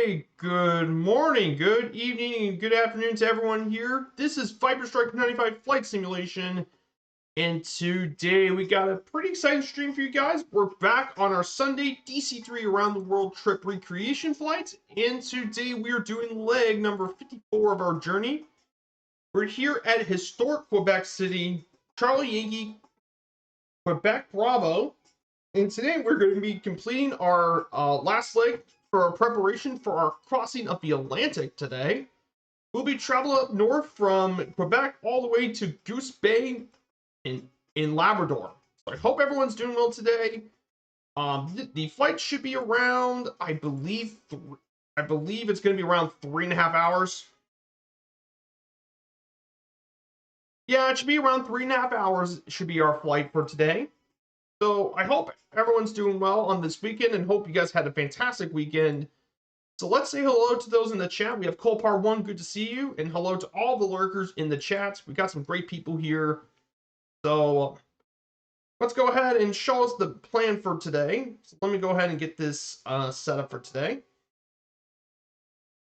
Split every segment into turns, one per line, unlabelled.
Hey, good morning, good evening, and good afternoon to everyone here. This is Viper Strike 95 Flight Simulation, and today we got a pretty exciting stream for you guys. We're back on our Sunday DC-3 Around the World Trip Recreation Flight, and today we are doing leg number 54 of our journey. We're here at historic Quebec City, Charlie Yankee, Quebec Bravo, and today we're going to be completing our last leg for our preparation for our crossing of the Atlantic today. We'll be traveling up north from Quebec all the way to Goose Bay in Labrador. So I hope everyone's doing well today. The flight should be around, I believe it's going to be around 3.5 hours. Yeah, it should be around 3.5 hours. Should be our flight for today. So I hope everyone's doing well on this weekend and hope you guys had a fantastic weekend. So let's say hello to those in the chat. We have Colpar1, good to see you. And hello to all the lurkers in the chat. We got some great people here. So let's go ahead and show us the plan for today. So let me go ahead and get this set up for today.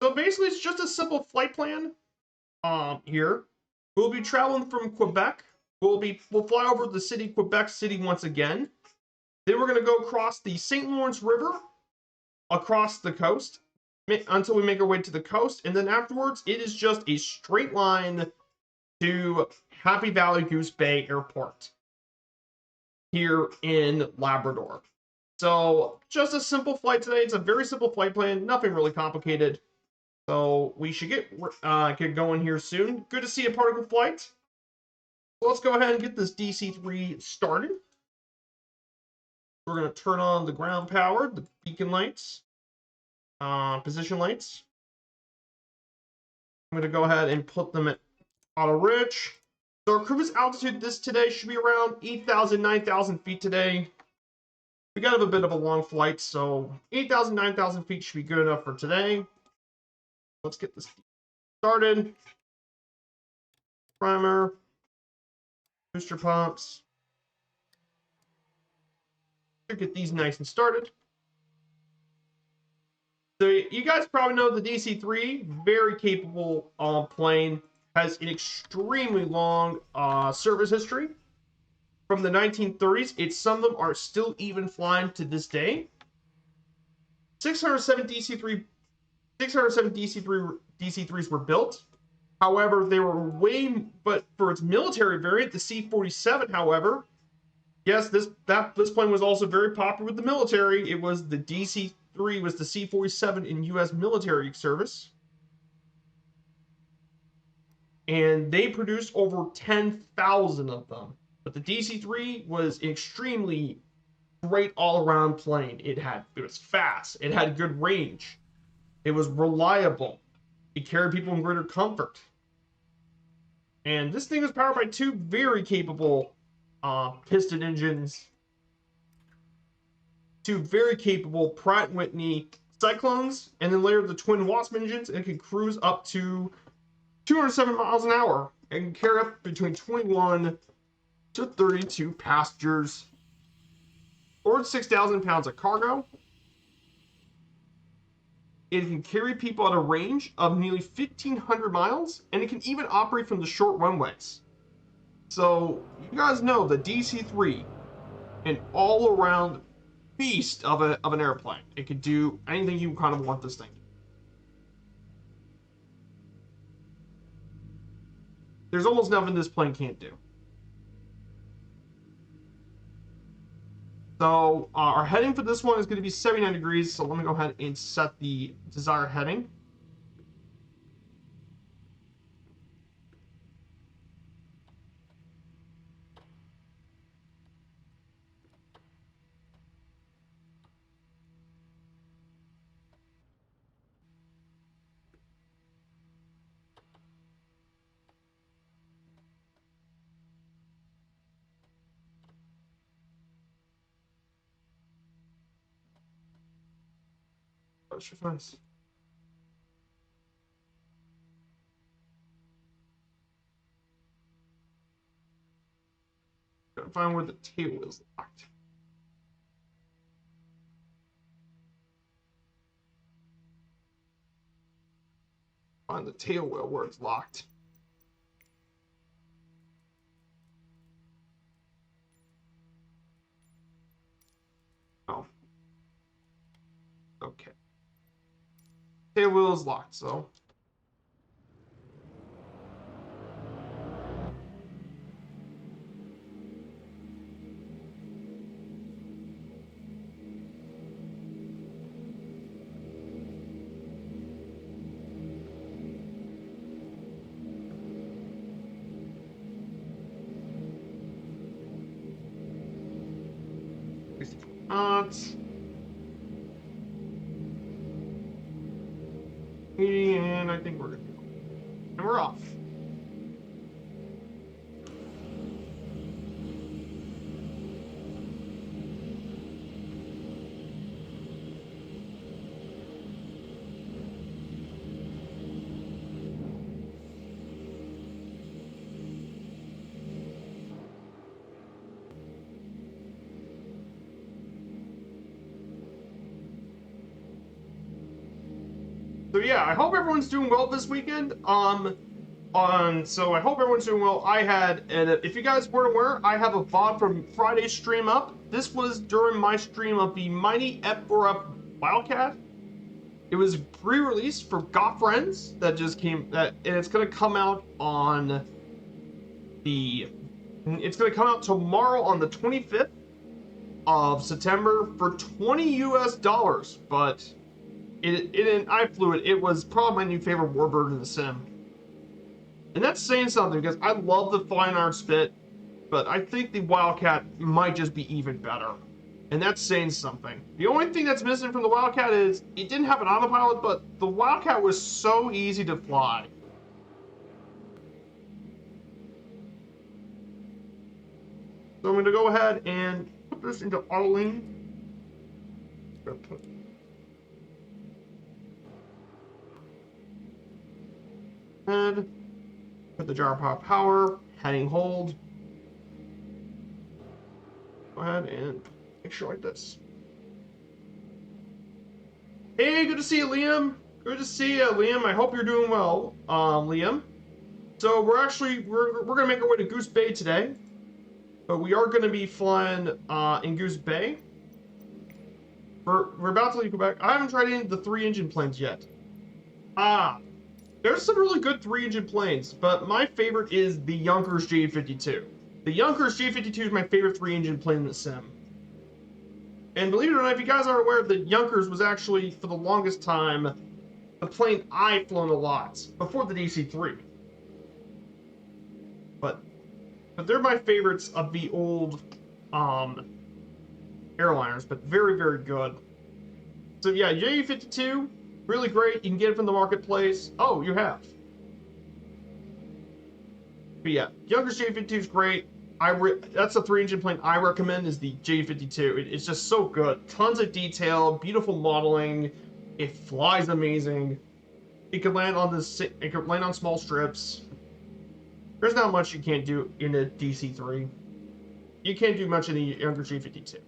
So basically it's just a simple flight plan here. We'll be traveling from Quebec. We'll fly over the city, Quebec City once again. Then we're going to go across the St. Lawrence River, across the coast, until we make our way to the coast. And then afterwards, it is just a straight line to Happy Valley Goose Bay Airport here in Labrador. So just a simple flight today. It's a very simple flight plan, nothing really complicated. So we should get going here soon. Good to see a particle flight. So let's go ahead and get this DC-3 started. We're going to turn on the ground power, the beacon lights, position lights. I'm going to go ahead and put them at auto rich. So our cruise altitude today should be around 8,000, 9,000 feet today. We got a bit of a long flight, so 8,000, 9,000 feet should be good enough for today. Let's get this started. Primer, booster pumps. Get these nice and started. So you guys probably know the DC-3, very capable plane, has an extremely long service history. From the 1930s, some of them are still even flying to this day. 607 DC-3s were built. However, they were but for its military variant, the C-47, however, yes, this plane was also very popular with the military. It was the DC-3 was the C-47 in U.S. military service. And they produced over 10,000 of them. But the DC-3 was an extremely great all-around plane. It was fast. It had good range. It was reliable. It carried people in greater comfort. And this thing was powered by two very capable piston engines. Two very capable Pratt & Whitney Cyclones, and then later the twin Wasp engines, and it can cruise up to 207 miles an hour and can carry up between 21 to 32 passengers or 6,000 pounds of cargo. It can carry people at a range of nearly 1,500 miles, and it can even operate from the short runways. So you guys know the DC-3, an all-around beast of an airplane. It could do anything you kind of want this thing to do. There's almost nothing this plane can't do. So our heading for this one is going to be 79 degrees. So let me go ahead and set the desired heading. That's your face. Gotta find where the tail is locked. . Find the tail wheel where it's locked. Oh. Okay. Tail wheel is locked, so. Not. And I think we're good. And we're off. So yeah, I hope everyone's doing well this weekend. So I hope everyone's doing well. And if you guys weren't aware, I have a VOD from Friday's stream up. This was during my stream of the Mighty F4F Wildcat. It was pre-released for Got Friends that just came, and it's gonna come out on it's gonna come out tomorrow on the 25th of September for $20 US, but I flew it. It was probably my new favorite warbird in the sim. And that's saying something, because I love the fine art spit, but I think the Wildcat might just be even better. And that's saying something. The only thing that's missing from the Wildcat is it didn't have an autopilot, but the Wildcat was so easy to fly. So I'm going to go ahead and put this into auto-lean. Head, put the jar pop power, heading hold. Go ahead and make sure like this. Hey, good to see you, Liam. Good to see you, Liam. I hope you're doing well, Liam. So we're gonna make our way to Goose Bay today, but we are gonna be flying in Goose Bay. We're about to leave Quebec. I haven't tried any of the 3-engine planes yet. There's some really good 3-engine planes, but my favorite is the Junkers J52. The Junkers J52 is my favorite 3-engine plane in the sim. And believe it or not, if you guys aren't aware, the Junkers was actually, for the longest time, the plane I've flown a lot, before the DC-3. But they're my favorites of the old airliners, but very, very good. So yeah, J52, really great. You can get it from the marketplace. Oh, you have. But yeah, Junkers J52 is great. That's a 3-engine plane I recommend, is the J52. It's just so good. Tons of detail, beautiful modeling. It flies amazing. It can land on small strips. There's not much you can't do in a DC-3. You can't do much in the Junkers J52.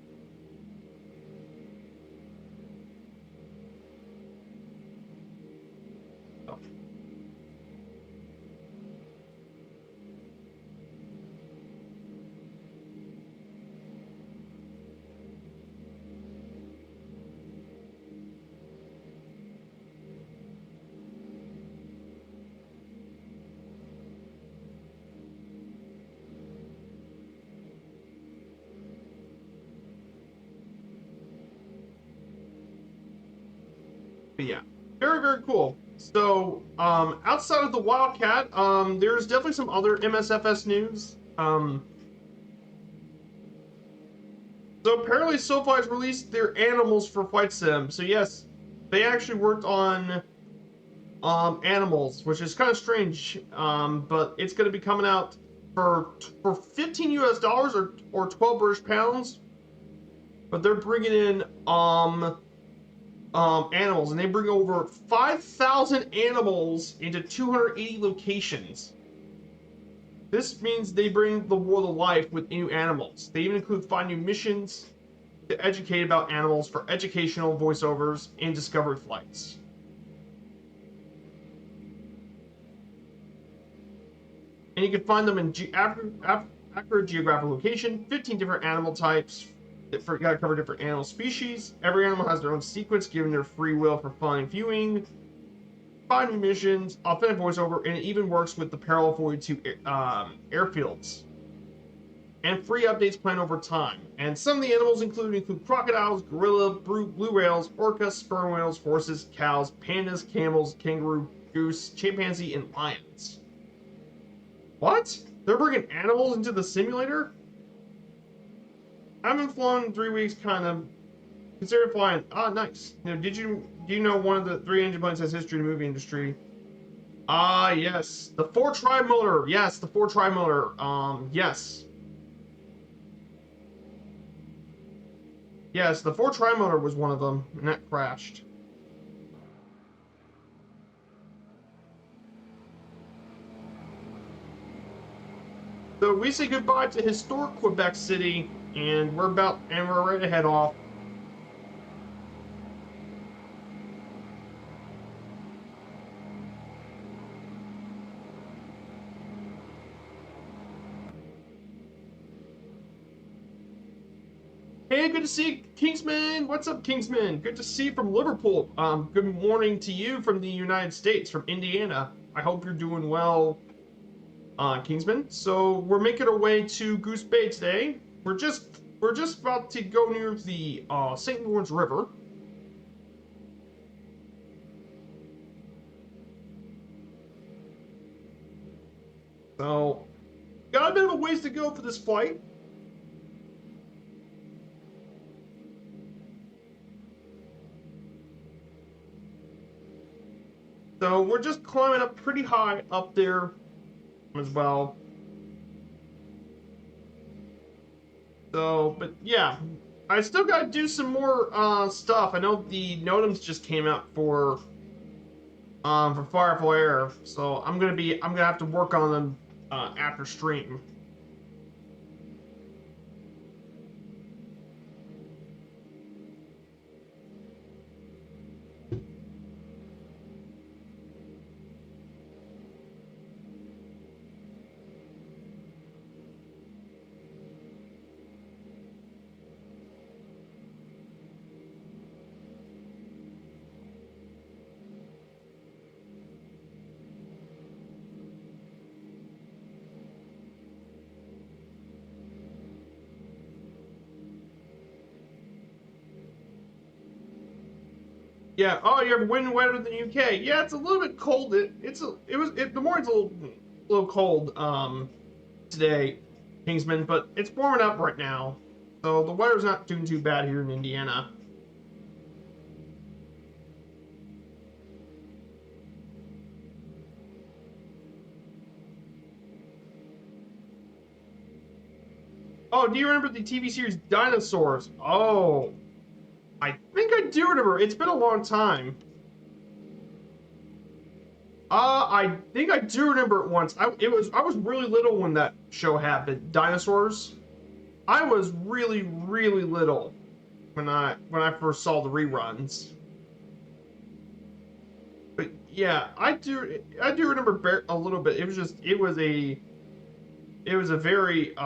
But yeah, very, very cool. So, outside of the Wildcat, there's definitely some other MSFS news. So apparently SoFi has released their animals for Flight Sim. So yes, they actually worked on animals, which is kind of strange. But it's going to be coming out for $15 US or 12 British pounds. But they're bringing in animals, and they bring over 5,000 animals into 280 locations. This means they bring the world to life with new animals. They even include 5 new missions to educate about animals for educational voiceovers and discovery flights. and you can find them in accurate geographic location, 15 different animal types. Gotta cover different animal species. Every animal has their own sequence, given their free will for fun and viewing. 5 new missions, authentic voiceover, and it even works with the parallel 42 airfields. And free updates planned over time. And some of the animals include crocodiles, gorilla, blue whales, orcas, sperm whales, horses, cows, pandas, camels, kangaroo, goose, chimpanzee, and lions. What? They're bringing animals into the simulator? I haven't flown in 3 weeks, kind of. Consider flying. Ah, nice. Do you know one of the 3 engine planes has history in the movie industry? Ah, yes. The 4 tri-motor. Yes, the 4 tri-motor. Yes. Yes, the 4 tri-motor was one of them, and that crashed. So we say goodbye to historic Quebec City, and we're ready to head off. Hey, good to see Kingsman. What's up, Kingsman? Good to see you from Liverpool. Good morning to you from the United States, from Indiana. I hope you're doing well, Kingsman. So we're making our way to Goose Bay today. We're just about to go near the St. Lawrence River. So got a bit of a ways to go for this flight. So we're just climbing up pretty high up there as well. So, but yeah, I still gotta do some more stuff. I know the NOTAMs just came out for Firefly Air, so I'm gonna have to work on them after stream. Yeah. Oh, you're winter wetter than the UK. Yeah, it's a little bit cold. The morning's a little cold today, Kingsman, but it's warming up right now, so the weather's not doing too bad here in Indiana. Oh, do you remember the TV series Dinosaurs? Oh, I think I do remember. It's been a long time. I think I do remember it once. I was really little when that show happened. Dinosaurs. I was really little when I first saw the reruns. But yeah, I do remember a little bit. It was a very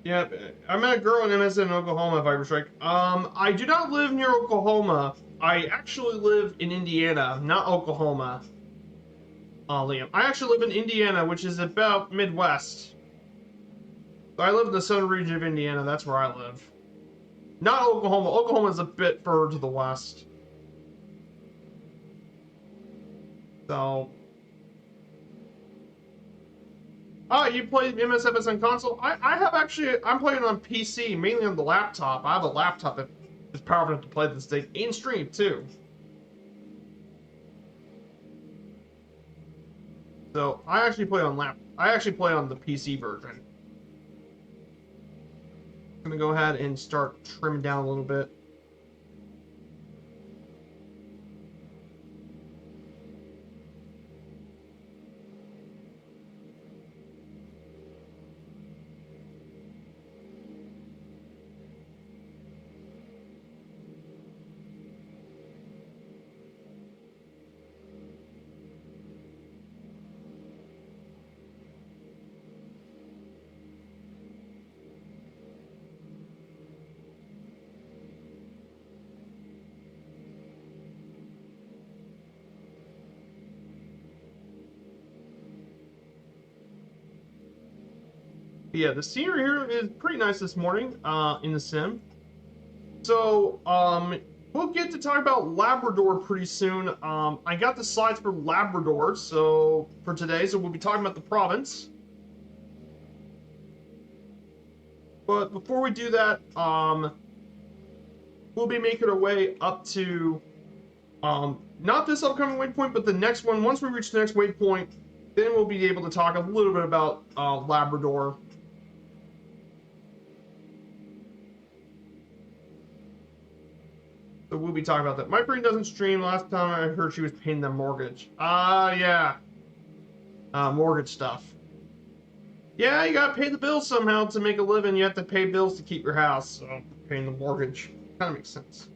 Yeah, I met a girl in MSN in Oklahoma, Viper Strike. I do not live near Oklahoma. I actually live in Indiana, not Oklahoma. Liam. I actually live in Indiana, which is about Midwest. So I live in the southern region of Indiana. That's where I live. Not Oklahoma. Oklahoma is a bit further to the west. So. Oh, you play MSFS on console? I have actually. I'm playing on PC, mainly on the laptop. I have a laptop that is powerful enough to play this thing and stream too. So I actually play on the PC version. I'm gonna go ahead and start trimming down a little bit. Yeah, the scenery here is pretty nice this morning in the sim. So, we'll get to talk about Labrador pretty soon. I got the slides for Labrador, so for today, so we'll be talking about the province. But before we do that, we'll be making our way up to not this upcoming waypoint, but the next one. Once we reach the next waypoint, then we'll be able to talk a little bit about Labrador. So we'll be talking about that. My friend doesn't stream. Last time I heard she was paying the mortgage. Yeah. Mortgage stuff. Yeah, you gotta pay the bills somehow to make a living. You have to pay bills to keep your house. So paying the mortgage kind of makes sense.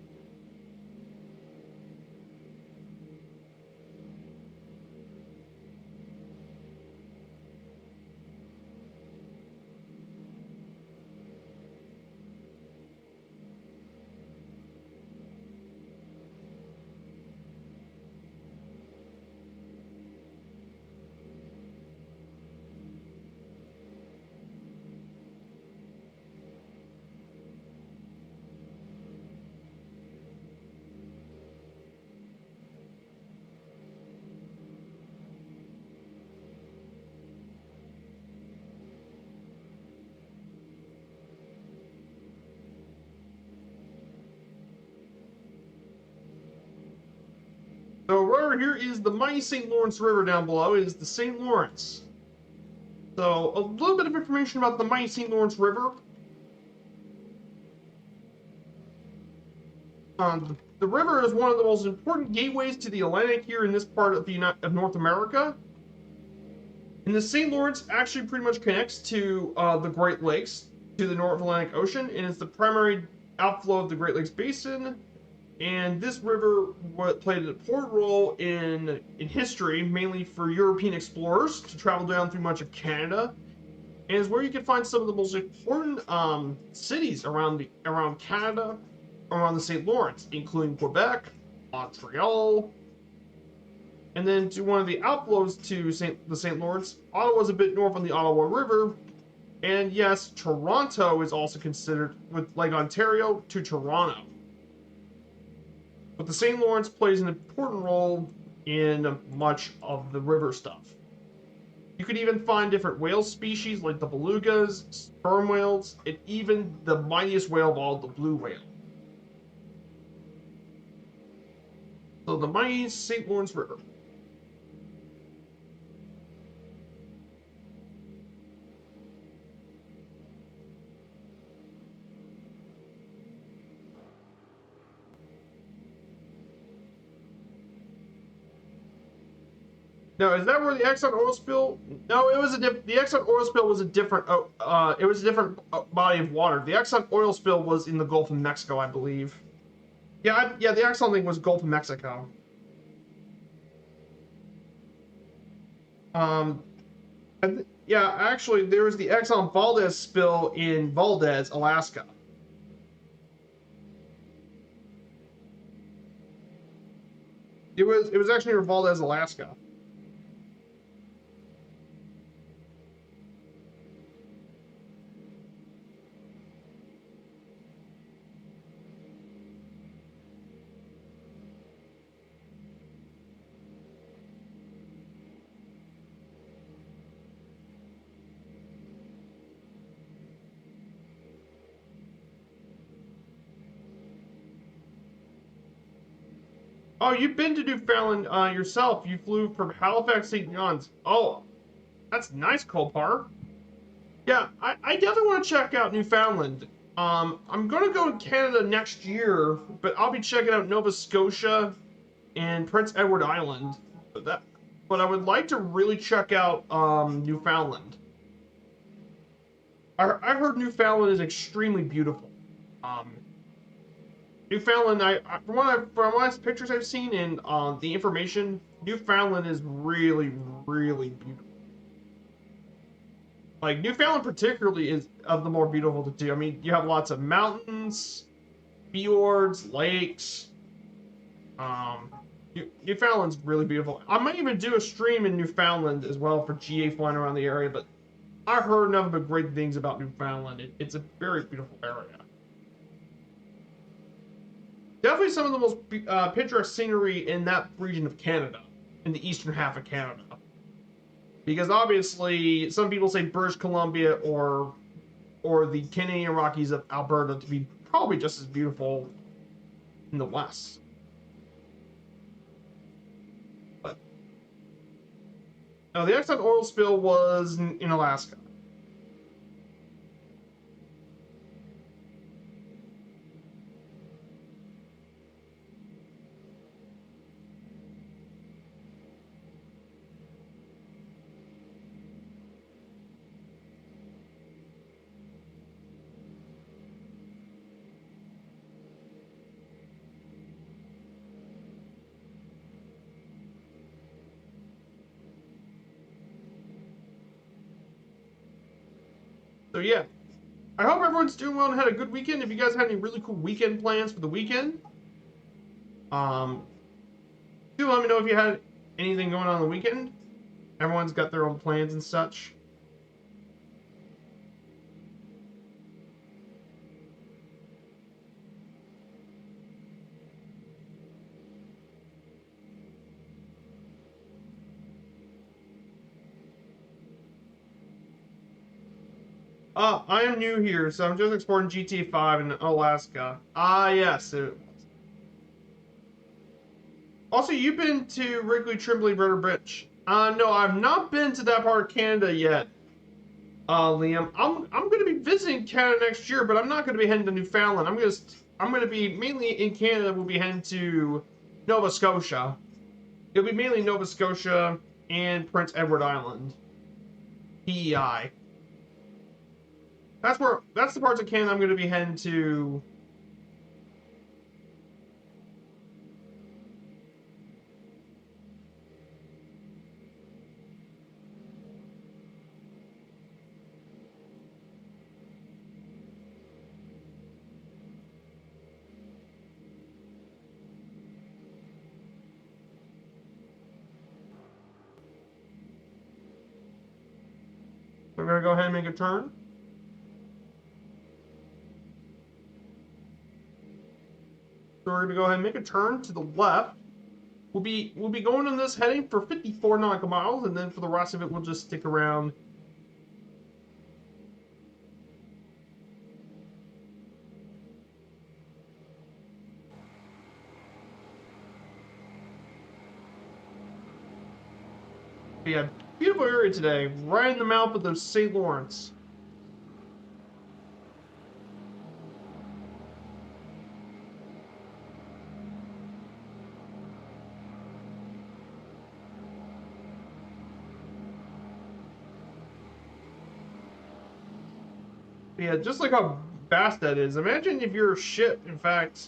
So right here is the mighty St. Lawrence River down below. It is the St. Lawrence. So a little bit of information about the mighty St. Lawrence River. The river is one of the most important gateways to the Atlantic here in this part of North America. And the St. Lawrence actually pretty much connects to the Great Lakes, to the North Atlantic Ocean, and is the primary outflow of the Great Lakes Basin. And this river played an important role in history, mainly for European explorers to travel down through much of Canada, and is where you can find some of the most important cities around Canada, around the St. Lawrence, including Quebec, Montreal, and then to one of the outflows to the St. Lawrence. Ottawa is a bit north on the Ottawa River, and yes, Toronto is also considered, with Lake Ontario, to Toronto. But the St. Lawrence plays an important role in much of the river stuff. You could even find different whale species like the belugas, sperm whales, and even the mightiest whale of all, the blue whale. So the mighty St. Lawrence River. No, is that where the Exxon oil spill? No, it was the Exxon oil spill was a different. It was a different body of water. The Exxon oil spill was in the Gulf of Mexico, I believe. Yeah, yeah, the Exxon thing was Gulf of Mexico. Um, Yeah, actually, there was the Exxon Valdez spill in Valdez, Alaska. It was actually near Valdez, Alaska. Oh, you've been to Newfoundland yourself. You flew from Halifax, St. John's. Oh, that's nice, Copar. Yeah, I definitely want to check out Newfoundland. I'm gonna go to Canada next year, but I'll be checking out Nova Scotia and Prince Edward Island. But I would like to really check out Newfoundland. I heard Newfoundland is extremely beautiful. Um, Newfoundland, from what pictures I've seen and the information, Newfoundland is really, really beautiful. Like Newfoundland, particularly, is of the more beautiful to do. I mean, you have lots of mountains, fjords, lakes. Um, Newfoundland's really beautiful. I might even do a stream in Newfoundland as well for GA flying around the area, but I heard nothing but great things about Newfoundland. It's a very beautiful area. Definitely some of the most picturesque scenery in that region of Canada, in the eastern half of Canada. Because obviously, some people say British Columbia or the Canadian Rockies of Alberta to be probably just as beautiful in the west. But no, the Exxon oil spill was in Alaska. So yeah, I hope everyone's doing well and had a good weekend. If you guys had any really cool weekend plans for the weekend, um, do let me know if you had anything going on the weekend. Everyone's got their own plans and such. I am new here, so I'm just exploring GTA 5 in Alaska. Ah, yes. Also, you've been to Wrigley, Trimbley, Ritter Bridge. No, I've not been to that part of Canada yet, Liam. I'm going to be visiting Canada next year, but I'm not going to be heading to Newfoundland. I'm going to be mainly in Canada. We'll be heading to Nova Scotia. It'll be mainly Nova Scotia and Prince Edward Island, PEI. That's the parts of Canada I'm going to be heading to. We're going to go ahead and make a turn. So we're going to go ahead and make a turn to the left. We'll be going on this heading for 54 nautical miles, and then for the rest of it, we'll just stick around. But yeah, beautiful area today, right in the mouth of the St. Lawrence. But yeah, just like how vast that is. Imagine if your ship, in fact,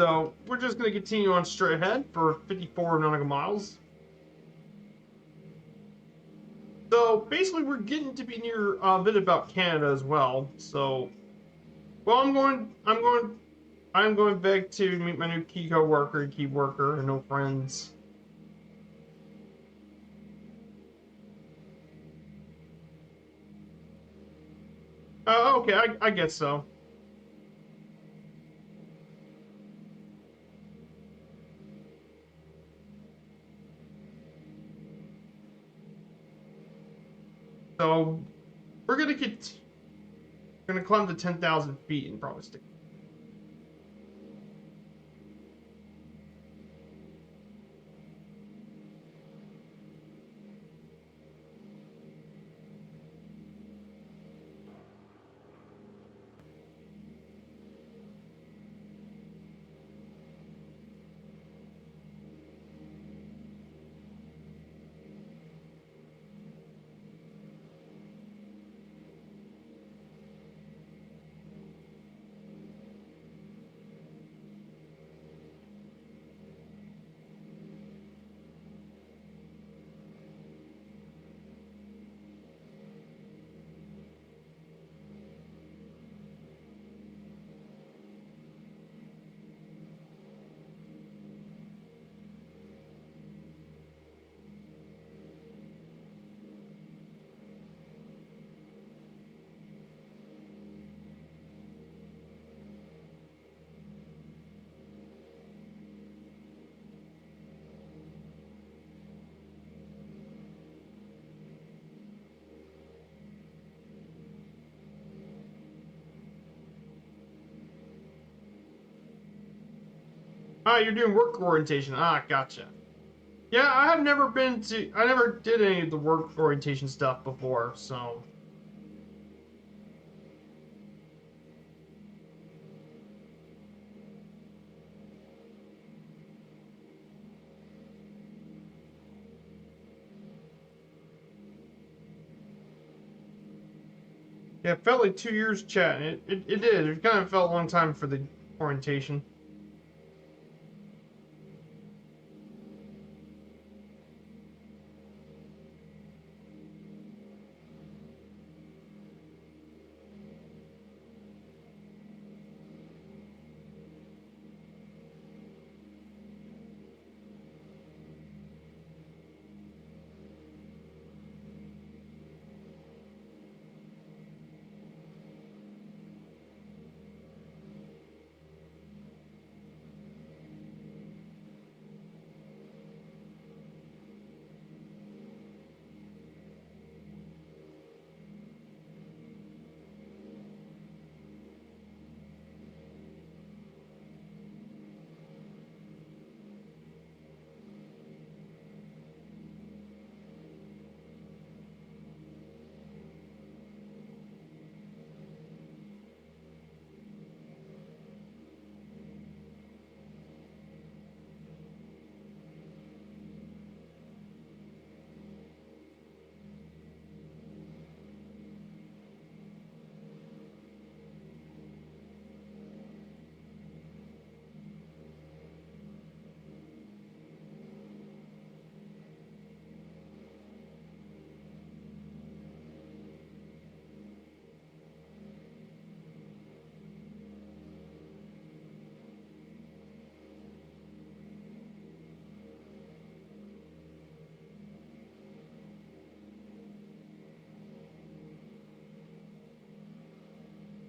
So we're just going to continue on straight ahead for 54 nautical miles. So basically, we're getting to be near a bit about Canada as well. So, well, I'm going back to meet my new key coworker, key worker, and no friends. Okay, I guess so. So we're gonna climb to 10,000 feet and probably stick. Ah, you're doing work orientation. Ah, gotcha. Yeah, I never did any of the work orientation stuff before, so. Yeah, it felt like 2 years chatting. It did. It kind of felt a long time for the orientation.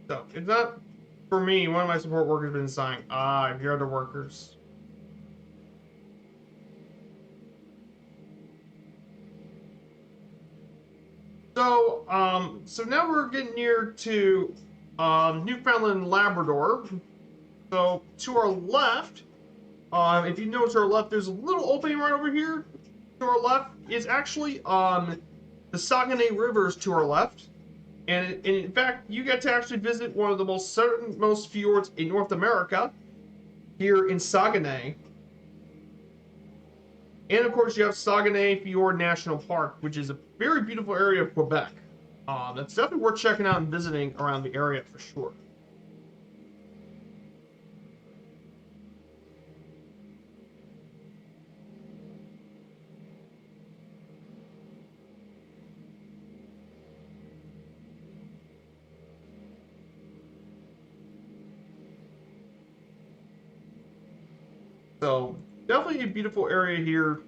So it's not for me. One of my support workers been saying, "Ah, if you're other workers." So now we're getting near to Newfoundland, Labrador. So to our left, if you notice to our left, there's a little opening right over here. To our left is actually the Saguenay Rivers to our left. And in fact, you get to actually visit one of the most southernmost fjords in North America here in Saguenay. And of course, you have Saguenay Fjord National Park, which is a very beautiful area of Quebec. That's definitely worth checking out and visiting around the area for sure. So definitely a beautiful area here.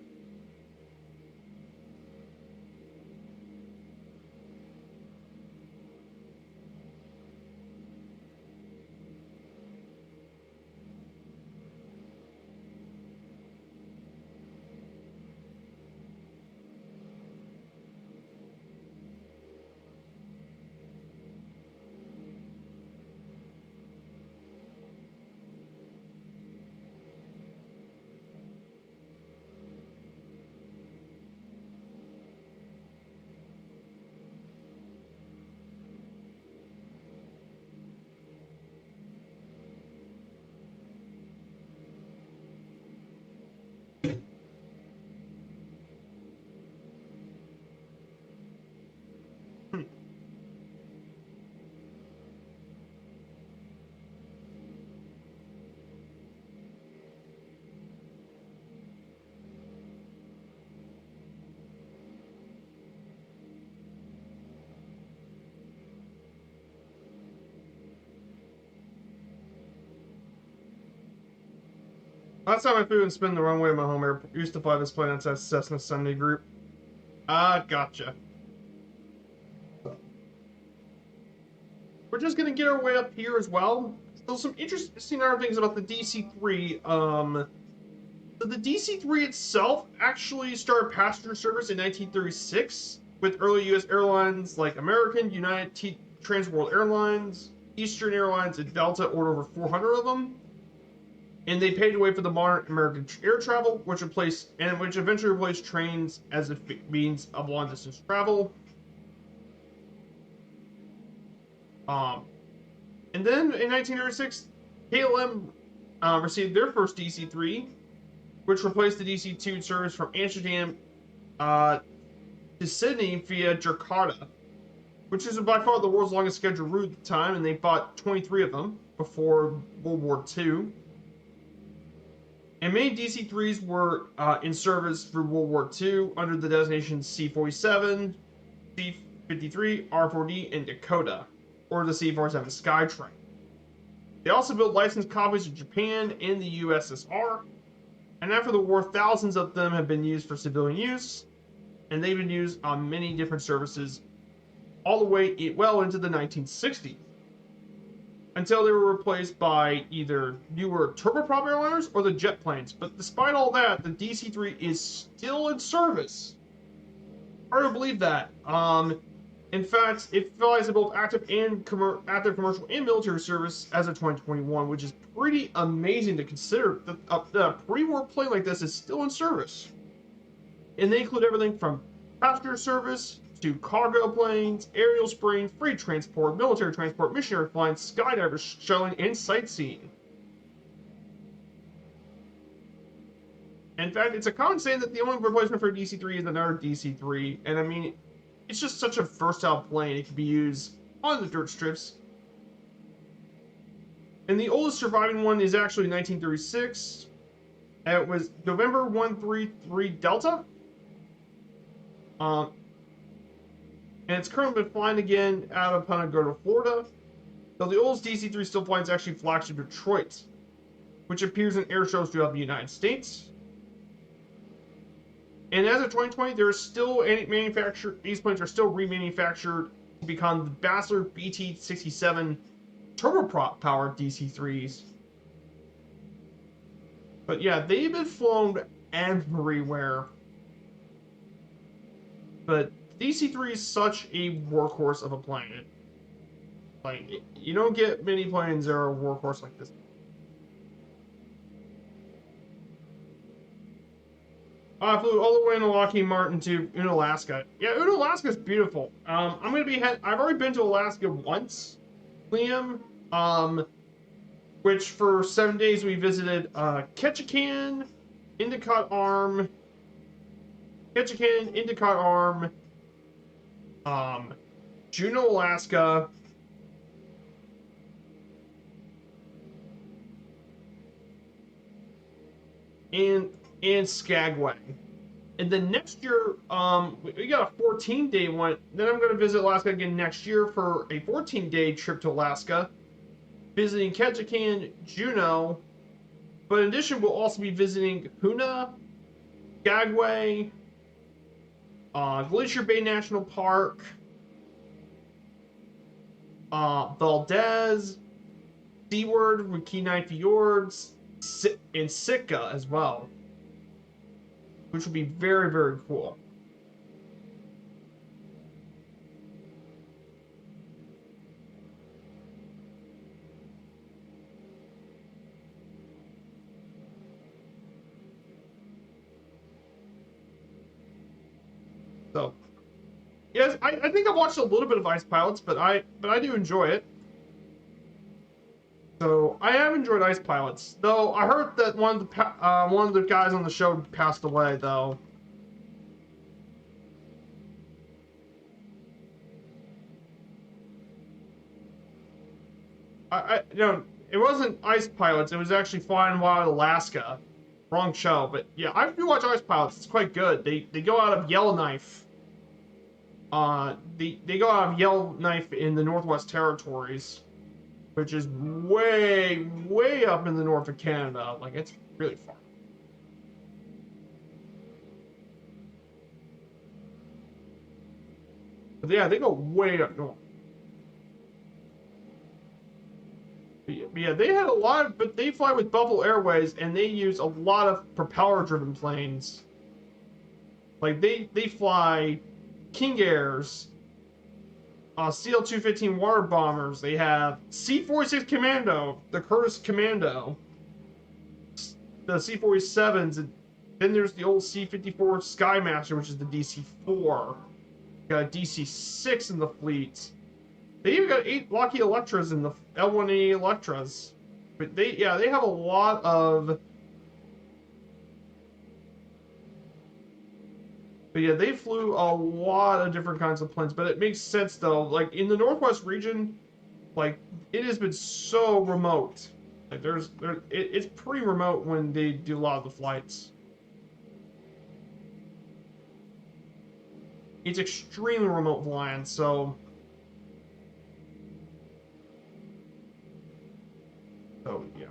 Last time I flew and spin the runway of my home air, used to fly this plane outside Cessna Sunday Group. Ah, gotcha. We're just gonna get our way up here as well. So some interesting other things about the DC-3. So the DC-3 itself actually started passenger service in 1936 with early U.S. airlines like American, United, Trans World Airlines, Eastern Airlines, and Delta ordered over 400 of them. And they paved the way for the modern American air travel, which eventually replaced trains as a means of long distance travel. And then in 1936, KLM received their first DC-3, which replaced the DC-2 service from Amsterdam to Sydney via Jakarta, which is by far the world's longest scheduled route at the time, and they bought 23 of them before World War II. And many DC-3s were in service through World War II under the designations C-47, C-53, R-4D, and Dakota, or the C-47 Skytrain. They also built licensed copies in Japan and the USSR, and after the war, thousands of them have been used for civilian use, and they've been used on many different services all the way well into the 1960s, until they were replaced by either newer turboprop airliners or the jet planes. But despite all that, the DC-3 is still in service. Hard to believe that. In fact, it flies in both active commercial and military service as of 2021, which is pretty amazing to consider that a pre-war plane like this is still in service. And they include everything from passenger service to cargo planes, aerial springs, freight transport, military transport, missionary flying, skydivers, shuttling, and sightseeing. In fact, it's a common saying that the only replacement for a DC-3 is another DC-3, and I mean, it's just such a versatile plane. It can be used on the dirt strips. And the oldest surviving one is actually 1936. It was November 133 Delta. And it's currently been flying again out of Punta Gorda, Florida. Though the oldest DC-3 still flies actually flagship Detroit, which appears in air shows throughout the United States. And as of 2020, there is still these planes are still remanufactured to become the Basler BT-67 turboprop-powered DC-3s. But yeah, they've been flown everywhere. But DC-3 is such a workhorse of a plane. Like, you don't get many planes that are a workhorse like this. I flew all the way into Lockheed Martin to Unalaska. Yeah, Unalaska is beautiful. I'm gonna be. I've already been to Alaska once, Liam. Which for 7 days we visited Ketchikan, Endicott Arm, Juneau, Alaska, and Skagway. And then next year, we got a 14-day one. Then I'm going to visit Alaska again next year for a 14-day trip to Alaska, visiting Ketchikan, Juneau, But in addition, we'll also be visiting Huna, Skagway, Glacier Bay National Park, Valdez, Seaward with Kenai Fjords, and Sitka as well, which will be very, very cool. So, yes, I think I've watched a little bit of Ice Pilots, but I do enjoy it. So I have enjoyed Ice Pilots, though I heard that one of the guys on the show passed away, though. It wasn't Ice Pilots. It was actually Flying Wild Alaska. Wrong show, but yeah, I do watch Ice Pilots. It's quite good. They go out of Yellowknife. They go out of Yellowknife in the Northwest Territories, which is way, way up in the north of Canada. Like, it's really far. But yeah, they go way up north. But yeah, they had a lot of, but they fly with Buffalo Airways, and they use a lot of propeller-driven planes. Like, they fly King Airs, CL-215 water bombers. They have C-46 Commando, the Curtiss Commando, the C-47s, and then there's the old C-54 Skymaster, which is the DC-4. Got a DC-6 in the fleet. They even got 8 Lockheed Electras in the L-180 Electras. But they have a lot of. But yeah, they flew a lot of different kinds of planes. But it makes sense though. Like in the Northwest region, like it has been so remote. Like it's pretty remote when they do a lot of the flights. It's extremely remote flying, so yeah.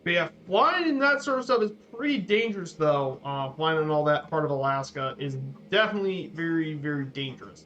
But yeah, flying and that sort of stuff is pretty dangerous, though. Flying in all that part of Alaska is definitely very, very dangerous.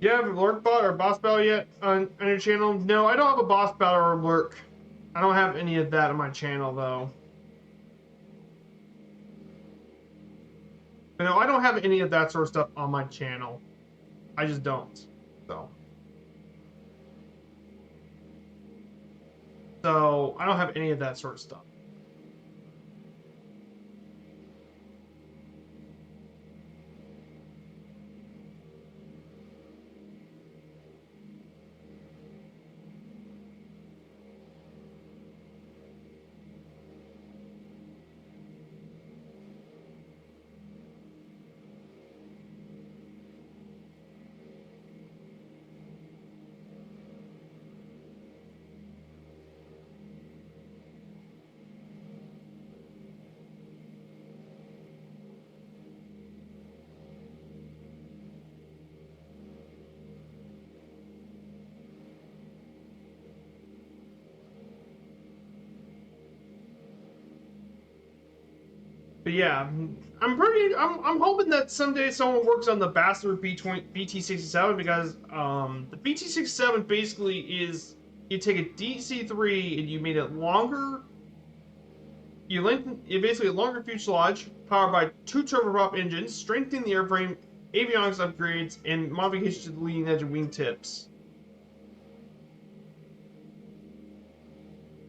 Do you have a lurk bot or boss battle yet on your channel? No, I don't have a boss battle or lurk. I don't have any of that on my channel, though. But no, I don't have any of that sort of stuff on my channel. I just don't. So. So, I don't have any of that sort of stuff. But yeah, I'm hoping that someday someone works on the Bastard BT-67 because the BT-67 basically is you take a DC-3 and you made it longer. You lengthen it basically a longer fuselage powered by two turboprop engines, strengthening the airframe, avionics upgrades, and modifications to the leading edge of wingtips.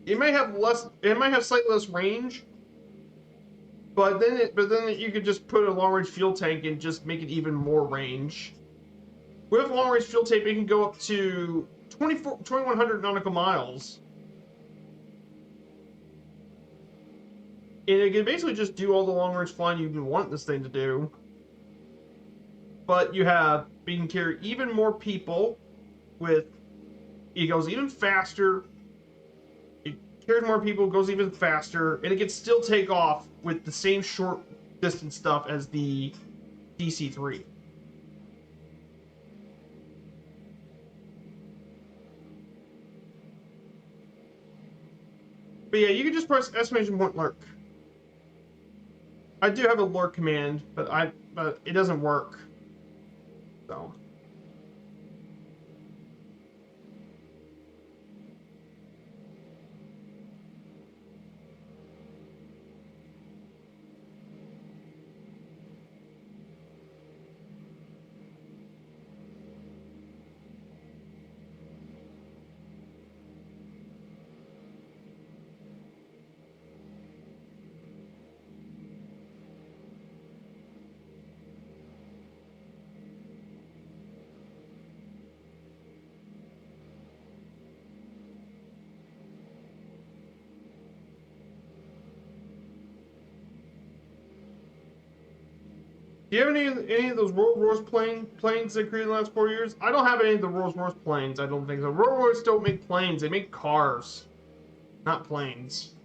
It might have less. It might have slightly less range, but then you could just put a long range fuel tank and just make it even more range. With long range fuel tank, it can go up to 2,100 nautical miles. And it can basically just do all the long range flying you can want this thing to do. But you can carry even more people with, it goes even faster. It carries more people, goes even faster, and it can still take off with the same short distance stuff as the DC-3. But yeah, you can just press exclamation point lurk. I do have a lurk command, but it doesn't work. So. Do you have any of those Rolls-Royce planes they created in the last 4 years? I don't have any of the Rolls-Royce planes. I don't think so. Rolls-Royce don't make planes. They make cars, not planes.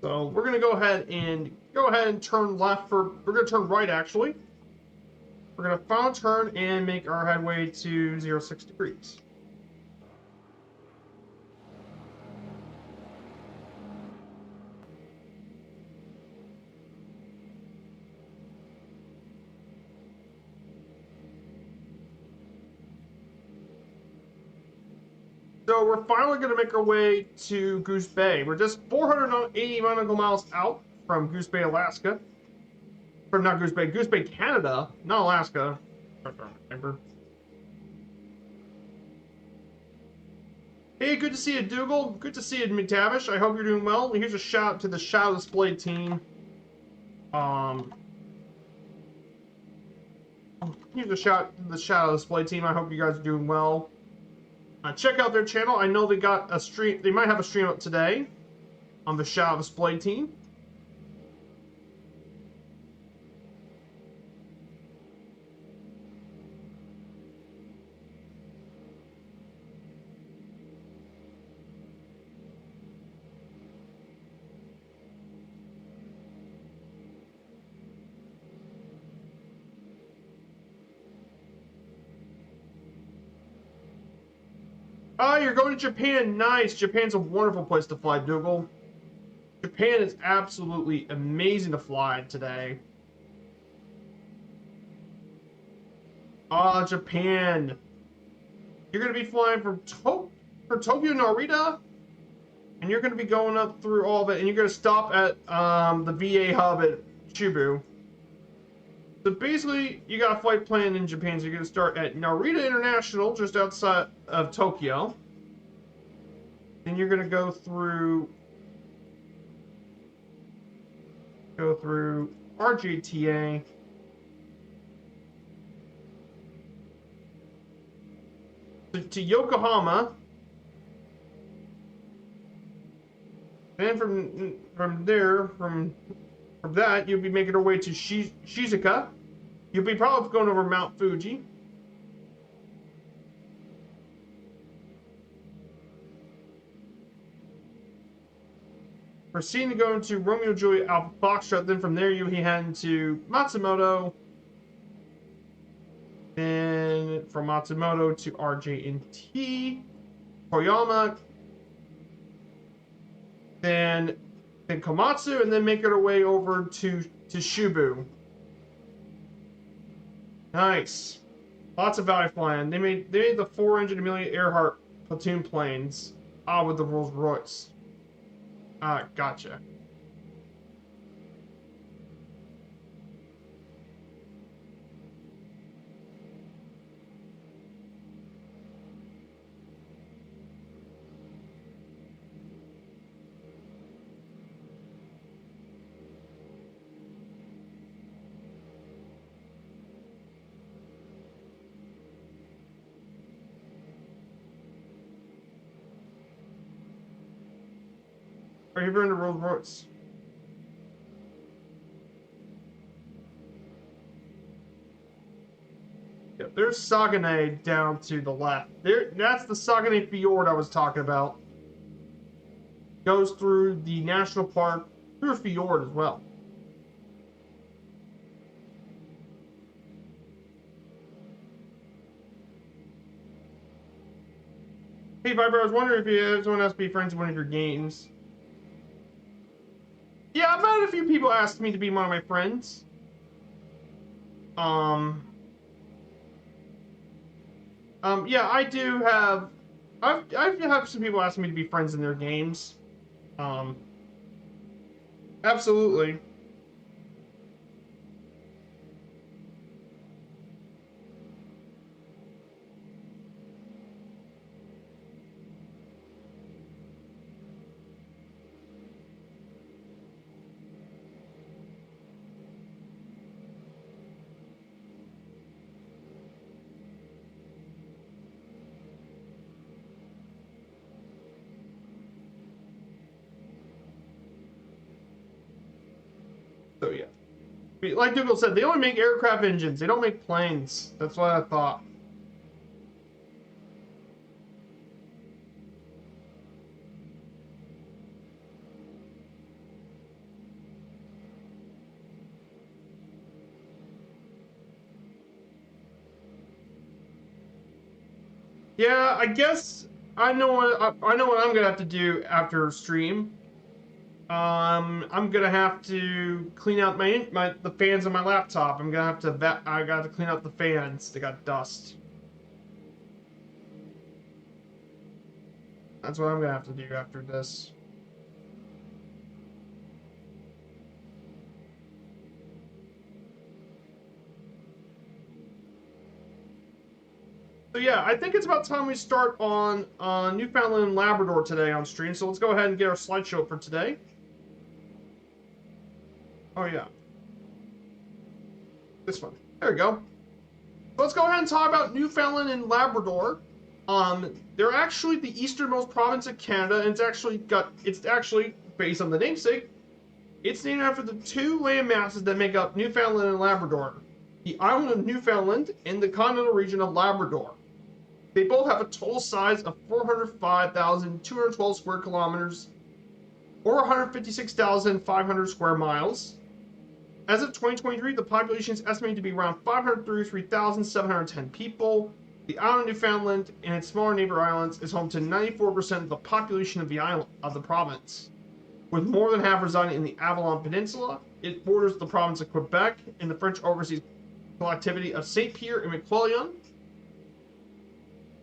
So we're gonna go ahead and turn left for. We're gonna turn right actually. We're gonna final turn and make our headway to 06 degrees. So we're finally going to make our way to Goose Bay. We're just 480 nautical miles out from Goose Bay, Alaska. Or not Goose Bay, Goose Bay, Canada, not Alaska. Hey, good to see you, Dougal. Good to see you, McTavish. I hope you're doing well. Here's a shout out to the Shadow Display team. Here's a shout to the Shadow Display team. I hope you guys are doing well. Check out their channel. I know they got a stream. They might have a stream up today on the Shadow Display team. Oh, you're going to Japan. Nice. Japan's a wonderful place to fly, Dougal. Japan is absolutely amazing to fly today. Ah, Japan. You're going to be flying from Tokyo Narita, and you're going to be going up through all of it, and you're going to stop at the VA hub at Chubu. So basically, you got a flight planned in Japan. So you're going to start at Narita International, just outside of Tokyo. Then you're going to go through RJTA. To Yokohama. And from that, you'll be making your way to Shizuoka. You'll be probably going over Mount Fuji. proceeding to go into Romeo Juliet Alpha Foxtrot. Then from there, you head into Matsumoto. Then from Matsumoto to RJ&T, Koyama, then Komatsu, and then make our way over to Shubu. Nice. Lots of value flying. They made the 4-engine Amelia Earhart platoon planes. With the Rolls Royce. Gotcha. Are you into Rolls Royce? Yeah, there's Sagane down to the left. That's the Sagane Fjord I was talking about. Goes through the national park, through a fjord as well. Hey Viber, I was wondering if you had someone else be friends in one of your games. Yeah, I've had a few people ask me to be one of my friends. Yeah, I do have. I've had some people ask me to be friends in their games. Absolutely. So yeah, like Google said, they only make aircraft engines. They don't make planes. That's what I thought. Yeah, I guess I know what I'm gonna have to do after stream. I'm gonna have to clean out the fans on my laptop. I got to clean out the fans. They got dust. That's what I'm gonna have to do after this. So yeah, I think it's about time we start on Newfoundland and Labrador today on stream. So let's go ahead and get our slideshow for today. Oh yeah, this one. There we go. So let's go ahead and talk about Newfoundland and Labrador. They're actually the easternmost province of Canada, and it's actually based on the namesake. It's named after the two land masses that make up Newfoundland and Labrador, the island of Newfoundland and the continental region of Labrador. They both have a total size of 405,212 square kilometers, or 156,500 square miles. As of 2023, the population is estimated to be around 533,710 people. The island of Newfoundland and its smaller neighbor islands is home to 94% of the population of the province, with more than half residing in the Avalon Peninsula. It borders the province of Quebec and the French overseas collectivity of Saint Pierre and Miquelon.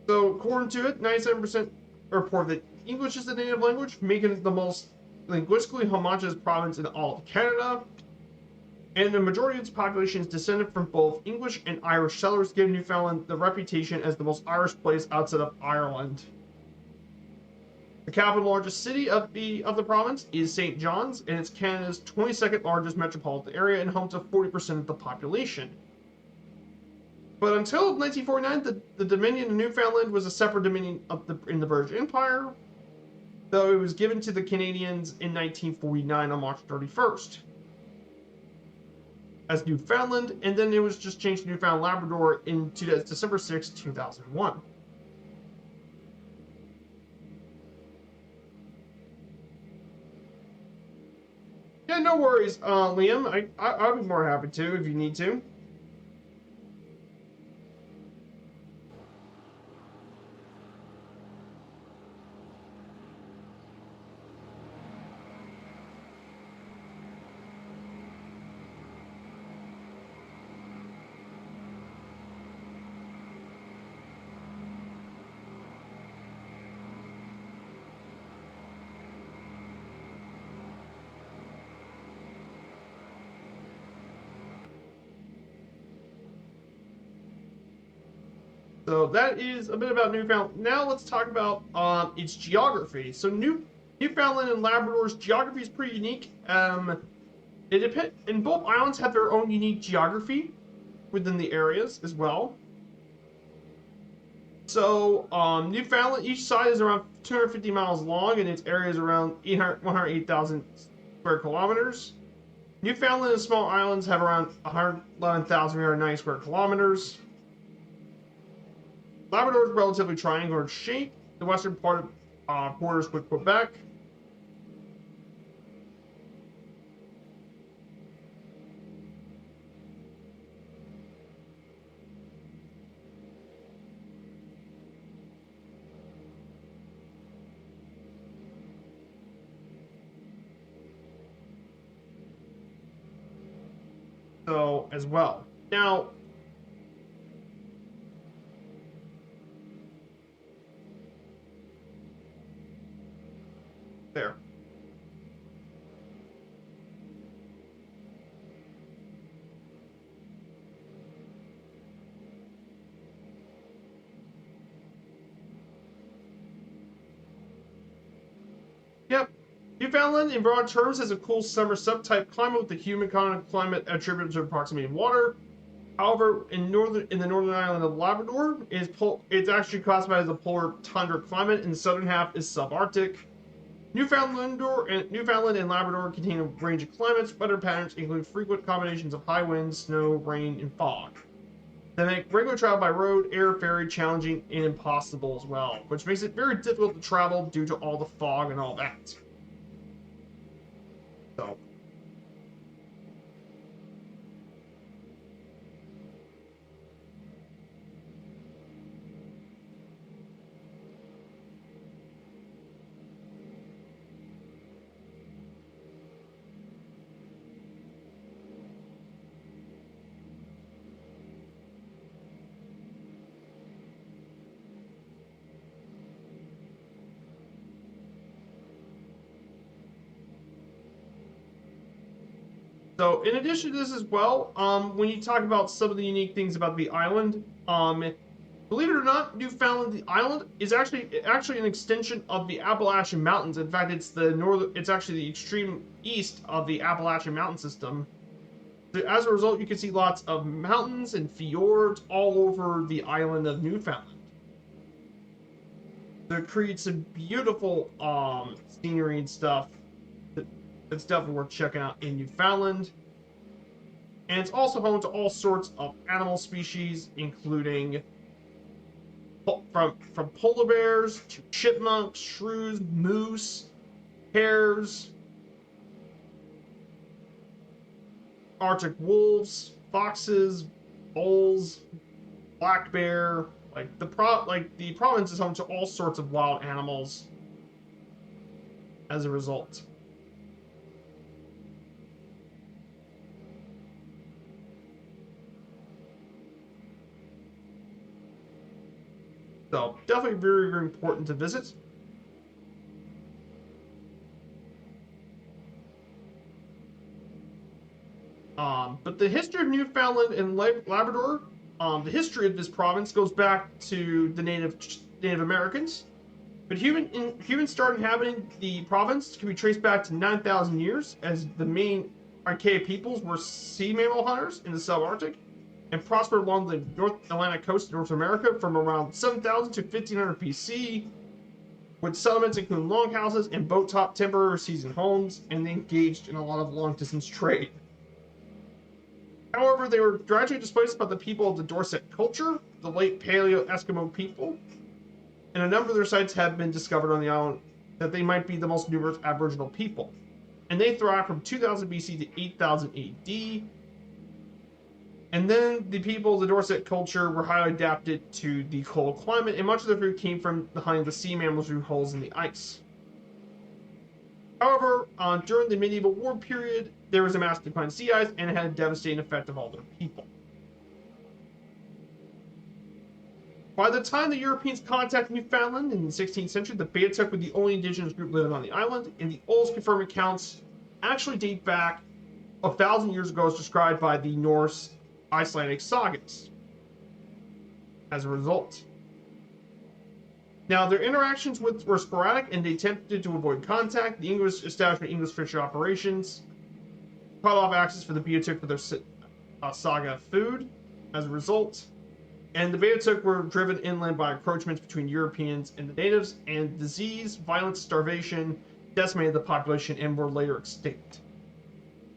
So, according to it, 97% report that English is the native language, making it the most linguistically homogeneous province in all of Canada. And the majority of its population is descended from both English and Irish settlers, giving Newfoundland the reputation as the most Irish place outside of Ireland. The capital largest city of the province is St. John's, and it's Canada's 22nd largest metropolitan area and home to 40% of the population. But until 1949, the Dominion of Newfoundland was a separate dominion in the British Empire, though it was given to the Canadians in 1949 on March 31st. As Newfoundland, and then it was just changed to Newfoundland Labrador in December 6, 2001. Yeah, no worries, Liam. I'll be more happy to if you need to. So that is a bit about Newfoundland. Now let's talk about its geography. So Newfoundland and Labrador's geography is pretty unique. And both islands have their own unique geography within the areas as well. So Newfoundland, each side is around 250 miles long, and its area is around 108,000 square kilometers. Newfoundland and small islands have around 111,390 square kilometers. Labrador is relatively triangular in shape. The western part borders with Quebec. So as well. Now, there. Yep. Newfoundland, in broad terms, has a cool summer subtype climate with the humid continental climate attributed to proximity of water. However, in the northern island of Labrador, it's actually classified as a polar tundra climate, and the southern half is subarctic. Newfoundland and Labrador contain a range of climates. Weather patterns include frequent combinations of high winds, snow, rain, and fog. They make regular travel by road, air, ferry challenging and impossible as well, which makes it very difficult to travel due to all the fog and all that. So. So, in addition to this as well, when you talk about some of the unique things about the island, believe it or not, Newfoundland, the island, is actually an extension of the Appalachian Mountains. In fact, it's actually the extreme east of the Appalachian Mountain system. So as a result, you can see lots of mountains and fjords all over the island of Newfoundland. So it creates some beautiful scenery and stuff. It's definitely worth checking out in Newfoundland. And it's also home to all sorts of animal species, including from polar bears to chipmunks, shrews, moose, hares, Arctic wolves, foxes, bulls, black bear. The province is home to all sorts of wild animals as a result. So definitely very, very important to visit. But the history of Newfoundland and Labrador, the history of this province goes back to the Native Americans. But humans started inhabiting the province can be traced back to 9,000 years, as the main archaic peoples were sea mammal hunters in the subarctic and prospered along the North Atlantic coast of North America from around 7,000 to 1500 BC, with settlements including longhouses and boat-top temporary season homes, and they engaged in a lot of long-distance trade. However, they were gradually displaced by the people of the Dorset culture, the late Paleo-Eskimo people, and a number of their sites have been discovered on the island that they might be the most numerous Aboriginal people. and they thrived from 2000 BC to 8000 AD. And then the people of the Dorset culture were highly adapted to the cold climate, and much of their food came from the hunting of the sea mammals through holes in the ice. However, during the medieval war period, there was a massive decline in sea ice, and it had a devastating effect on all their people. By the time the Europeans contacted Newfoundland in the 16th century, the Beothuk were the only indigenous group living on the island, and the oldest confirmed accounts actually date back 1,000 years ago, as described by the Norse Icelandic sagas. As a result, now their interactions were sporadic, and they attempted to avoid contact. The English established English fishery operations, cut off access for the Beothuk for their saga food. As a result, and the Beothuk were driven inland by encroachments between Europeans and the natives, and disease, violence, starvation decimated the population and were later extinct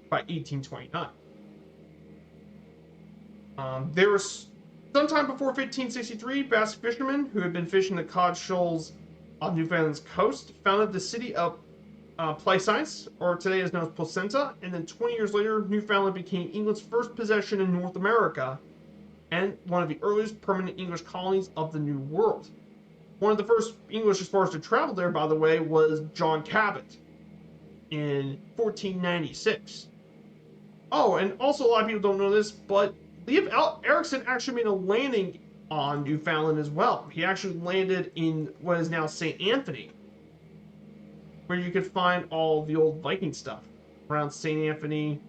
by 1829. There was sometime before 1563, Basque fishermen who had been fishing the cod shoals on Newfoundland's coast founded the city of Plaisance, or today is known as Placenta, and then 20 years later, Newfoundland became England's first possession in North America and one of the earliest permanent English colonies of the New World. One of the first English explorers to travel there, by the way, was John Cabot in 1496. Oh, and also a lot of people don't know this, but Leif Erikson actually made a landing on Newfoundland as well. He actually landed in what is now St. Anthony, where you could find all the old Viking stuff around St. Anthony.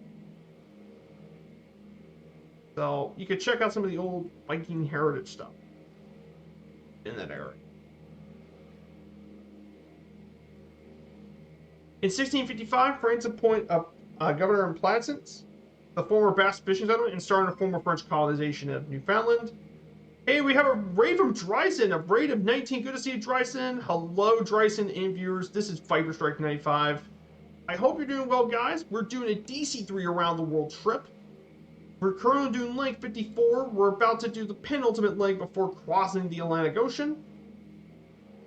So you could check out some of the old Viking heritage stuff in that area. In 1655, France appointed a governor in Plaisance, the former Basque fishing settlement, and started a former French colonization of Newfoundland. Hey, we have a raid from Dryson, a raid of 19. Good to see you, Dryson. Hello, Dryson and viewers. This is Viper Strike 95. I hope you're doing well, guys. We're doing a DC-3 around the world trip. We're currently doing leg 54. We're about to do the penultimate leg before crossing the Atlantic Ocean.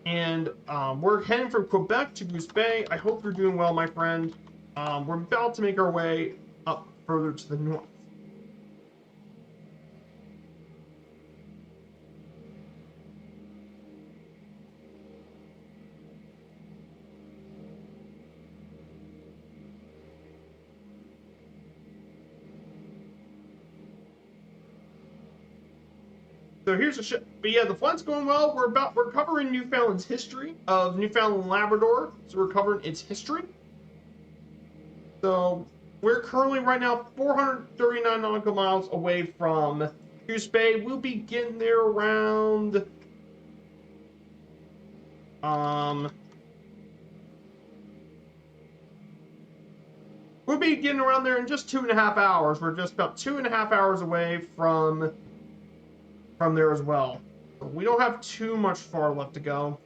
And we're heading from Quebec to Goose Bay. I hope you're doing well, my friend. We're about to make our way up further to the north. So here's the ship. But yeah, the flight's going well. We're covering Newfoundland's history of Newfoundland and Labrador. So we're covering its history. So we're currently right now 439 nautical miles away from Goose Bay. We'll be getting there around we'll be getting around there in just 2.5 hours. We're just about 2.5 hours away from there as well. We don't have too much far left to go.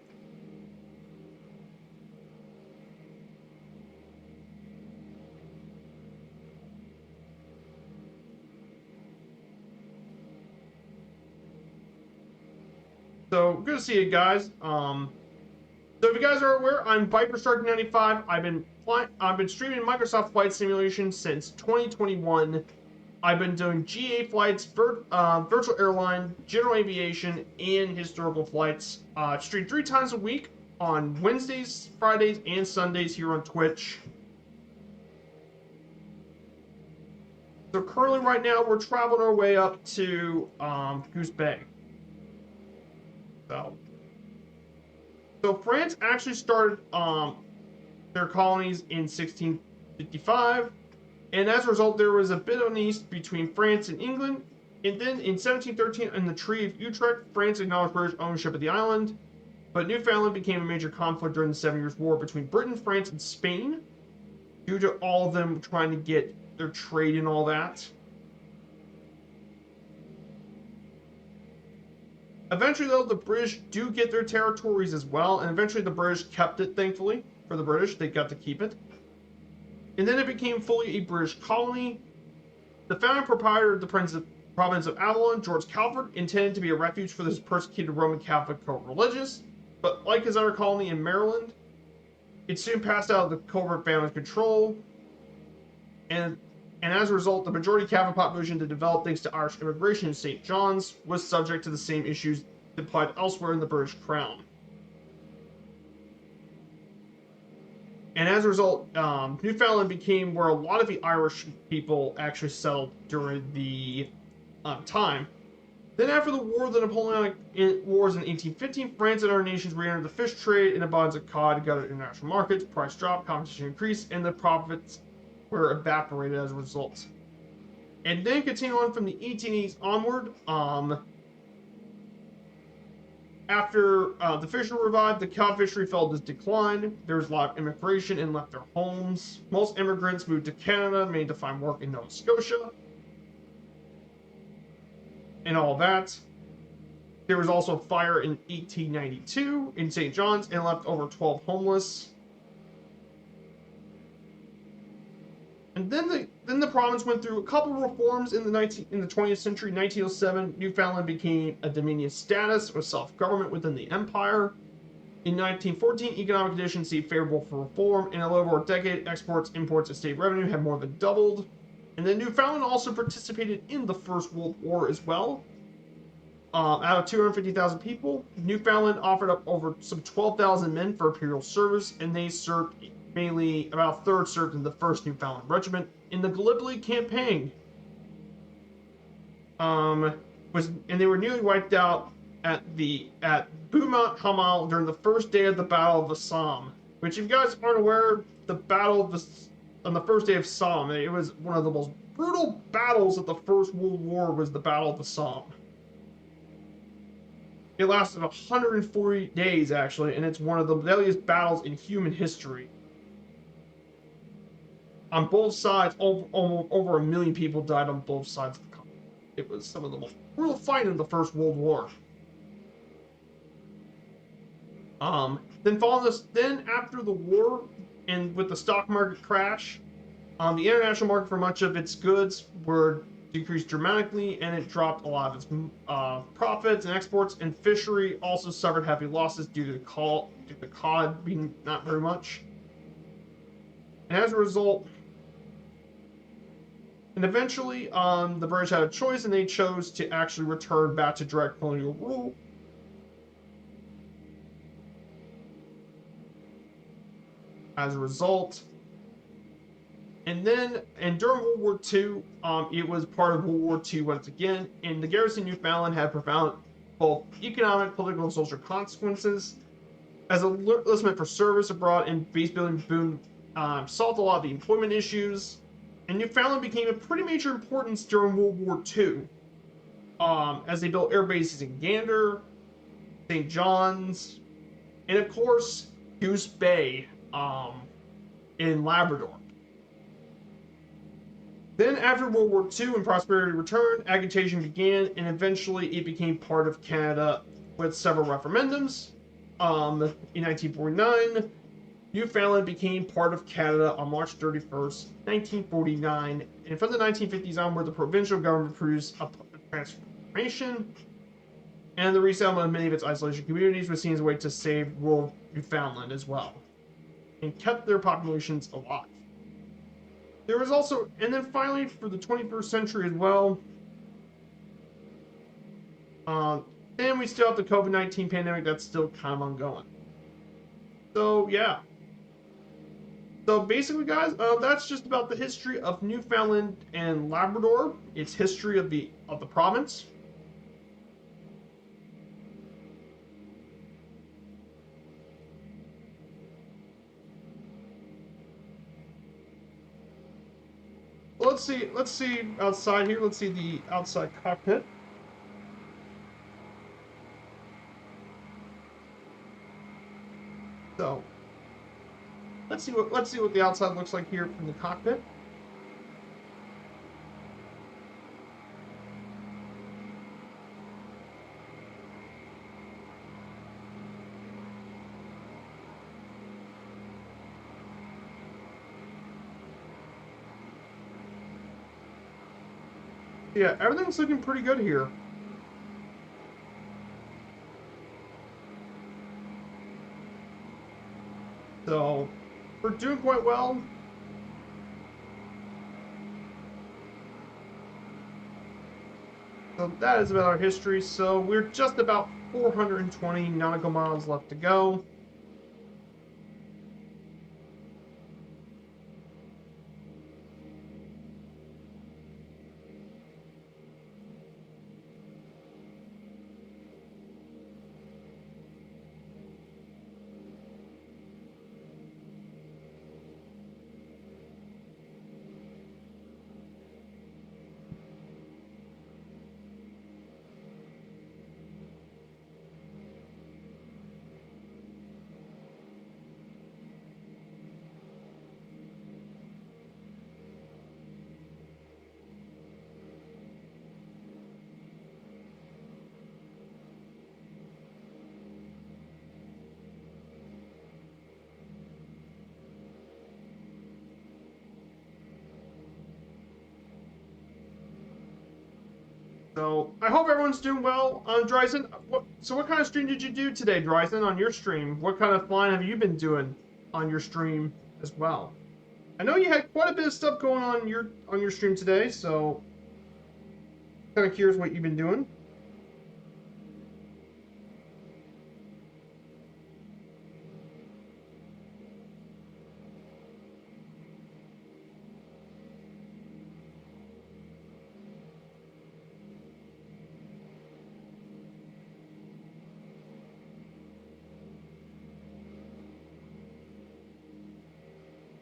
So good to see you guys. So if you guys are aware, I'm Viper Strike 95. I've been streaming Microsoft Flight Simulation since 2021. I've been doing GA flights, virtual airline, general aviation, and historical flights. Stream 3 times a week on Wednesdays, Fridays, and Sundays here on Twitch. So currently, right now, we're traveling our way up to Goose Bay. So France actually started their colonies in 1655. And as a result, there was a bit of unease between France and England. And then in 1713, in the Treaty of Utrecht, France acknowledged British ownership of the island. But Newfoundland became a major conflict during the 7 Years' War between Britain, France, and Spain, due to all of them trying to get their trade and all that. Eventually, though, the British do get their territories as well. And eventually, the British kept it, thankfully. For the British, they got to keep it. And then it became fully a British colony. The founding proprietor of the province of Avalon, George Calvert, intended to be a refuge for this persecuted Roman Catholic co-religious, but like his other colony in Maryland, it soon passed out of the covert family's control, and as a result, the majority Catholic population that developed thanks to Irish immigration in St. John's was subject to the same issues that applied elsewhere in the British Crown. And as a result, Newfoundland became where a lot of the Irish people actually settled during the time. Then after the war, the Napoleonic Wars in 1815, France and other nations re-entered the fish trade, and abundance of cod got at international markets, price dropped, competition increased, and the profits were evaporated as a result. And then continuing on from the 1880s onward, after the fishery revived, the cod fishery fell to decline. There was a lot of immigration and left their homes. Most immigrants moved to Canada, made to find work in Nova Scotia, and all that. There was also a fire in 1892 in St. John's and left over 12 homeless. And then the province went through a couple of reforms in the 20th century. 1907, Newfoundland became a dominion status with self-government within the empire. In 1914, economic conditions seemed favorable for reform. In a little over a decade, exports, imports, and state revenue had more than doubled. And then Newfoundland also participated in the First World War as well. Out of 250,000 people, Newfoundland offered up over some 12,000 men for imperial service, and they served mainly about a third served in the 1st Newfoundland Regiment in the Gallipoli campaign. And they were nearly wiped out at Beaumont Hamel during the first day of the Battle of the Somme. Which, if you guys aren't aware, on the first day of Somme, it was one of the most brutal battles of the First World War. Was the Battle of the Somme. It lasted 140 days actually, and it's one of the deadliest battles in human history. On both sides, over 1 million people died on both sides of the conflict. It was some of the most brutal fighting in the First World War. Then after the war, and with the stock market crash, the international market for much of its goods were decreased dramatically, and it dropped a lot of its profits and exports. And fishery also suffered heavy losses due to the cod being not very much. And as a result, and eventually, the British had a choice, and they chose to actually return back to direct colonial rule. As a result, and during World War II, it was part of World War II once again, and the garrison of Newfoundland had profound both economic, political, and social consequences. As a enlistment for service abroad and base building boom solved a lot of the employment issues, and Newfoundland became a pretty major importance during World War II, as they built air bases in Gander, St. John's, and of course Goose Bay in Labrador. Then after World War II and prosperity returned, agitation began, and eventually it became part of Canada with several referendums. In 1949, Newfoundland became part of Canada on March 31st, 1949, and from the 1950s onward, the provincial government produced a transformation, and the resettlement of many of its isolation communities was seen as a way to save rural Newfoundland as well, and kept their populations alive. There was also, and then finally for the 21st century as well, and we still have the COVID-19 pandemic that's still kind of ongoing. So yeah. So basically, guys, that's just about the history of Newfoundland and Labrador. Its history of the province. Let's see outside here. Let's see the outside cockpit. So let's see what the outside looks like here from the cockpit. Yeah, everything's looking pretty good here. So we're doing quite well. So that is about our history. So we're just about 420 nautical miles left to go. So I hope everyone's doing well. Dryson, what kind of stream did you do today, Dryson, on your stream? What kind of flying have you been doing on your stream as well? I know you had quite a bit of stuff going on your stream today, so kind of curious what you've been doing.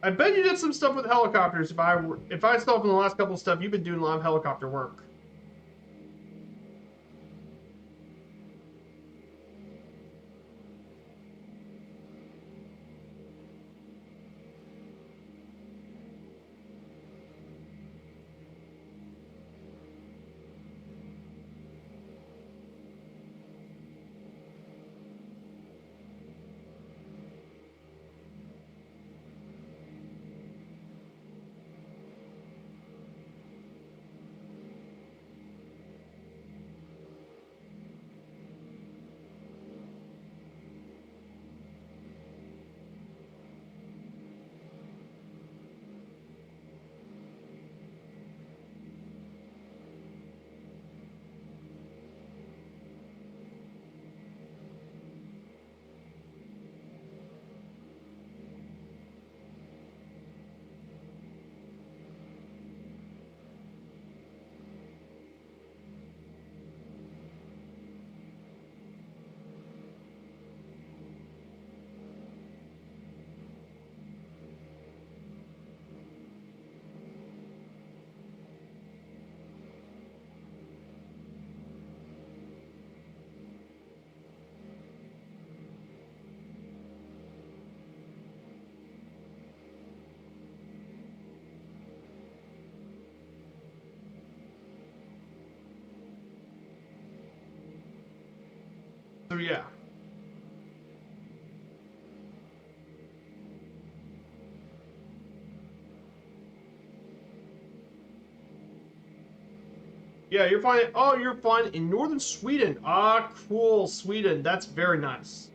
I bet you did some stuff with helicopters. If I saw from the last couple of stuff, you've been doing a lot of helicopter work. So yeah. Yeah, you're fine. Oh, you're fine in northern Sweden. Ah, cool, Sweden. That's very nice.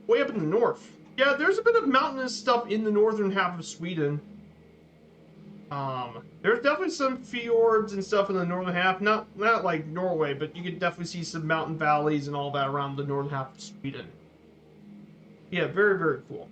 Way up in the north. Yeah, there's a bit of mountainous stuff in the northern half of Sweden. There's definitely some fjords and stuff in the northern half. Not like Norway, but you could definitely see some mountain valleys and all that around the northern half of Sweden. Yeah, very, very cool.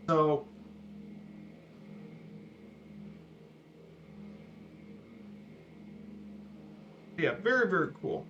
So yeah, very, very cool.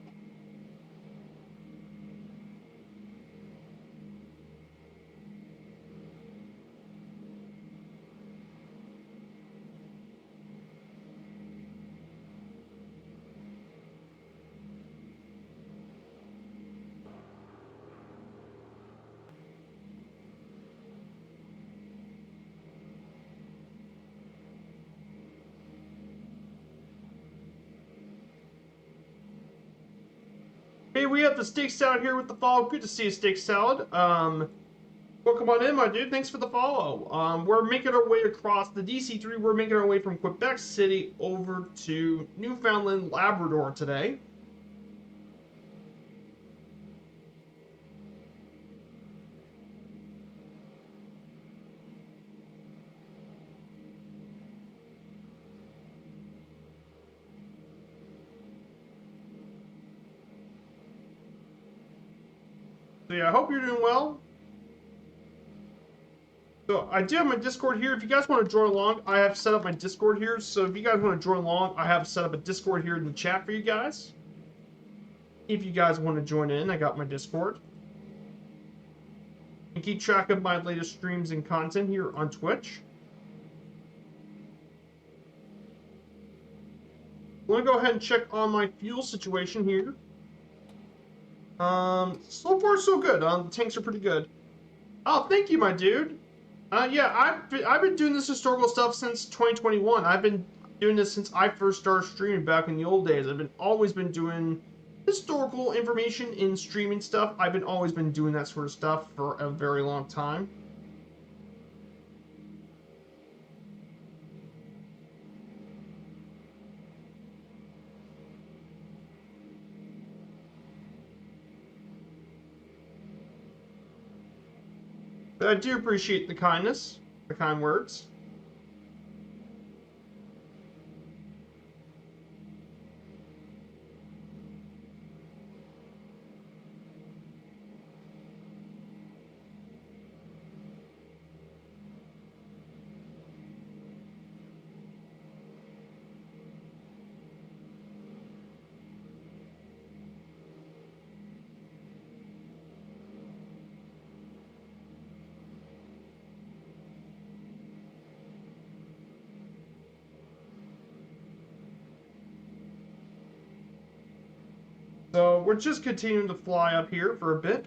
Hey, we have the steak salad here with the follow. Good to see you, steak salad. Welcome on in, my dude. Thanks for the follow. We're making our way across the DC-3. We're making our way from Quebec City over to Newfoundland, Labrador today. So yeah, I hope you're doing well. So I do have my Discord here. If you guys want to join along, I have set up my Discord here. So if you guys want to join along, I have set up a Discord here in the chat for you guys. If you guys want to join in, I got my Discord. And keep track of my latest streams and content here on Twitch. I'm going to go ahead and check on my fuel situation here. So far so good. The tanks are pretty good. Oh, thank you, my dude. Yeah, I've been doing this historical stuff since 2021. I've been doing this since I first started streaming back in the old days. Always been doing historical information in streaming stuff. Always been doing that sort of stuff for a very long time. But I do appreciate the kindness, the kind words. So we're just continuing to fly up here for a bit.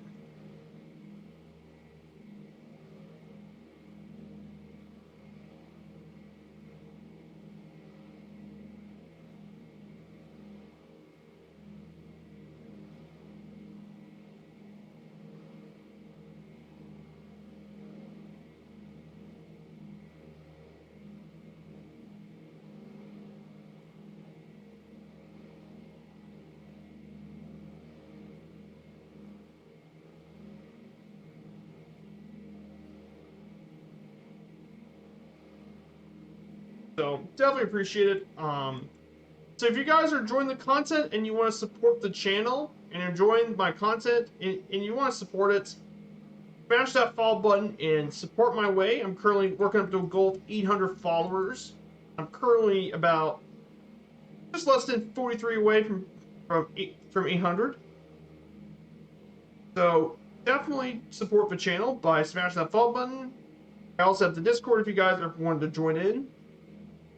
So definitely appreciate it. So if you guys are enjoying the content and you want to support the channel and enjoying my content and you want to support it, smash that follow button and support my way. I'm currently working up to a goal of 800 followers. I'm currently about just less than 43 away from 800. So definitely support the channel by smashing that follow button. I also have the Discord if you guys ever wanted to join in.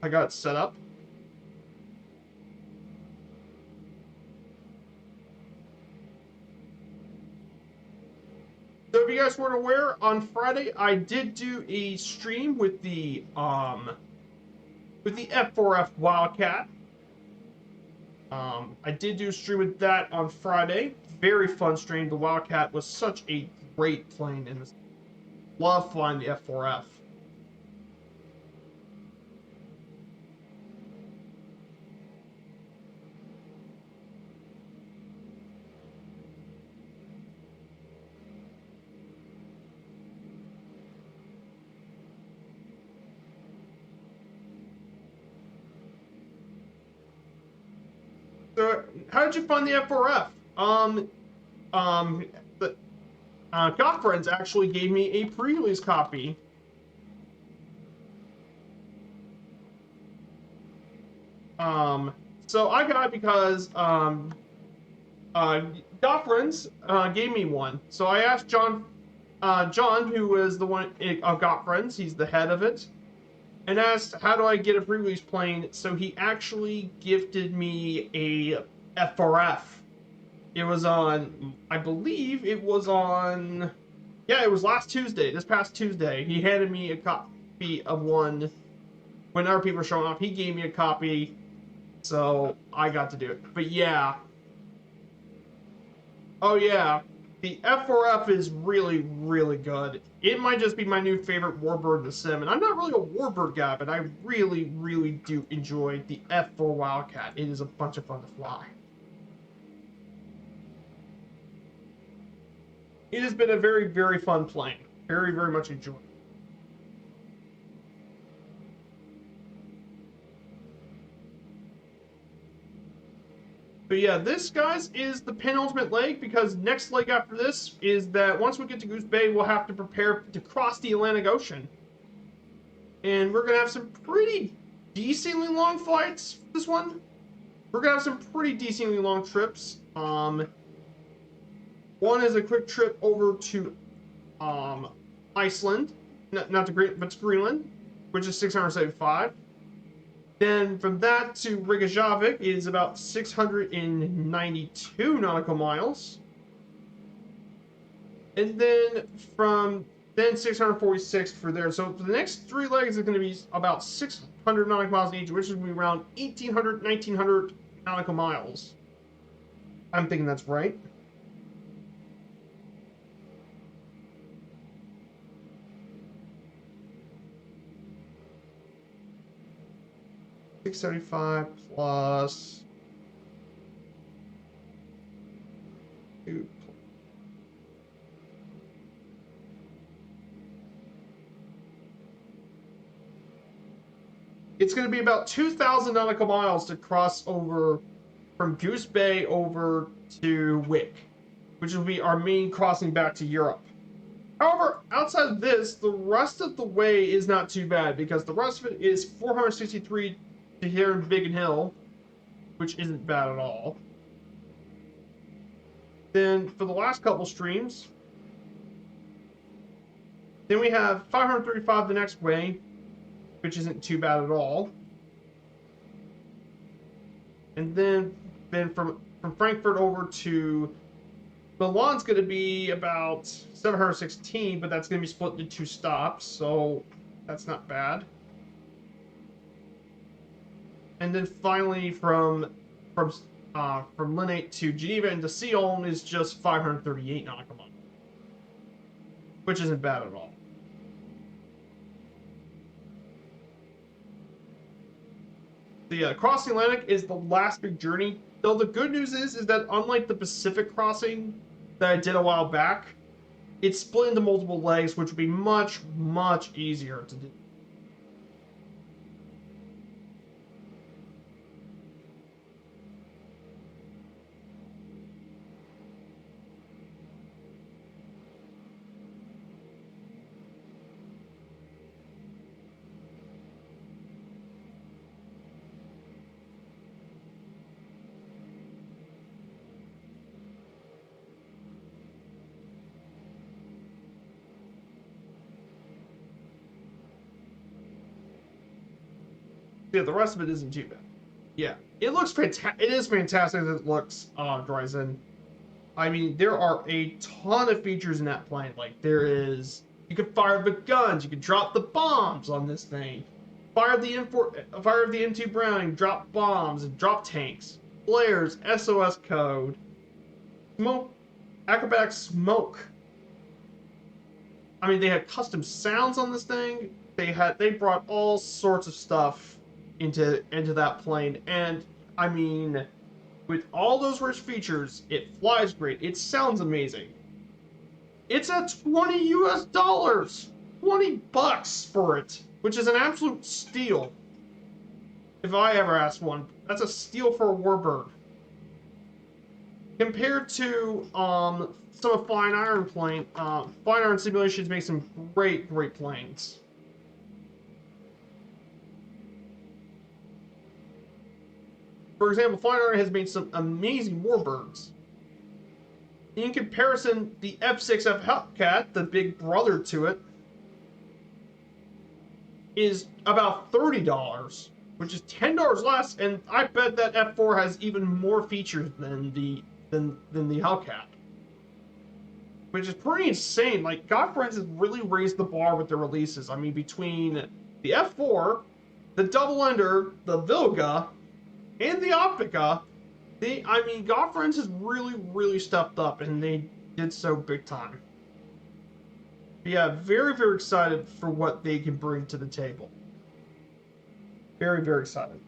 I got it set up. So if you guys weren't aware, on Friday I did do a stream with the F4F Wildcat. I did do a stream with that on Friday. Very fun stream. The Wildcat was such a great plane in this. Love flying the F4F. So, how did you find the F4F? Got Friends actually gave me a pre-release copy. So I got it because Got Friends gave me one. So I asked John, who is the one of Got Friends, he's the head of it, and asked, how do I get a pre-release plane? So he actually gifted me a F4F. It was on, I believe it was on, yeah, it was last Tuesday, this past Tuesday. He handed me a copy of one when other people were showing off. He gave me a copy, so I got to do it. But yeah. Oh yeah, the F4F is really, really good. It might just be my new favorite warbird in the sim, and I'm not really a warbird guy, but I really, really do enjoy the F4 Wildcat. It is a bunch of fun to fly. It has been a very, very fun plane. Very, very much enjoyed. But yeah, this, guys, is the penultimate leg, because next leg after this is that once we get to Goose Bay, we'll have to prepare to cross the Atlantic Ocean. And we're going to have some pretty decently long flights this one. We're going to have some pretty decently long trips. One is a quick trip over to Iceland, not to but to Greenland, which is 675. Then from that to Reykjavik is about 692 nautical miles. And then from then 646 for there. So for the next three legs is going to be about 600 nautical miles each, which is going to be around 1,800, 1,900 nautical miles. I'm thinking that's right. $675 plus 2. It's going to be about 2,000 nautical miles to cross over from Goose Bay over to Wick, which will be our main crossing back to Europe. However, outside of this, the rest of the way is not too bad, because the rest of it is 463 to here in Biggin Hill, which isn't bad at all. Then for the last couple streams, then we have 535 the next way, which isn't too bad at all. And then from Frankfurt over to Milan's going to be about 716, but that's going to be split into 2 stops, so that's not bad. And then finally from Linate to Geneva and to Sion is just 538 nautical miles, which isn't bad at all. The crossing Atlantic is the last big journey. Though the good news is that unlike the Pacific crossing that I did a while back, it's split into multiple legs, which would be much, much easier to do. Yeah, the rest of it isn't too bad. Yeah, it looks fantastic. It is fantastic as it looks, Dryzen. I mean, there are a ton of features in that plane. Like, there is, you can fire the guns, you can drop the bombs on this thing, fire the M2 Browning, drop bombs and drop tanks, flares, SOS code, smoke, acrobatic smoke. I mean, they had custom sounds on this thing. They brought all sorts of stuff into that plane, and I mean, with all those rich features, it flies great. It sounds amazing. It's at $20 US, $20 for it, which is an absolute steal. If I ever asked one, that's a steal for a warbird. Compared to some of Fine Iron Fine Iron Simulations make some great planes. For example, Fine Iron has made some amazing warbirds. In comparison, the F6F Hellcat, the big brother to it, is about $30, which is $10 less, and I bet that F4 has even more features than the Hellcat, which is pretty insane. Like, Godfriends has really raised the bar with their releases. I mean, between the F4, the Double Ender, the Vilga, and the Optica, I mean, God Friends has really, really stepped up, and they did so big time. Yeah, very, very excited for what they can bring to the table. Very, very excited.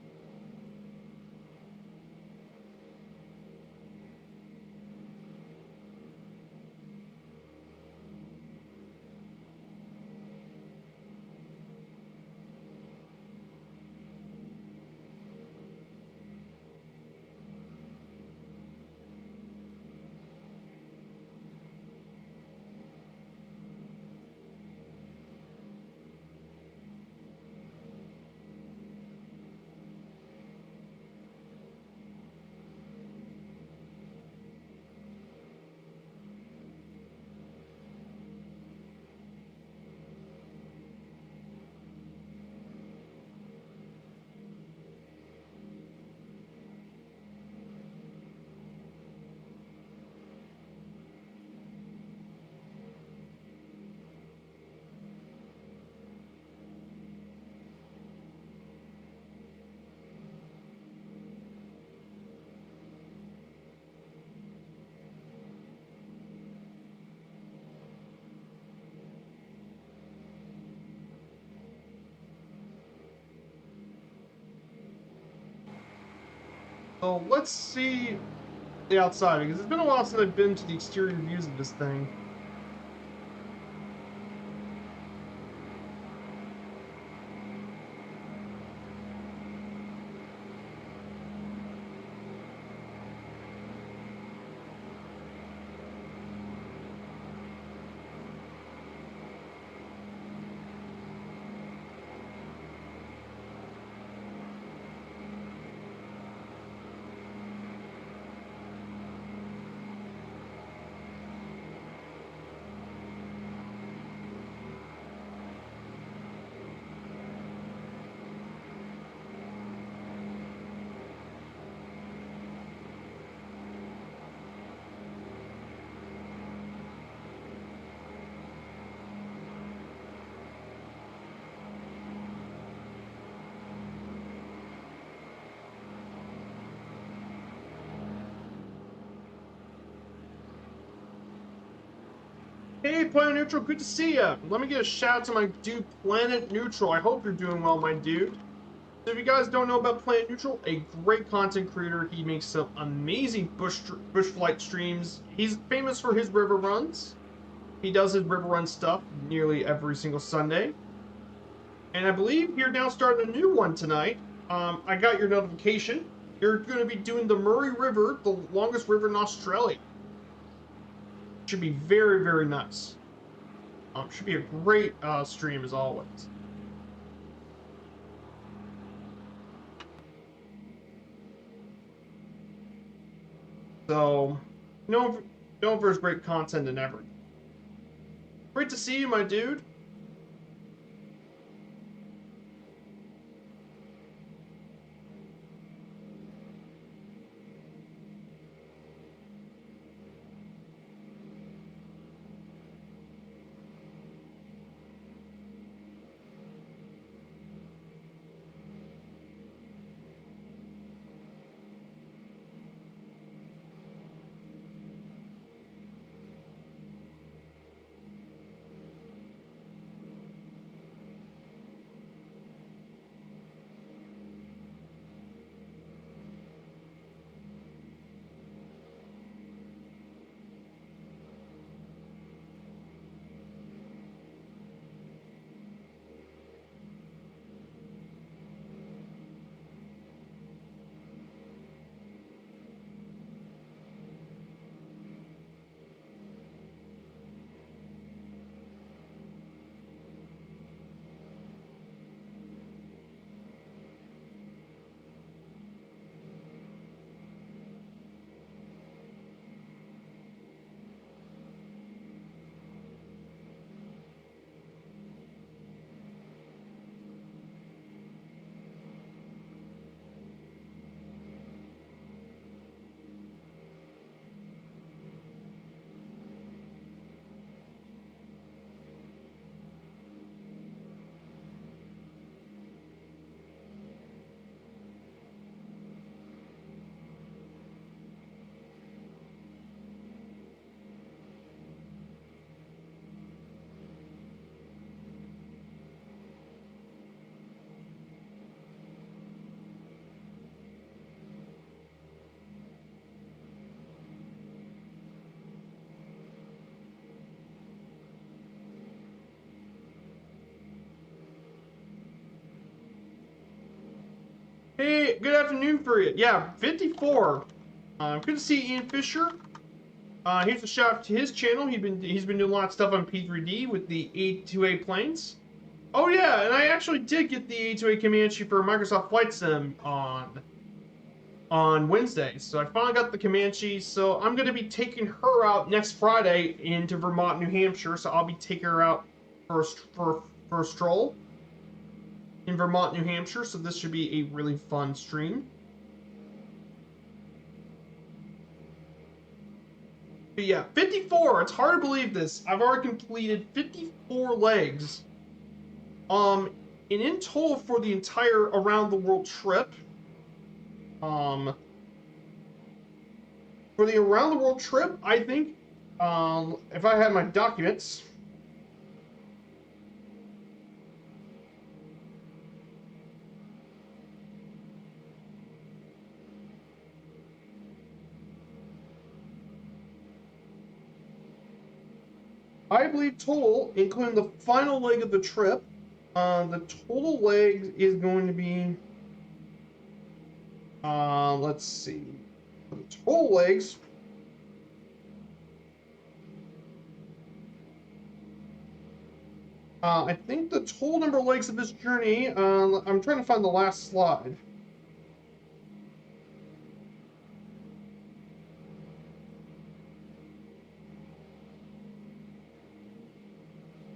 So let's see the outside, because it's been a while since I've been to the exterior views of this thing. Hey, Planet Neutral, good to see ya. Let me get a shout out to my dude, Planet Neutral. I hope you're doing well, my dude. So if you guys don't know about Planet Neutral, a great content creator. He makes some amazing bush flight streams. He's famous for his river runs. He does his river run stuff nearly every single Sunday. And I believe you're now starting a new one tonight. I got your notification. You're going to be doing the Murray River, the longest river in Australia. Should be very, very nice. Should be a great stream as always. So, no, there's great content and everything. Great to see you, my dude. Hey, good afternoon for you. Yeah, 54. Good to see Ian Fisher. Here's a shout out to his channel. He's been doing a lot of stuff on P3D with the A2A planes. Oh yeah, and I actually did get the A2A Comanche for Microsoft Flight Sim on Wednesday. So I finally got the Comanche. So I'm gonna be taking her out next Friday into Vermont, New Hampshire. So I'll be taking her out for a stroll in Vermont, New Hampshire. So this should be a really fun stream. But yeah, 54. It's hard to believe this. I've already completed 54 legs. And in total for the entire around the world trip, for the around the world trip, I think, if I had my documents, I believe total, including the final leg of the trip, the total leg is going to be, let's see, the total legs. I think the total number of legs of this journey, I'm trying to find the last slide.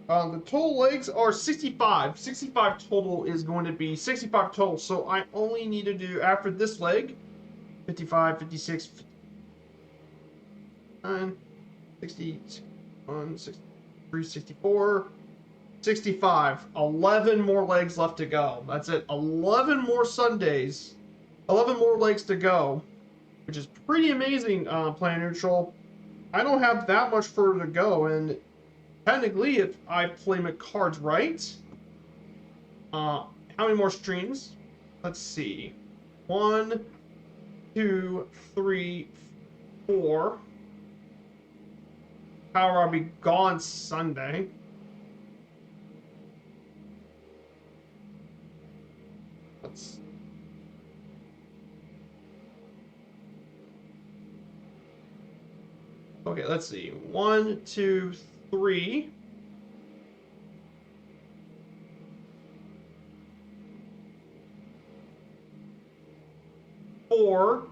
The total legs are 65. 65 total is going to be 65 total. So I only need to do, after this leg, 55, 56, 59, 61, 63, 64, 65. 11 more legs left to go. That's it. 11 more Sundays. 11 more legs to go, which is pretty amazing, Planet Neutral. I don't have that much further to go, and technically, if I play my cards right, how many more streams? Let's see. 1, 2, 3, 4. However, I'll be gone Sunday. Okay, let's see. 1, 2, 3. 4,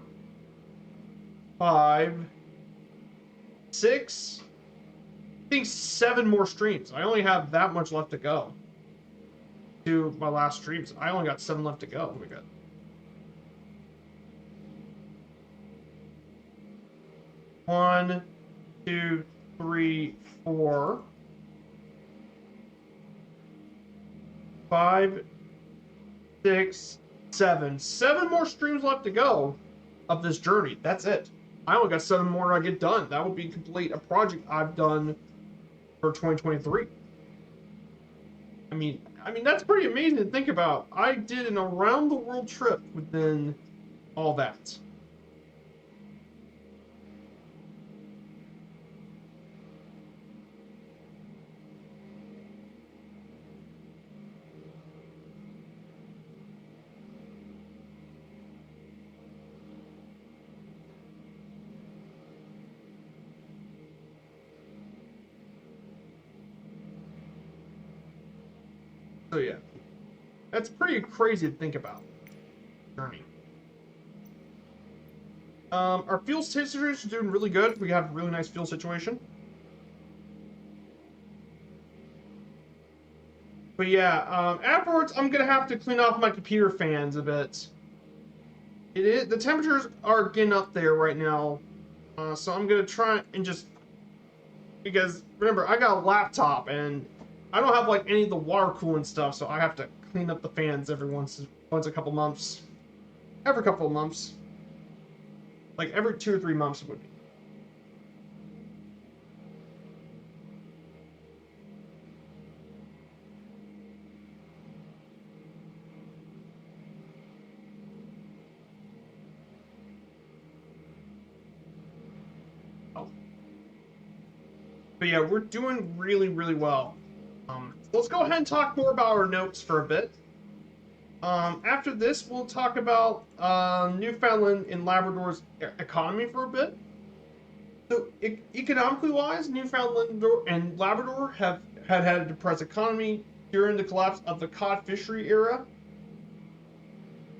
5, 6. I think 7 more streams. I only have that much left to go to my last streams. I only got 7 left to go. We got 1, 2, 3, 4, 5, 6, 7. 7 more streams left to go of this journey. That's it. I only got 7 more to get done. That would be complete a project I've done for 2023. I mean that's pretty amazing to think about. I did an around the world trip within all that. So yeah, that's pretty crazy to think about. Journey. Our fuel situation is doing really good. We have a really nice fuel situation. But yeah, afterwards I'm gonna have to clean off my computer fans a bit. The temperatures are getting up there right now, so I'm gonna try and just, because remember I got a laptop and I don't have like any of the water cooling stuff, so I have to clean up the fans every once a couple months. Every couple of months. Like every 2 or 3 months it would be. Oh. But yeah, we're doing really, really well. Let's go ahead and talk more about our notes for a bit. After this, we'll talk about Newfoundland and Labrador's economy for a bit. So, economically wise, Newfoundland and Labrador have had a depressed economy during the collapse of the cod fishery era.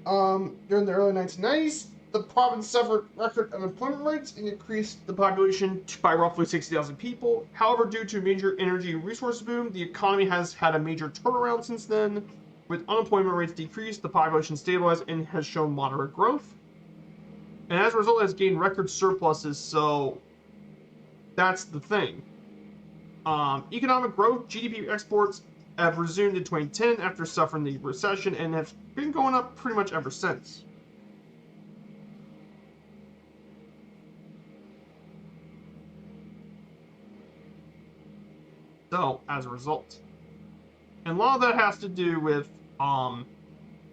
During the early 1990s, the province suffered record unemployment rates and increased the population by roughly 60,000 people. However, due to a major energy and resource boom, the economy has had a major turnaround since then, with unemployment rates decreased, the population stabilized, and has shown moderate growth. And as a result, it has gained record surpluses, so that's the thing. Economic growth, GDP exports have resumed in 2010 after suffering the recession and have been going up pretty much ever since. So, as a result. And a lot of that has to do with some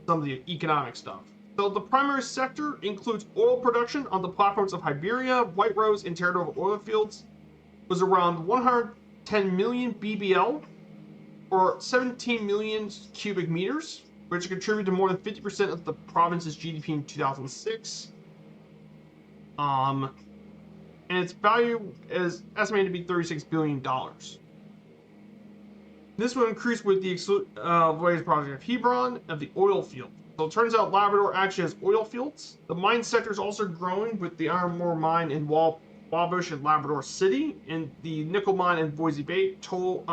of the economic stuff. So the primary sector includes oil production on the platforms of Iberia, White Rose, and Terra Nova oil fields. It was around 110 million BBL, or 17 million cubic meters, which contributed to more than 50% of the province's GDP in 2006. And its value is estimated to be $36 billion. This will increase with the latest project of Hebron of the oil field. So it turns out Labrador actually has oil fields. The mine sector is also growing with the iron ore mine in Wabush and Labrador City, and the nickel mine in Voisey Bay, total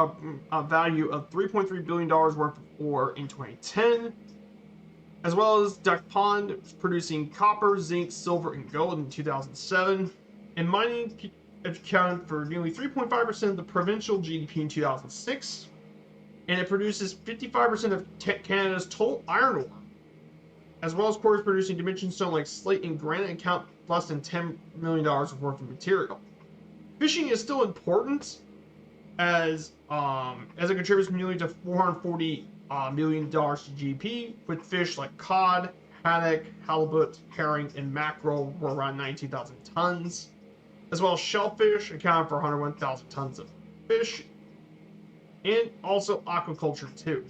value of $3.3 billion worth of ore in 2010, as well as Duck Pond producing copper, zinc, silver, and gold in 2007, and mining accounted for nearly 3.5% of the provincial GDP in 2006, and it produces 55% of Canada's total iron ore, as well as quarries producing dimension stone like slate and granite account less than $10 million worth of material. Fishing is still important as it contributes nearly to $440 million to GDP, with fish like cod, haddock, halibut, herring, and mackerel were around 19,000 tons, as well as shellfish accounting for 101,000 tons of fish, and also aquaculture too.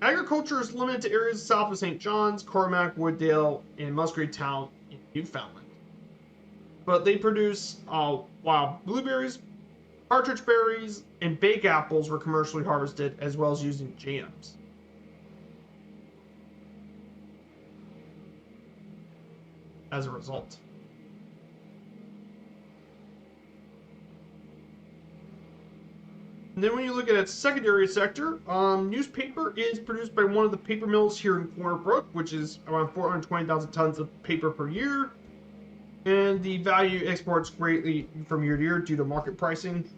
Agriculture is limited to areas south of St. John's, Cormac, Wooddale, and Musgrave Town in Newfoundland. But they produce wild blueberries, partridge berries, and bake apples were commercially harvested, as well as used in jams. As a result. And then when you look at its secondary sector, newspaper is produced by one of the paper mills here in Corner Brook, which is around 420,000 tons of paper per year. And the value exports greatly from year to year due to market pricing.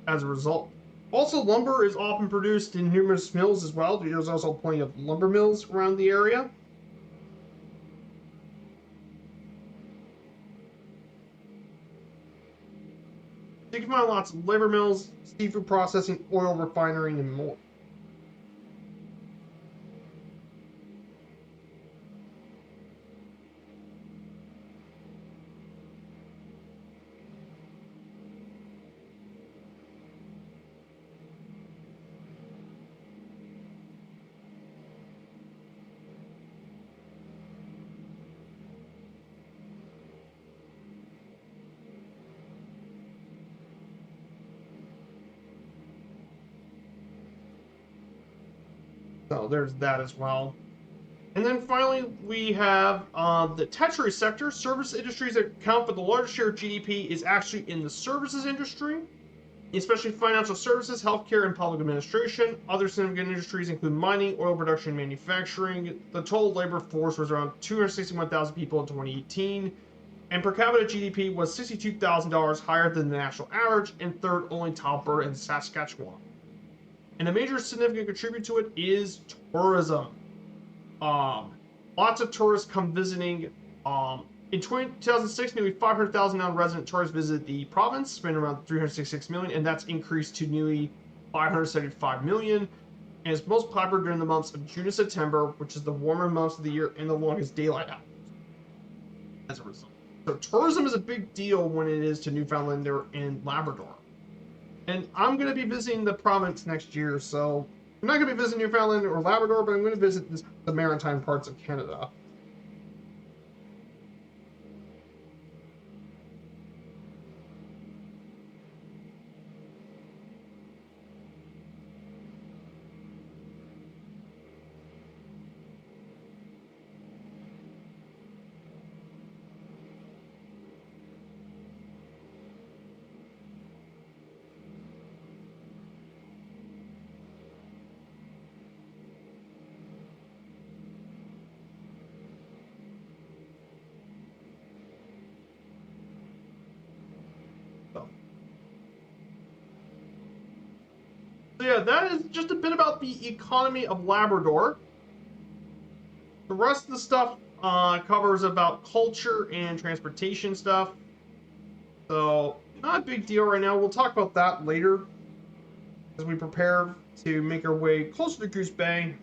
As a result. Also, lumber is often produced in numerous mills as well. There's also plenty of lumber mills around the area. You can find lots of labor mills, seafood processing, oil refinery, and more. So there's that as well. And then finally, we have the tertiary sector. Service industries that account for the largest share of GDP is actually in the services industry, especially financial services, healthcare, and public administration. Other significant industries include mining, oil production, and manufacturing. The total labor force was around 261,000 people in 2018, and per capita GDP was $62,000 higher than the national average, and third only to Alberta and Saskatchewan. And a major significant contributor to it is tourism. Lots of tourists come visiting. In 2006, nearly 500,000 non-resident tourists visited the province, spending around 366 million, and that's increased to nearly 575 million. And it's most popular during the months of June and September, which is the warmer months of the year and the longest daylight hours. As a result, so tourism is a big deal when it is to Newfoundland and Labrador. And I'm going to be visiting the province next year, so I'm not going to be visiting Newfoundland or Labrador, but I'm going to visit the maritime parts of Canada. So yeah, that is just a bit about the economy of Labrador. The rest of the stuff covers about culture and transportation stuff. So not a big deal right now. We'll talk about that later as we prepare to make our way closer to Goose Bay.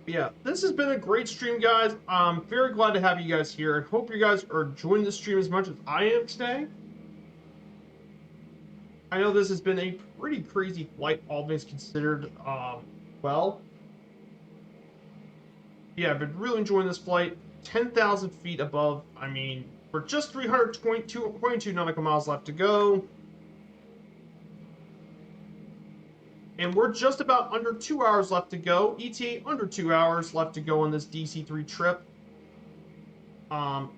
Yeah, this has been a great stream, guys. I'm very glad to have you guys here. I hope you guys are enjoying the stream as much as I am today. I know this has been a pretty crazy flight, all things considered. Well, yeah, I've been really enjoying this flight. 10,000 feet above. I mean, we're just 322 nautical miles left to go. And we're just about under 2 hours left to go. ETA under 2 hours left to go on this DC-3 trip. So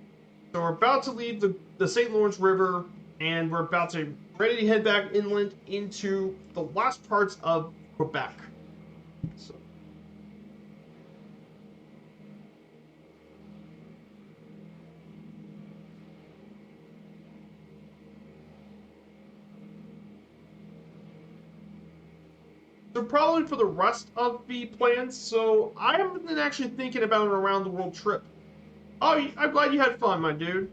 we're about to leave the St. Lawrence River, and we're about to ready to head back inland into the last parts of Quebec. So. So probably for the rest of the plans, so I haven't been actually thinking about an around the world trip. Oh, I'm glad you had fun, my dude.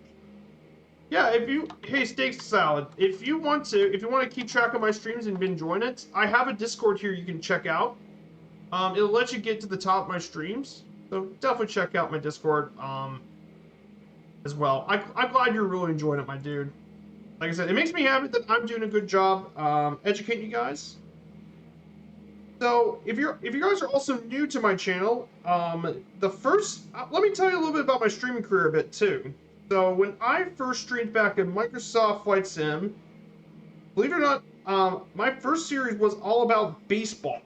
Yeah, hey, Steak Salad, if you want to keep track of my streams and been enjoying it, I have a Discord here you can check out. It'll let you get to the top of my streams, so definitely check out my Discord, as well. I'm glad you're really enjoying it, my dude. Like I said, it makes me happy that I'm doing a good job, educating you guys. So, if you guys are also new to my channel, let me tell you a little bit about my streaming career a bit too. So, when I first streamed back in Microsoft Flight Sim, believe it or not, my first series was all about baseball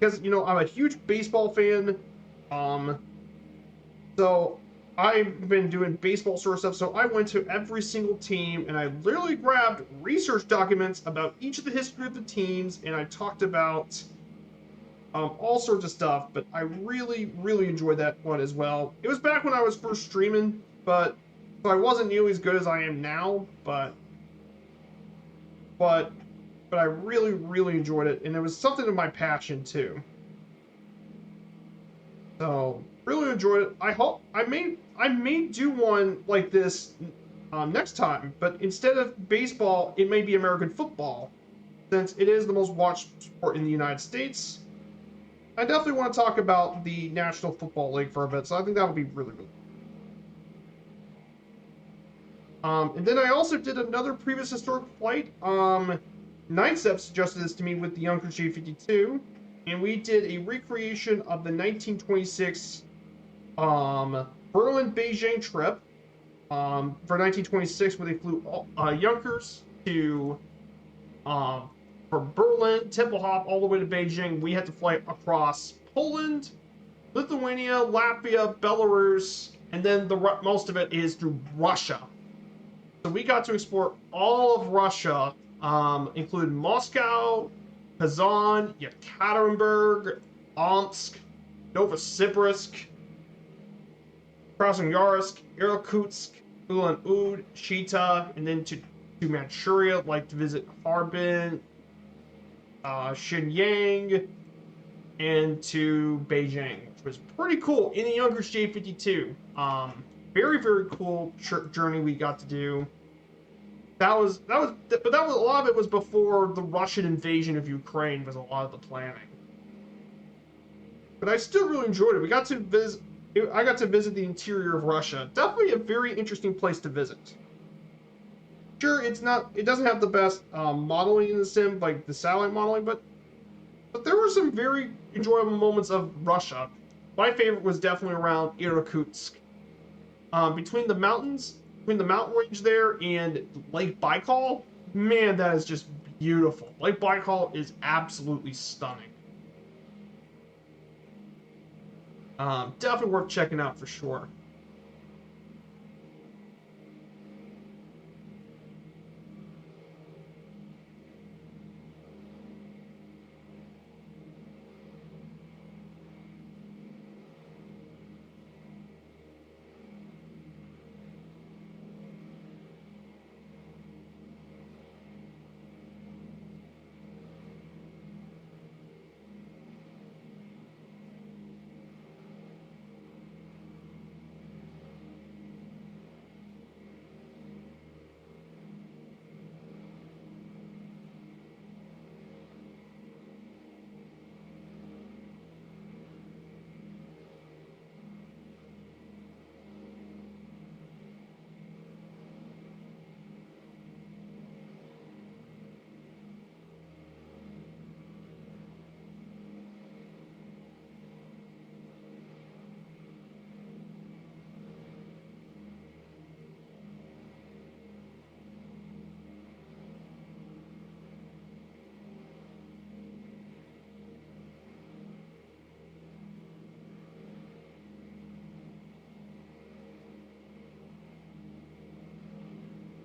because I'm a huge baseball fan. Um, so I've been doing baseball sort of stuff. So I went to every single team and I literally grabbed research documents about each of the history of the teams and I talked about all sorts of stuff. But I really, really enjoyed that one as well. It was back when I was first streaming, but so I wasn't nearly as good as I am now. But I really, really enjoyed it, and it was something of my passion too. So really enjoyed it. I hope I may do one like this next time, but instead of baseball, it may be American football, since it is the most watched sport in the United States. I definitely want to talk about the National Football League for a bit, so I think that would be really, really. And then I also did another previous historic flight. Nightstep suggested this to me with the Yonkers J52, and we did a recreation of the 1926 Berlin Beijing trip for 1926, where they flew Yonkers to from Berlin, Tempelhof, all the way to Beijing. We had to fly across Poland, Lithuania, Latvia, Belarus, and then the most of it is through Russia. So we got to explore all of Russia, including Moscow, Kazan, Yekaterinburg, Omsk, Novosibirsk, Krasnoyarsk, Irkutsk, Ulan-Ude, Chita, and then to Manchuria, like to visit Harbin, Shenyang, and to Beijing, which was pretty cool in the Yonkers J52. Very, very cool journey we got to do. But a lot of it was before the Russian invasion of Ukraine was a lot of the planning. But I still really enjoyed it. I got to visit the interior of Russia. Definitely a very interesting place to visit. Sure, it doesn't have the best modeling in the sim, like the satellite modeling, but there were some very enjoyable moments of Russia. My favorite was definitely around Irkutsk. Between the mountain range there and Lake Baikal, man, that is just beautiful. Lake Baikal is absolutely stunning. Definitely worth checking out for sure.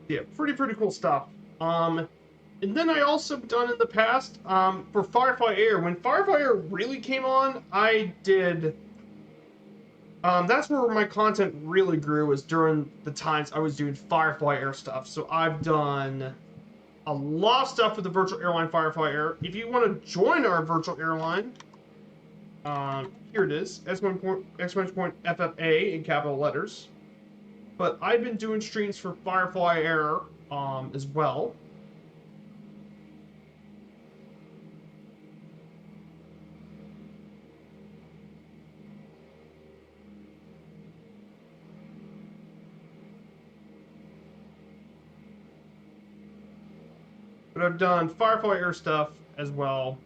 Yeah, pretty cool stuff. And then I also done in the past for Firefly Air. When Firefly Air really came on, I did. That's where my content really grew, was during the times I was doing Firefly Air stuff. So I've done a lot of stuff with the virtual airline Firefly Air. If you want to join our virtual airline, here it is, !FFA in capital letters. But I've been doing streams for Firefly Air as well. But I've done Firefly Air stuff as well.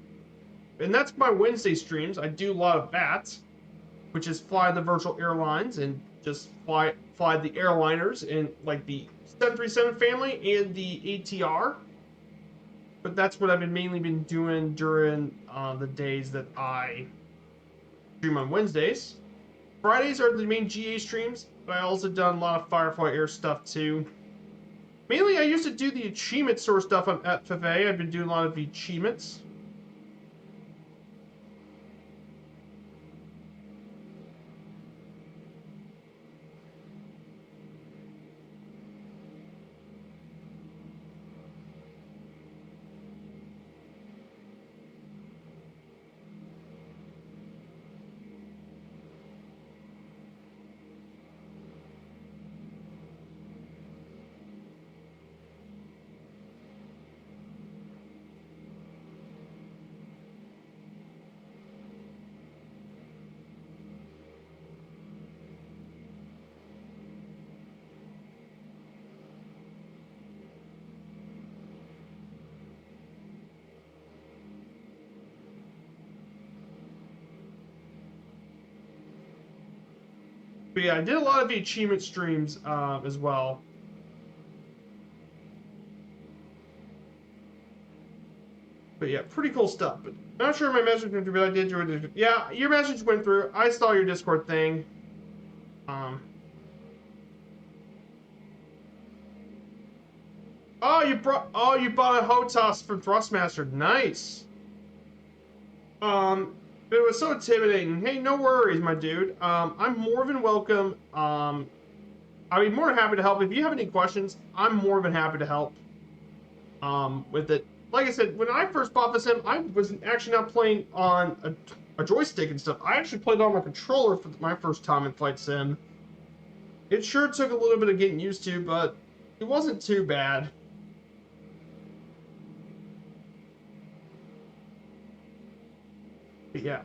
And that's my Wednesday streams. I do a lot of that, which is fly the virtual airlines and just fly the airliners in like the 737 family and the ATR. but that's what I've mainly been doing during the days that I stream on Wednesdays. Fridays are the main GA streams, but I also done a lot of Firefly Air stuff too. Mainly, I used to do the achievement sort of stuff on FFA. I've been doing a lot of the achievements. But yeah, I did a lot of the achievement streams as well. But yeah, pretty cool stuff. But not sure my message went through, but I did join it. Yeah, your message went through. I saw your Discord thing. Um. Oh, you bought a HOTAS from Thrustmaster. Nice. But it was so intimidating. Hey, no worries, my dude. I'm more than welcome. I'd be more than happy to help. If you have any questions, I'm more than happy to help. With it. Like I said, when I first bought this sim, I was actually not playing on a joystick and stuff. I actually played on my controller for my first time in Flight Sim. It sure took a little bit of getting used to, but it wasn't too bad. But yeah.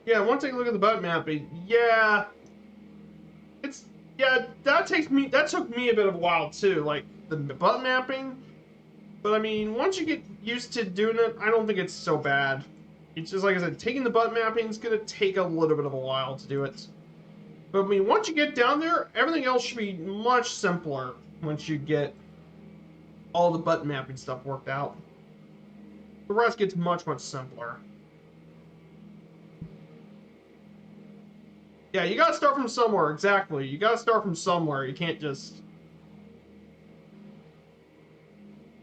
Yeah, one take a look at the button mapping. Yeah, it's that took me a bit of a while too, like the button mapping. But I mean, once you get used to doing it, I don't think it's so bad. It's just like I said, taking the button mapping is gonna take a little bit of a while to do it. But I mean, once you get down there, everything else should be much simpler once you get all the button mapping stuff worked out. The rest gets much simpler. Yeah, you gotta start from somewhere, exactly. You gotta start from somewhere. You can't just...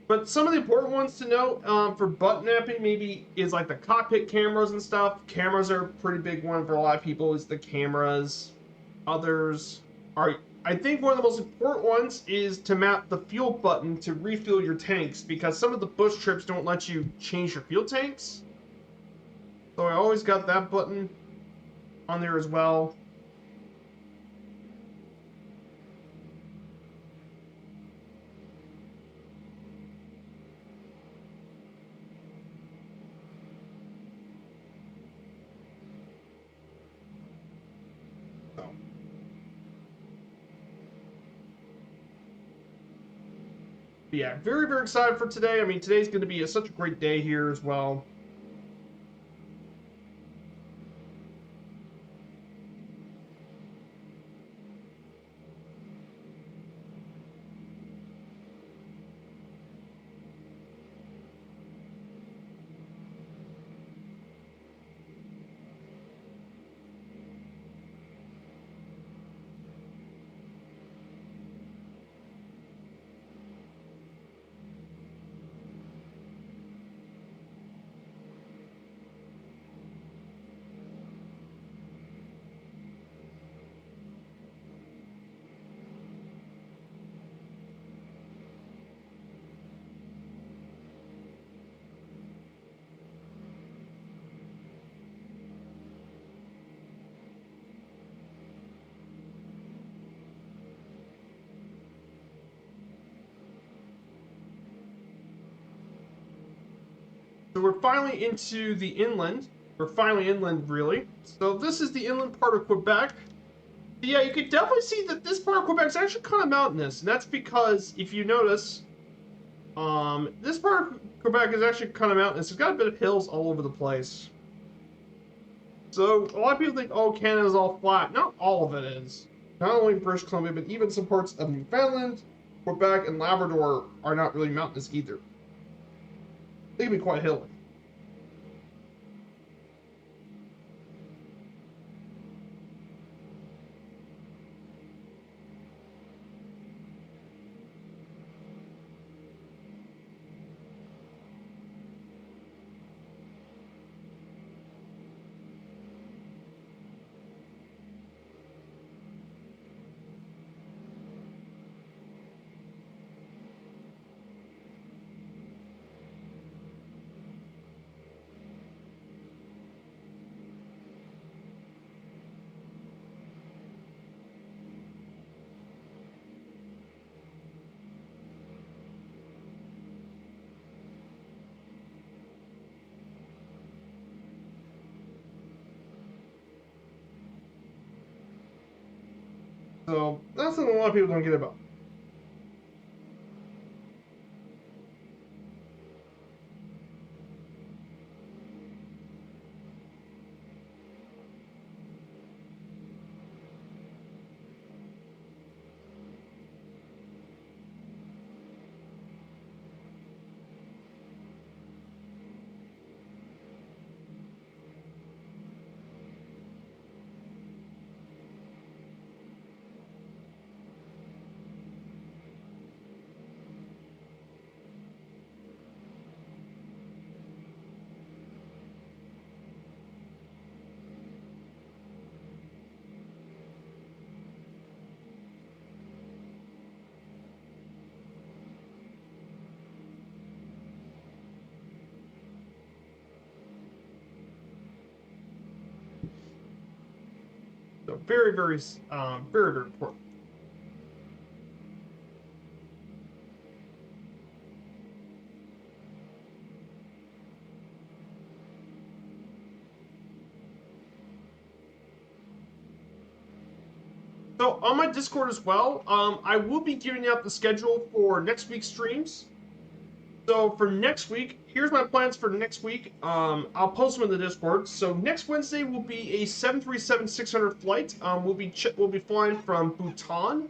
But some of the important ones to note for button mapping maybe is like the cockpit cameras and stuff. Cameras are a pretty big one for a lot of people, is the cameras. Others are... I think one of the most important ones is to map the fuel button to refuel your tanks, because some of the bush trips don't let you change your fuel tanks. So I always got that button on there as well. So. But yeah, very excited for today. I mean, today's going to be such a great day here as well. So we're finally into the inland. We're finally inland, really. So this is the inland part of Quebec. Yeah, you can definitely see that this part of Quebec is actually kind of mountainous, and that's because if you notice, this part of Quebec is actually kind of mountainous. It's got a bit of hills all over the place. So a lot of people think, oh, Canada's all flat. Not all of it is. Not only British Columbia, but even some parts of Newfoundland, Quebec, and Labrador are not really mountainous either. They can be quite hilly. So that's something a lot of people don't get about. So very, very important. So on my Discord as well, I will be giving out the schedule for next week's streams. So for next week, here's my plans for next week. I'll post them in the Discord. So next Wednesday will be a 737-600 flight. We'll be flying from Bhutan.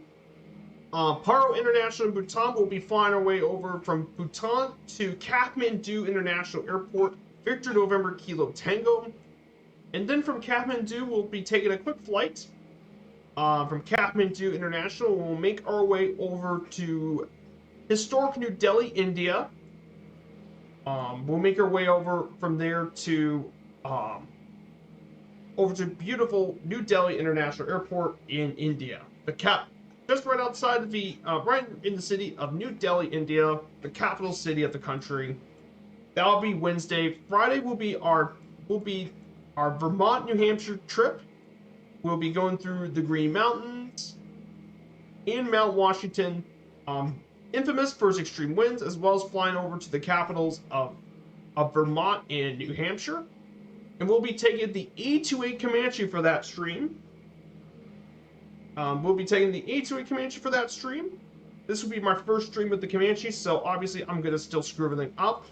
Paro International in Bhutan. We'll be flying our way over from Bhutan to Kathmandu International Airport, Victor November Kilo Tango. And then from Kathmandu, we'll be taking a quick flight. From Kathmandu International, we'll make our way over to historic New Delhi, India. We'll make our way over from there to over to beautiful New Delhi International Airport in India. Just right outside of right in the city of New Delhi, India, the capital city of the country. That'll be Wednesday. Friday will be our Vermont, New Hampshire trip. We'll be going through the Green Mountains in Mount Washington, infamous for its extreme winds, as well as flying over to the capitals of Vermont and New Hampshire. And we'll be taking the A28 Comanche for that stream. We'll be taking the A28 Comanche for that stream. This will be my first stream with the Comanche, so obviously I'm going to still screw everything up.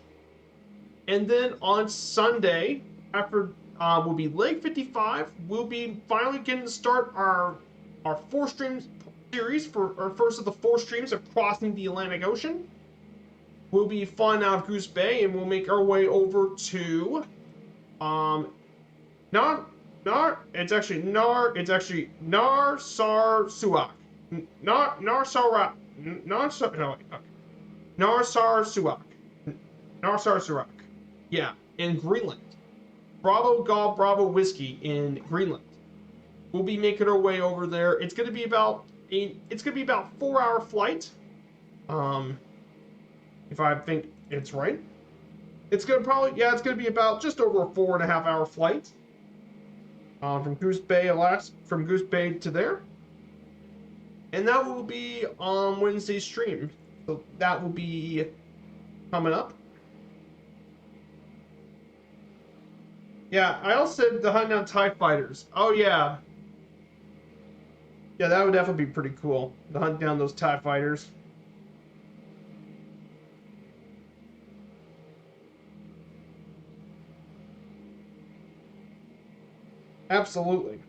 And then on Sunday, after will be Leg 55, we'll be finally getting to start our 4-stream series for our first of the 4 streams of crossing the Atlantic Ocean. We'll be flying out of Goose Bay, and we'll make our way over to it's actually Narsarsuaq. Narsarsuaq. Yeah, in Greenland. Bravo Golf Bravo Whiskey in Greenland. We'll be making our way over there. It's gonna be about 4-hour flight. If I think it's right. It's gonna be about just over a 4.5-hour flight. From Goose Bay, from Goose Bay to there. And that will be on Wednesday's stream. So that will be coming up. Yeah, I also said the hunt down TIE fighters. Oh yeah. Yeah, that would definitely be pretty cool. To hunt down those TIE fighters. Absolutely.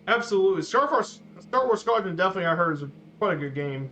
Absolutely. Star Wars Squadron definitely I heard is quite a good game.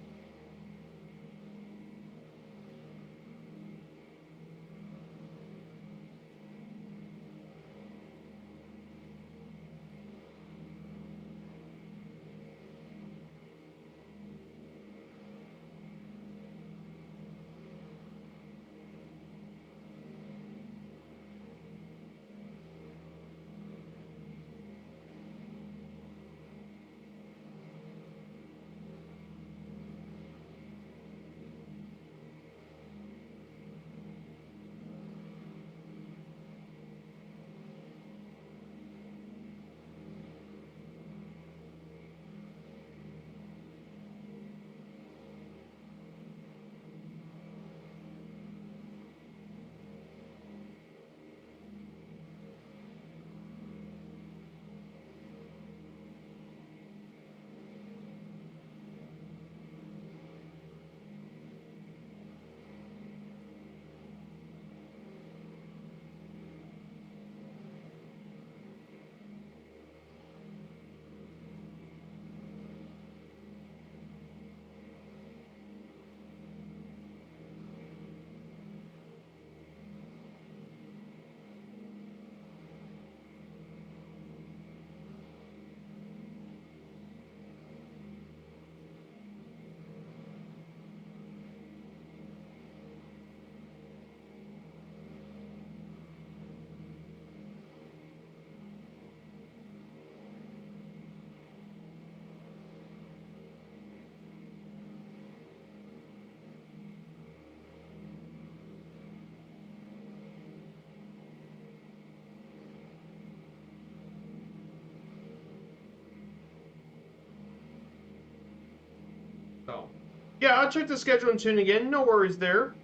So yeah, I'll check the schedule and tune again. No worries there.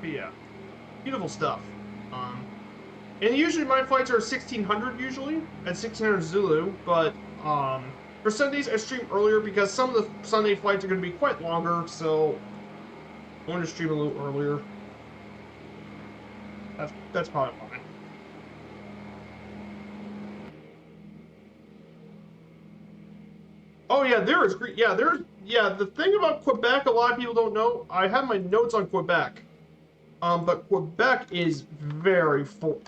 But yeah, beautiful stuff. Um, and usually my flights are 1600 usually at 1600 Zulu, but for Sundays I stream earlier because some of the Sunday flights are going to be quite longer, so I want to stream a little earlier. That's probably why. Oh yeah, there is great. Yeah, there's yeah. The thing about Quebec, a lot of people don't know. I have my notes on Quebec, but Quebec is very full.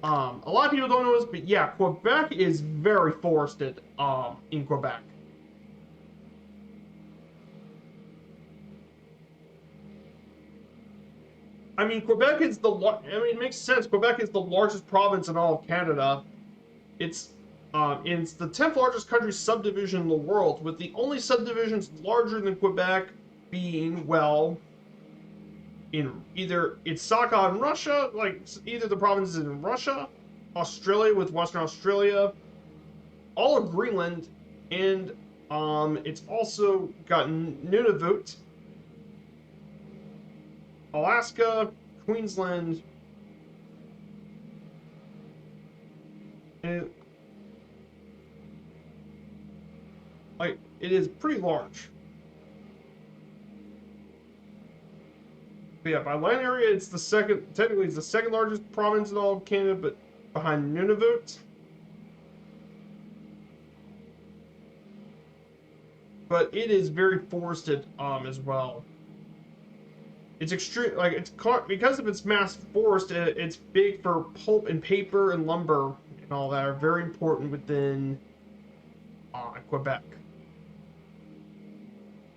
A lot of people don't know this, but yeah, Quebec is very forested. In Quebec. I mean, Quebec is I mean, it makes sense. Quebec is the largest province in all of Canada. It's it's the 10th largest country subdivision in the world, with the only subdivisions larger than Quebec being, well, in either it's Sakha in Russia, like either the provinces in Russia, Australia with Western Australia, all of Greenland, and it's also got Nunavut, Alaska, Queensland, and like it is pretty large. But yeah, by land area, it's the second. Technically, it's the second largest province in all of Canada, but behind Nunavut. But it is very forested as well. It's extreme, like because of its mass forest. It's big for pulp and paper and lumber and all that are very important within Quebec.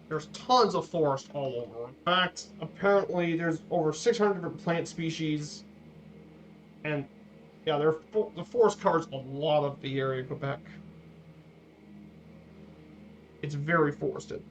There's tons of forest all over. In fact, apparently there's over 600 different plant species, and yeah, the forest covers a lot of the area of Quebec. It's very forested.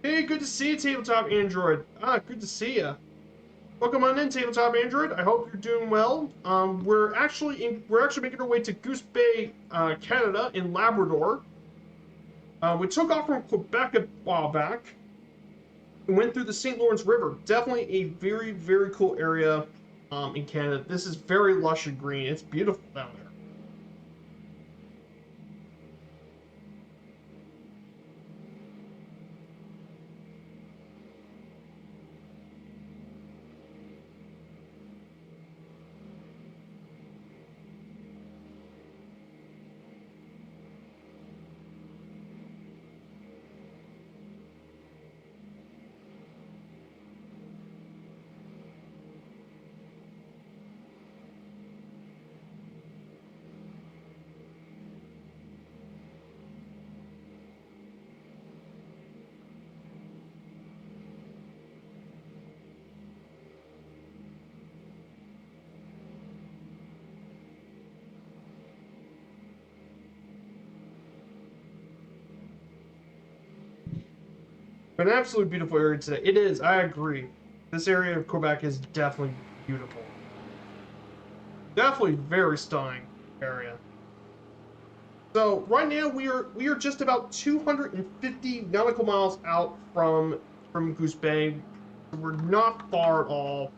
Hey, good to see you, Tabletop Android. Good to see you. Welcome on in, Tabletop Android. I hope you're doing well. We're actually making our way to Goose Bay, Canada, in Labrador. We took off from Quebec a while back and went through the St. Lawrence River. Definitely a very, very cool area in Canada. This is very lush and green. It's beautiful down there. An absolutely beautiful area today. It is, I agree. This area of Quebec is definitely beautiful. Definitely very stunning area. So right now we are just about 250 nautical miles out from Goose Bay. We're not far at all.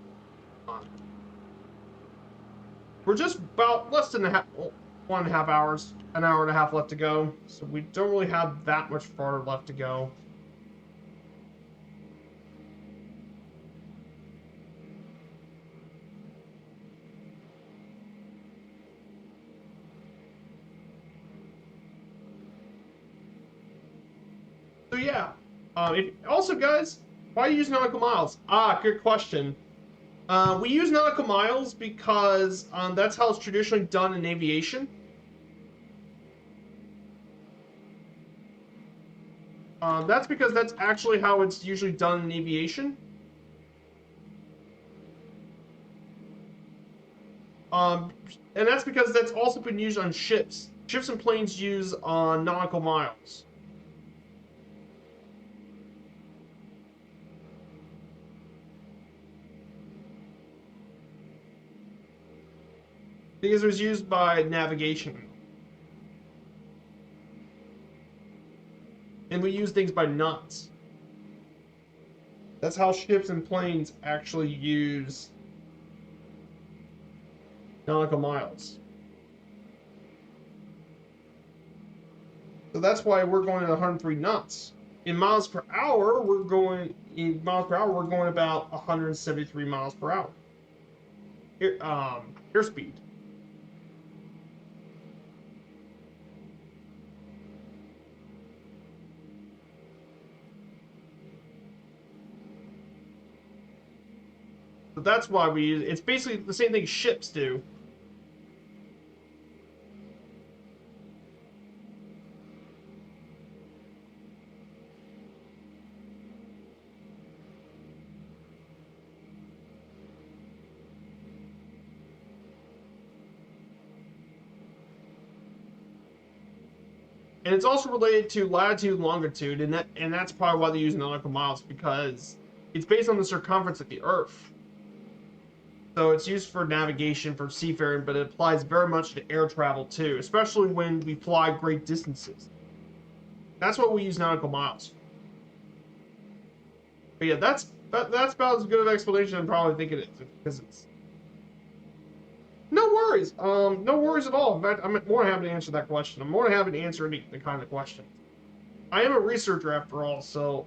We're just about less than 1.5 hours, an hour and a half left to go. So we don't really have that much farther left to go. So yeah, also guys, why use nautical miles? Good question. We use nautical miles because that's how it's traditionally done in aviation. That's because that's actually how it's usually done in aviation. And that's because that's also been used on ships. Ships and planes use nautical miles. Because it was used by navigation. And we use things by knots. That's how ships and planes actually use nautical miles. So that's why we're going at 103 knots. In miles per hour, we're going about 173 miles per hour. Airspeed. So that's why we use it's basically the same thing ships do. And it's also related to latitude and longitude, and that's probably why they use nautical miles, because it's based on the circumference of the Earth. So it's used for navigation, for seafaring, but it applies very much to air travel too, especially when we fly great distances. That's what we use nautical miles. But yeah, that's about as good of an explanation as I probably think it is, because it's No worries. No worries at all. In fact, I'm more than happy to answer that question. I'm more than happy to answer any the kind of question. I am a researcher after all, so.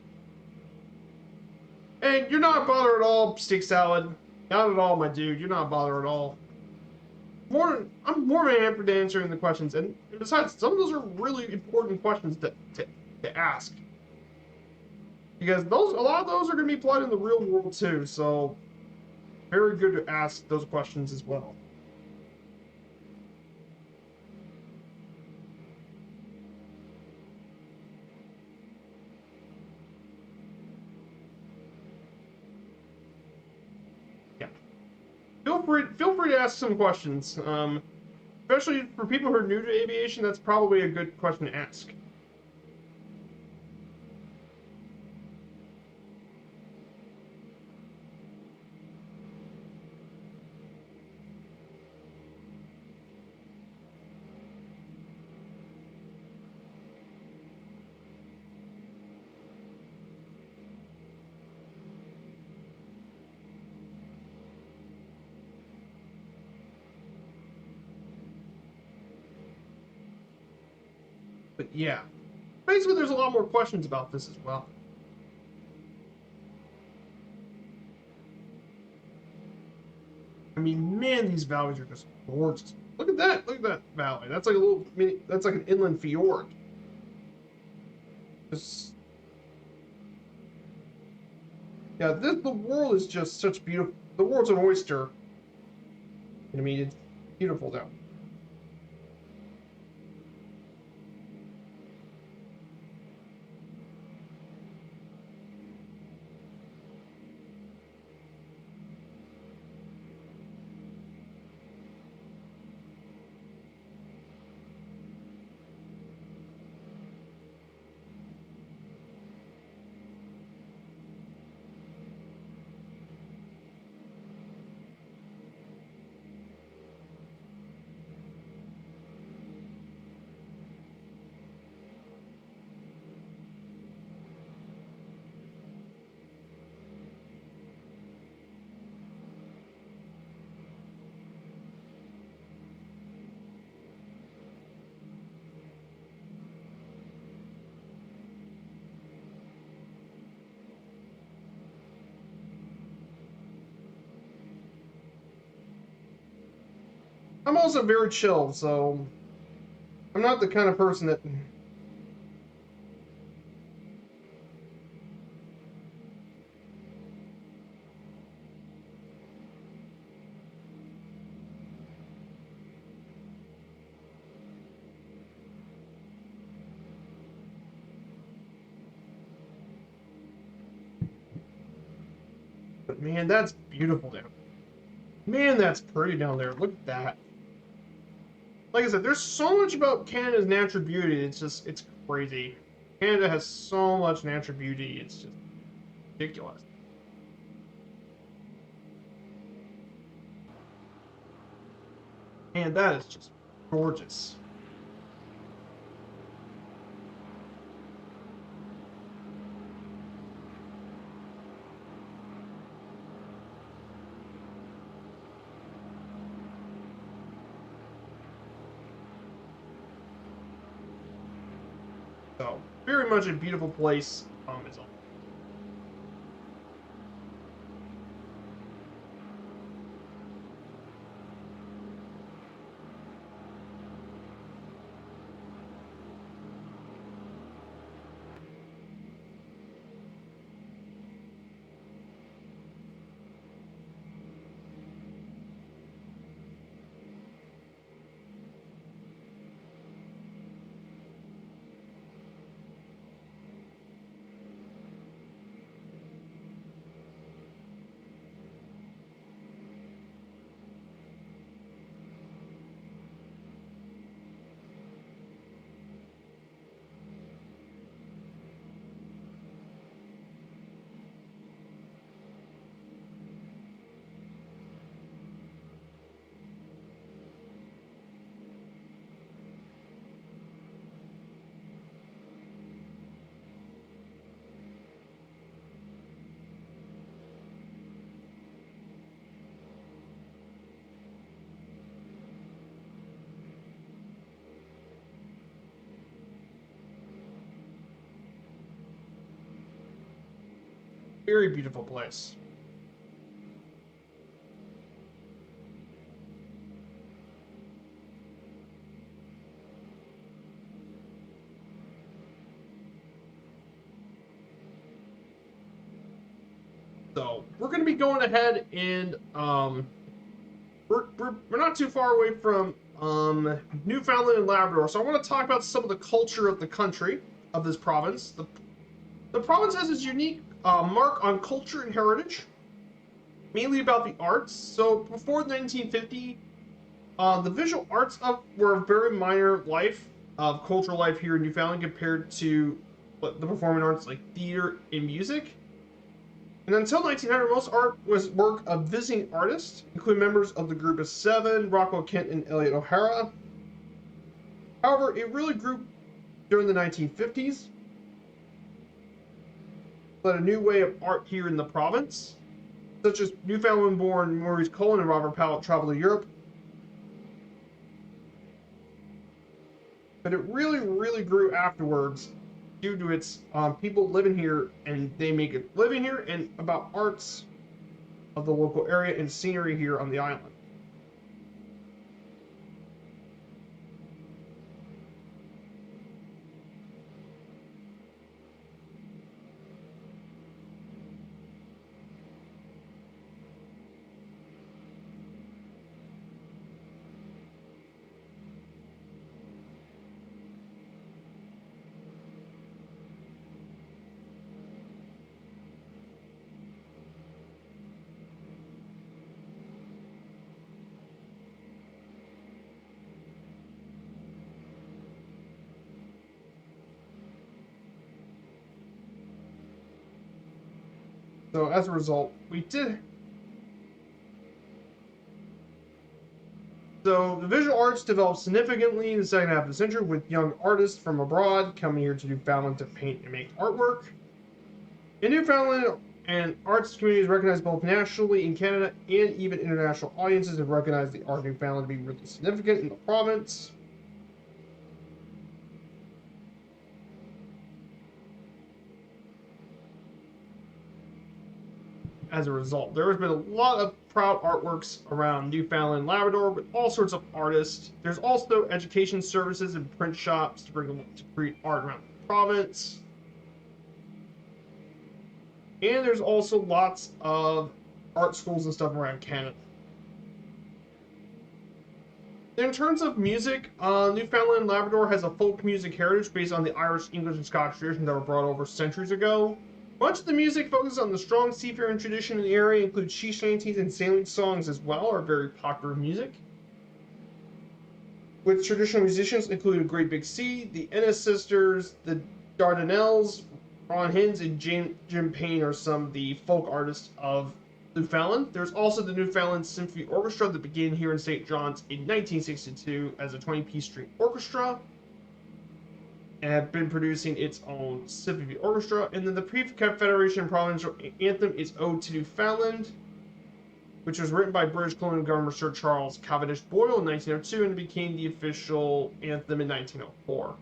And you're not bothered at all, Steak Salad. Not at all, my dude. You're not bothered at all. I'm more than happy to answering the questions, and besides, some of those are really important questions to ask because a lot of those are going to be applied in the real world too. So very good to ask those questions as well. Yeah, feel free to ask some questions. Especially for people who are new to aviation, that's probably a good question to ask. But yeah, basically, there's a lot more questions about this as well. I mean, man, these valleys are just gorgeous. Look at that! Look at that valley. That's like a little mini. That's like an inland fjord. Just yeah, the world is just such beautiful. The world's an oyster. I mean, it's beautiful down. I'm also very chill, so I'm not the kind of person that. But man, that's beautiful down. Man, that's pretty down there. Look at that. Like I said, there's so much about Canada's natural beauty. It's crazy. Canada has so much natural beauty. It's just ridiculous. And that is just gorgeous. So very much a beautiful place. Is all. Very beautiful place. So we're going to be going ahead and we're not too far away from Newfoundland and Labrador. So I want to talk about some of the culture of the country of this province. The province has its unique mark on culture and heritage, mainly about the arts. So before 1950, the visual arts were a very minor life of cultural life here in Newfoundland compared to the performing arts like theater and music. And until 1900, most art was work of visiting artists, including members of the Group of Seven, Rockwell Kent, and Elliot O'Hara. However, it really grew during the 1950s, led a new way of art here in the province, such as Newfoundland-born Maurice Cullen and Robert Powell traveled to Europe. But it really, really grew afterwards due to its people living here, and they make a living here, and about arts of the local area and scenery here on the island. So as a result, So the visual arts developed significantly in the second half of the century, with young artists from abroad coming here to Newfoundland to paint and make artwork. In Newfoundland, and arts communities recognized both nationally in Canada and even international audiences have recognized the art of Newfoundland to be really significant in the province. As a result, there has been a lot of proud artworks around Newfoundland and Labrador with all sorts of artists. There's also education services and print shops to create art around the province. And there's also lots of art schools and stuff around Canada. In terms of music, Newfoundland and Labrador has a folk music heritage based on the Irish, English, and Scottish traditions that were brought over centuries ago. Much of the music focuses on the strong seafaring tradition in the area, includes sea shanties and sailing songs as well, are very popular music. With traditional musicians including Great Big Sea, the Ennis Sisters, the Dardanelles, Ron Hins, and Jim Payne are some of the folk artists of Newfoundland. There's also the Newfoundland Symphony Orchestra that began here in St. John's in 1962 as a 20-piece string orchestra, and have been producing its own symphony orchestra. And then the Pre-Confederation Provincial Anthem is Ode to Newfoundland, which was written by British Colonial Governor Sir Charles Cavendish Boyle in 1902 and became the official anthem in 1904.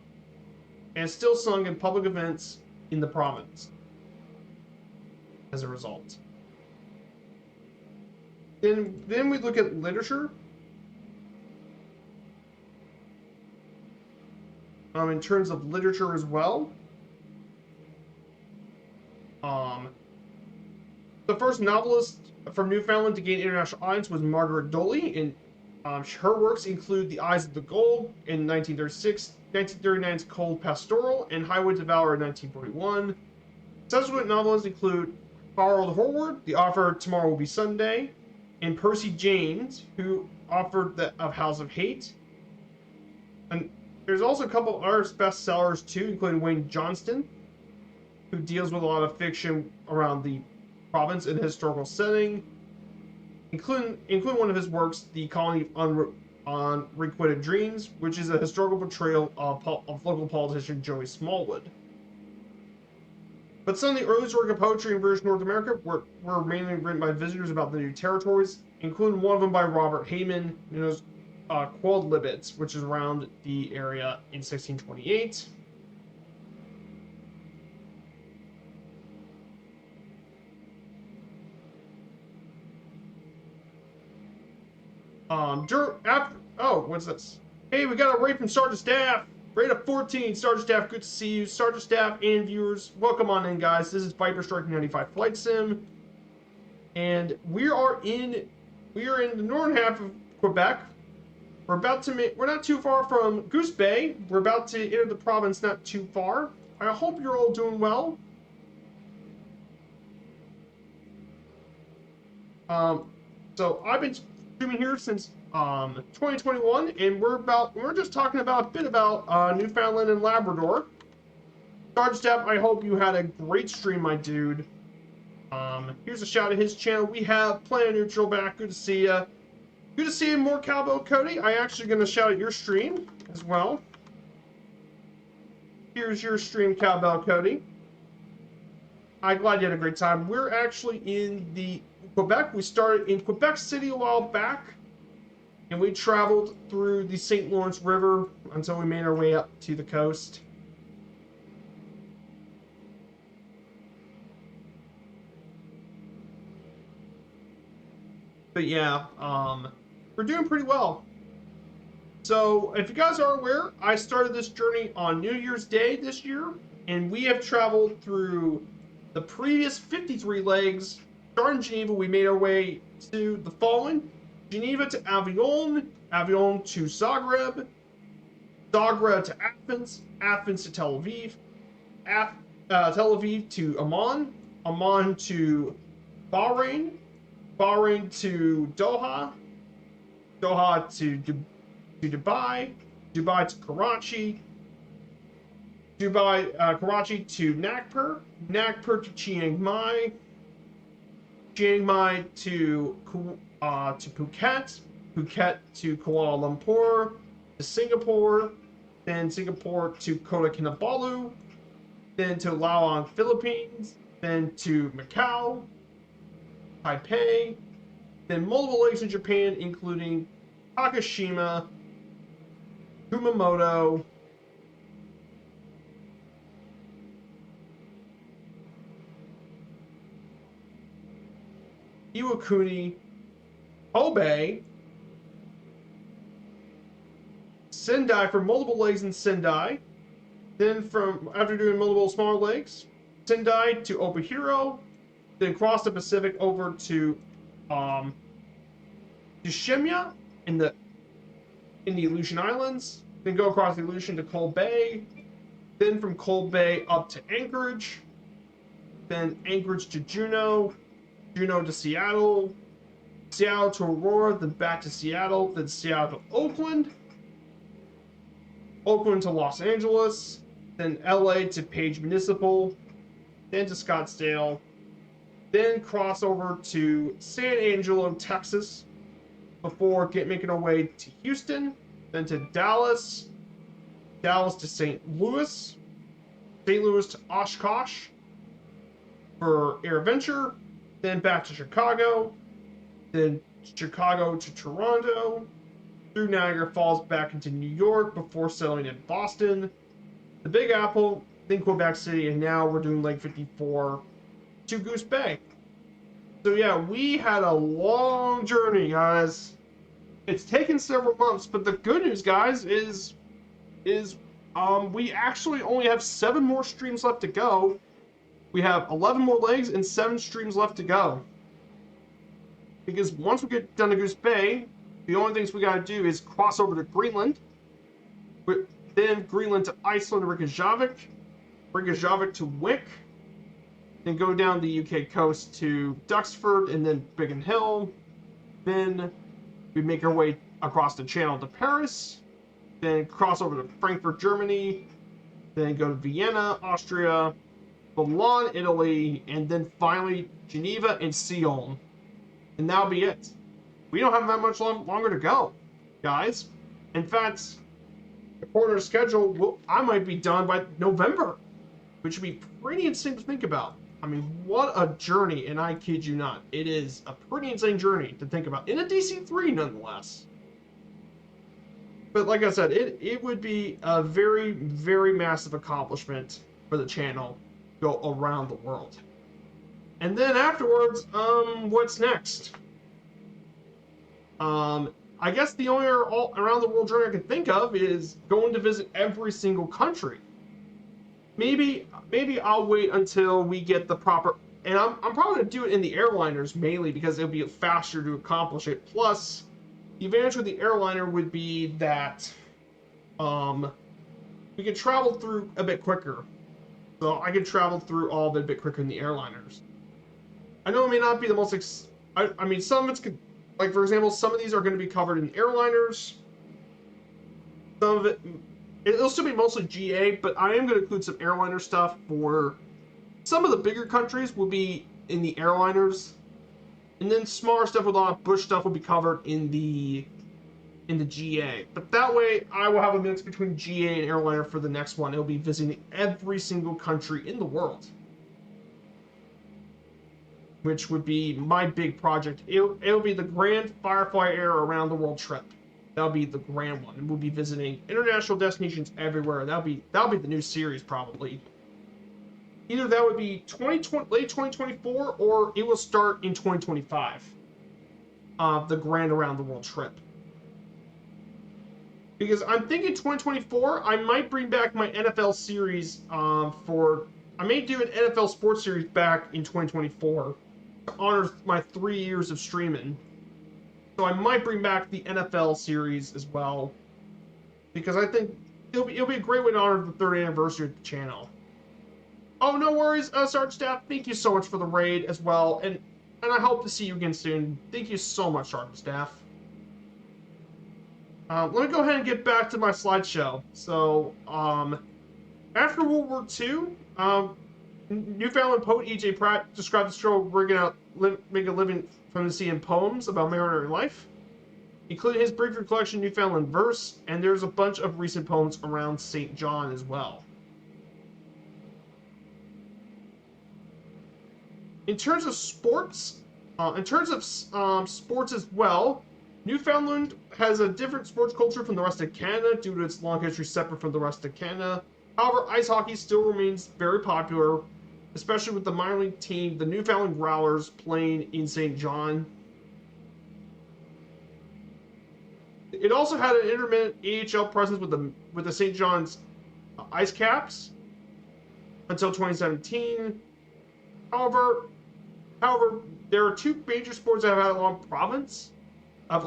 And it's still sung in public events in the province as a result. Then we look at literature. In terms of literature as well. The first novelist from Newfoundland to gain international audience was Margaret Doley, and her works include The Eyes of the Gold in 1936, 1939's Cold Pastoral, and Highway to Valor in 1941. Subsequent novelists include Harold Horwood, the author of Tomorrow Will Be Sunday, and Percy James, who authored The of House of Hate. And there's also a couple of other bestsellers too, including Wayne Johnston, who deals with a lot of fiction around the province in a historical setting, including one of his works, The Colony of Unrequited Dreams, which is a historical portrayal of local politician Joey Smallwood. But some of the earliest work of poetry in British North America were mainly written by visitors about the new territories, including one of them by Robert Hayman, known as Quodlibets, which is around the area in 1628. What's this? Hey, we got a raid from Sergeant Staff. Raid of 14. Sergeant Staff, good to see you. Sergeant Staff and viewers, welcome on in, guys. This is Viper Strike 95 Flight Sim, and we are in the northern half of Quebec. We're not too far from Goose Bay. We're about to enter the province not too far. I hope you're all doing well. So I've been streaming here since 2021, and we're just talking about a bit about Newfoundland and Labrador. Sergeant Staff, I hope you had a great stream, my dude. Here's a shout at his channel. We have Planet Neutral back. Good to see ya. Good to see you more, Cowbell Cody. I actually gonna shout at your stream as well. Here's your stream, Cowbell Cody. I'm glad you had a great time. We're actually in the Quebec. We started in Quebec City a while back, and we traveled through the St. Lawrence River until we made our way up to the coast. But yeah, we're doing pretty well. So if you guys are aware, I started this journey on New Year's Day this year, and we have traveled through the previous 53 legs. Starting Geneva, we made our way to the following: Geneva to Avion, Avion to Zagreb, Zagreb to Athens, Athens to Tel Aviv, Tel Aviv to Amman, Amman to Bahrain, Bahrain to Doha, Doha to Dubai, Dubai to Karachi, Karachi to Nagpur, Nagpur to Chiang Mai, Chiang Mai to Phuket, Phuket to Kuala Lumpur, to Singapore, then Singapore to Kota Kinabalu, then to Laos, Philippines, then to Macau, Taipei, then multiple lakes in Japan, including Takashima, Kumamoto, Iwakuni, Kobe, Sendai for multiple legs in Sendai. Then after doing multiple smaller legs, Sendai to Obihiro, then cross the Pacific over to Shimya in the Aleutian Islands, then go across the Aleutian to Cold Bay, then from Cold Bay up to Anchorage, then Anchorage to Juneau, Juneau to Seattle, Seattle to Aurora, then back to Seattle, then Seattle to Oakland, Oakland to Los Angeles, then LA to Page Municipal, then to Scottsdale, then cross over to San Angelo, Texas, before making our way to Houston, then to Dallas, Dallas to St. Louis, St. Louis to Oshkosh for AirVenture, then back to Chicago, then Chicago to Toronto, through Niagara Falls back into New York before settling in Boston, the Big Apple, then Quebec City, and now we're doing Lake 54 to Goose Bay. So yeah, we had a long journey, guys. It's taken several months, but the good news, guys, is we actually only have 7 more streams left to go. We have 11 more legs and 7 streams left to go. Because once we get done to Goose Bay, the only things we gotta do is cross over to Greenland, then Greenland to Iceland to Reykjavik, Reykjavik to Wick, then go down the UK coast to Duxford and then Biggin Hill, then we make our way across the channel to Paris, then cross over to Frankfurt, Germany, then go to Vienna, Austria, Milan, Italy, and then finally Geneva and Sion. And that'll be it. We don't have that much longer to go, guys. In fact, according to schedule, I might be done by November, which would be pretty insane to think about. I mean, what a journey, and I kid you not. It is a pretty insane journey to think about, in a DC-3 nonetheless. But like I said, it would be a very, very massive accomplishment for the channel to go around the world. And then afterwards, what's next? I guess the only all around the world journey I can think of is going to visit every single country. Maybe I'll wait until we get the proper. And I'm probably gonna do it in the airliners mainly because it'll be faster to accomplish it. Plus, the advantage with the airliner would be that we can travel through a bit quicker. So I can travel through all of it a bit quicker in the airliners. I know it may not be the most. I mean, some of it's like for example, some of these are going to be covered in airliners. Some of it'll still be mostly GA, but I am going to include some airliner stuff for some of the bigger countries will be in the airliners, and then smaller stuff with a lot of bush stuff will be covered in the GA. But that way, I will have a mix between GA and airliner for the next one. It'll be visiting every single country in the world, which would be my big project. It'll be the Grand Firefly Air Around the World trip. That'll be the grand one, and we'll be visiting international destinations everywhere. That'll be the new series probably. Either that would be late 2024, or it will start in 2025. The Grand Around the World trip. Because I'm thinking 2024, I might bring back my NFL series I may do an NFL sports series back in 2024 to honor my 3 years of streaming. So I might bring back the NFL series as well, because I think it'll be a great way to honor the 3rd anniversary of the channel. Oh, no worries, Sergeant Staff. Thank you so much for the raid as well, and I hope to see you again soon. Thank you so much, Sergeant Staff. Let me go ahead and get back to my slideshow. So, after World War II, Newfoundland poet E.J. Pratt described the struggle of making a living from the sea in poems about maritime life, including his brief collection Newfoundland Verse, and there's a bunch of recent poems around St. John as well. In terms of sports, sports as well, Newfoundland has a different sports culture from the rest of Canada due to its long history separate from the rest of Canada. However, ice hockey still remains very popular, especially with the minor league team, the Newfoundland Growlers, playing in St. John. It also had an intermittent AHL presence with the St. John's Ice Caps until 2017. However, there are 2 major sports that have had a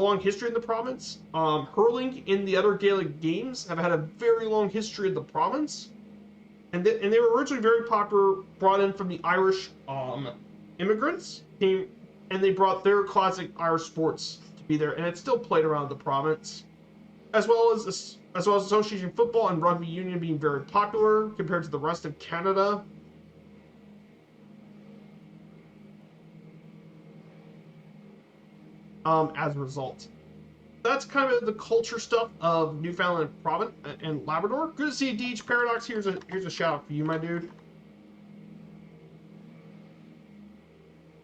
long history in the province. Hurling and the other Gaelic games have had a very long history in the province, and they were originally very popular, brought in from the Irish immigrants came, and they brought their classic Irish sports to be there, and it's still played around the province, as well as association football and rugby union being very popular compared to the rest of Canada. As a result, that's kind of the culture stuff of Newfoundland Province and Labrador. Good to see you, DH Paradox. Here's a shout out for you, my dude.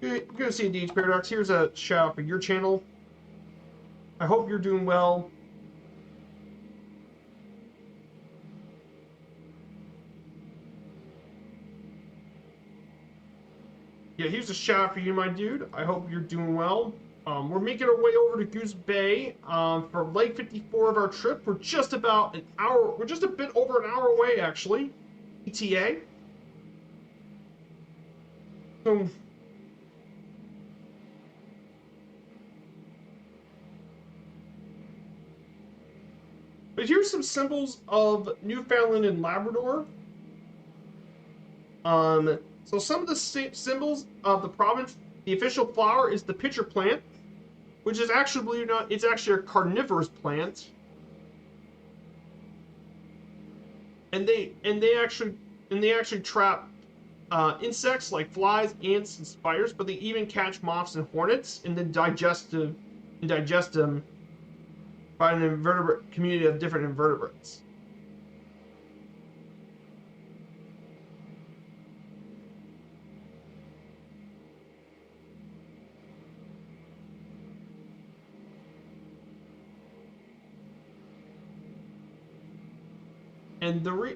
Good to see you, DH Paradox. Here's a shout out for your channel. I hope you're doing well. Yeah, here's a shout out for you, my dude. I hope you're doing well. We're making our way over to Goose Bay for leg 54 of our trip. We're just about an hour. We're just a bit over an hour away, actually. ETA. So, but here's some symbols of Newfoundland and Labrador. So some of the symbols of the province. The official flower is the pitcher plant, which is actually, believe it or not, it's actually a carnivorous plant. And they actually trap insects like flies, ants, and spiders, but they even catch moths and hornets and then digest them by an invertebrate community of different invertebrates.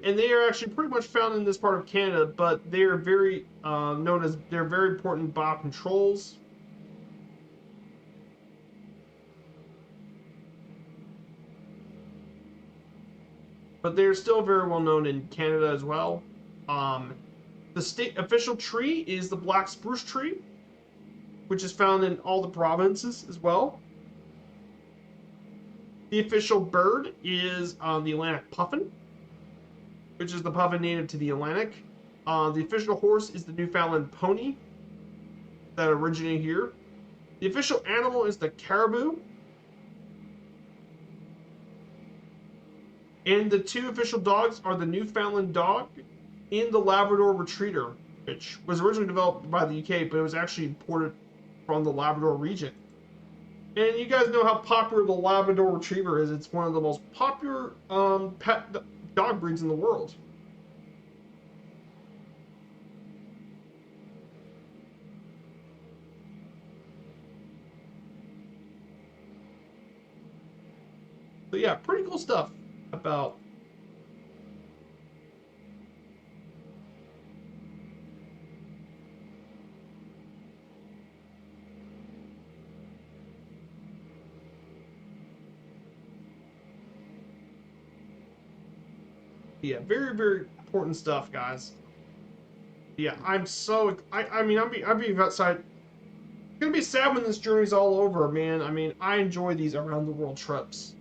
And they are actually pretty much found in this part of Canada, but they are very they're very important biocontrols. but they're still very well known in Canada as well. The state official tree is the black spruce tree, which is found in all the provinces as well. The official bird is the Atlantic puffin, which is the puffin native to the Atlantic. The official horse is the Newfoundland pony that originated here. The official animal is the caribou. And the two official dogs are the Newfoundland dog and the Labrador Retriever, which was originally developed by the UK, but it was actually imported from the Labrador region. And you guys know how popular the Labrador Retriever is. It's one of the most popular pet dog breeds in the world. So yeah, pretty cool stuff about very, very important stuff, guys. Yeah, I'm so I mean I'm being outside. It's gonna be sad when this journey's all over, man. I mean, I enjoy these around the world trips.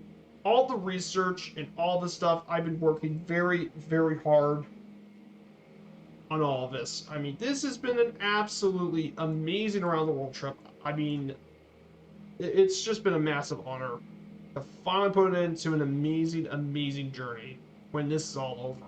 All the research and all the stuff, I've been working very, very hard on all of this. I mean, this has been an absolutely amazing around the world trip. I mean, it's just been a massive honor to finally put it into an amazing, amazing journey when this is all over.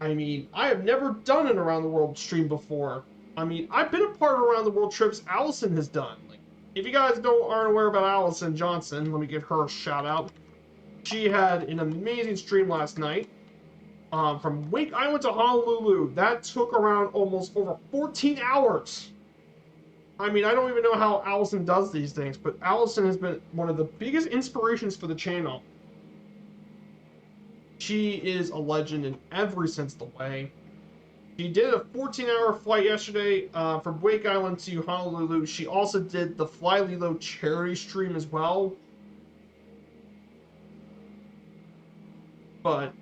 I mean, I have never done an around the world stream before. I mean, I've been a part of around the world trips Allison has done. Like, if you guys aren't aware about Allison Johnson, let me give her a shout out. She had an amazing stream last night. From Wake Island to Honolulu, that took around almost over 14 hours. I mean, I don't even know how Allison does these things, but Allison has been one of the biggest inspirations for the channel. She is a legend in every sense of the way. She did a 14-hour flight yesterday from Wake Island to Honolulu. She also did the Fly Lilo charity stream as well. But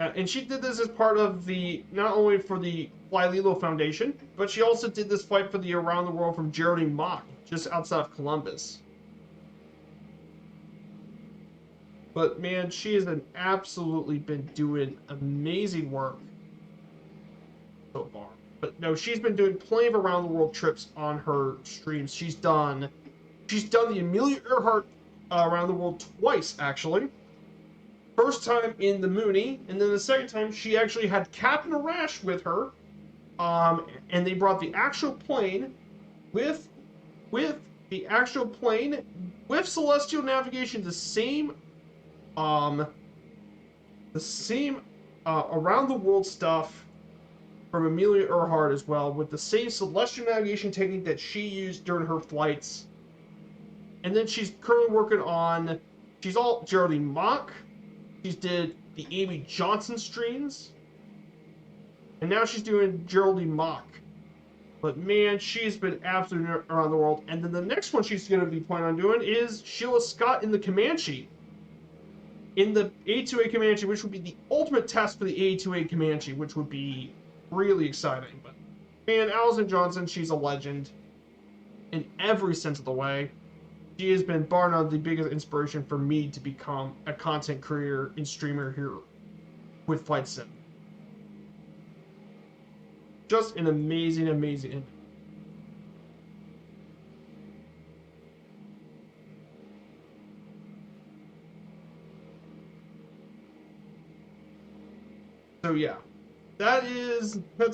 and she did this as part of the, not only for the Fly Lilo Foundation, but she also did this flight for the Around the World from Geraldine Mock, just outside of Columbus. But man, she has absolutely been doing amazing work so far. But no, she's been doing plenty of Around the World trips on her streams. She's done the Amelia Earhart Around the World twice, actually. First time in the Mooney, and then the second time she actually had Captain Rash with her, and they brought the actual plane with celestial navigation, the same around the world stuff from Amelia Earhart as well, with the same celestial navigation technique that she used during her flights. And then she's currently working on, she's all Geraldine Mock. She did the Amy Johnson streams, and now she's doing Geraldine Mock. But man, she's been absolutely around the world. And then the next one she's going to be planning on doing is Sheila Scott in the Comanche. In the A2A Comanche, which would be the ultimate test for the A2A Comanche, which would be really exciting. But man, Allison Johnson, she's a legend in every sense of the way. She has been bar none the biggest inspiration for me to become a content creator and streamer here with Flight Sim. Just an amazing, amazing. So yeah, that's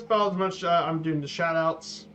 about as much I'm doing the shout outs.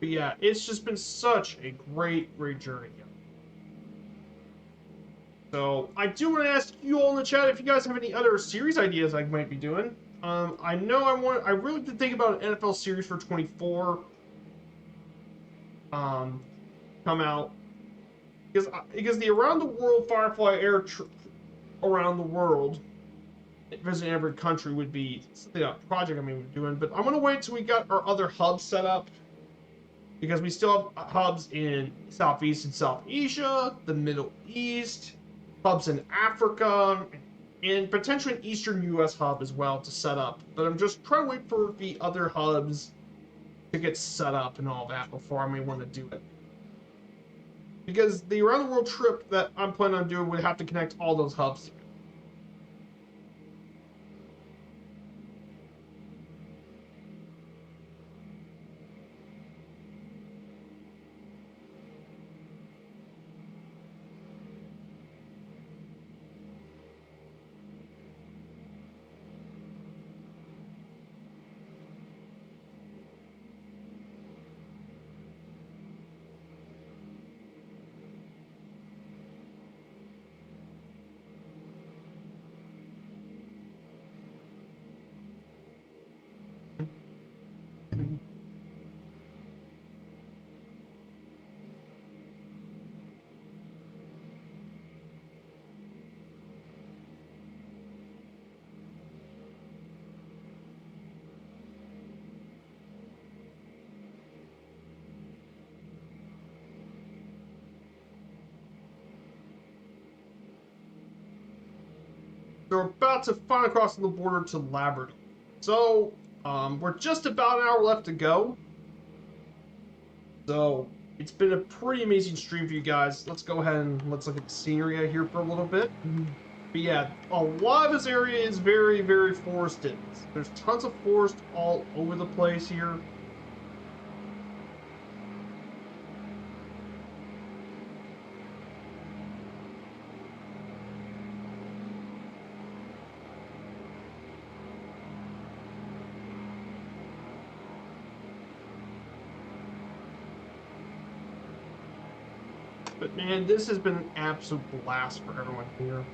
But yeah, it's just been such a great journey. So I do want to ask you all in the chat if you guys have any other series ideas I might be doing. I know I really did think about an NFL series for 24 come out because the Around the World Firefly Air around the world, visiting every country would be something a project I mean we're doing. But I'm gonna wait till we got our other hubs set up because we still have hubs in Southeast and South Asia, the Middle East, hubs in Africa, and potentially an Eastern U.S. hub as well to set up. But I'm just trying to wait for the other hubs to get set up and all that before I may want to do it. Because the around the world trip that I'm planning on doing would have to connect all those hubs together. So we're about to finally cross the border to Labrador. So we're just about an hour left to go. So it's been a pretty amazing stream for you guys. Let's go ahead and let's look at the scenery here for a little bit. But yeah, a lot of this area is very forested. There's tons of forest all over the place here. But man, this has been an absolute blast for everyone here.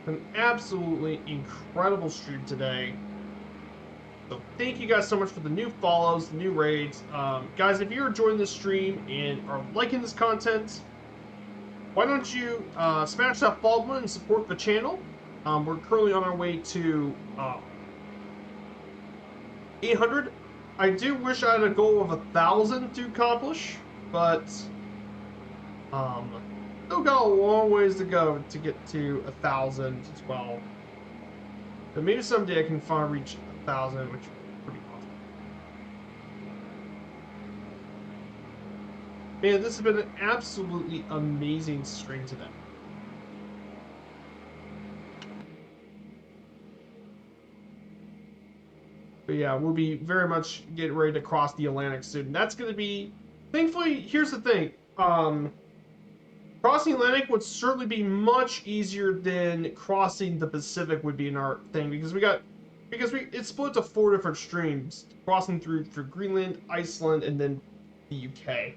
An absolutely incredible stream today. So thank you guys so much for the new follows, the new raids. Guys, if you're enjoying this stream and are liking this content, why don't you smash that follow button and support the channel? We're currently on our way to 800. I do wish I had a goal of 1,000 to accomplish, but still got a long ways to go to get to 1,000 as well. But maybe someday I can finally reach 1,000, which is pretty awesome. Man, this has been an absolutely amazing stream today. But yeah, we'll be very much getting ready to cross the Atlantic soon. That's going to be, thankfully, here's the thing. Crossing the Atlantic would certainly be much easier than crossing the Pacific would be in our thing because it's split to 4 different streams, crossing through Greenland, Iceland, and then the UK.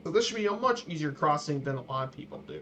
So this should be a much easier crossing than a lot of people do.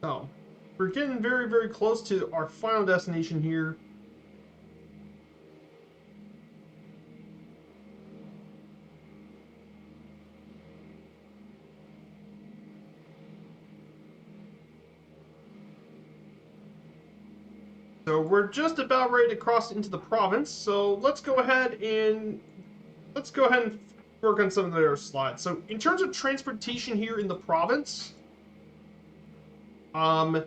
So, we're getting very, very close to our final destination here. So we're just about ready to cross into the province. So let's go ahead and work on some of their slides. So in terms of transportation here in the province, um,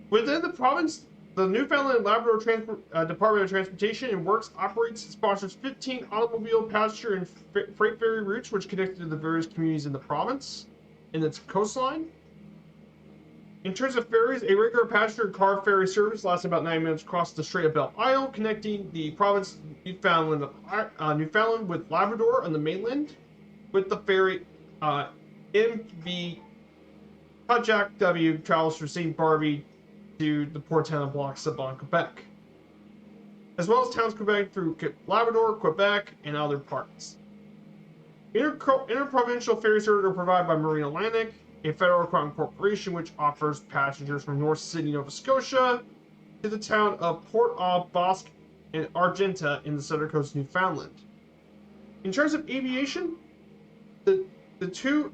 within the province, the Newfoundland and Labrador Department of Transportation and Works operates and sponsors 15 automobile, passenger, and freight ferry routes which connect to the various communities in the province and its coastline. In terms of ferries, a regular passenger car ferry service lasts about 9 minutes across the Strait of Belle Isle, connecting the province Newfoundland with Labrador on the mainland, with the ferry MV Jack W travels through St. Barbie to the port town of Lac-Sablon, Quebec, as well as towns Quebec through Labrador, Quebec, and other parts. Interprovincial ferry services are provided by Marine Atlantic, a federal crown corporation which offers passengers from North Sydney, Nova Scotia, to the town of Port-au-Basque and Argentia in the southern coast of Newfoundland. In terms of aviation, the two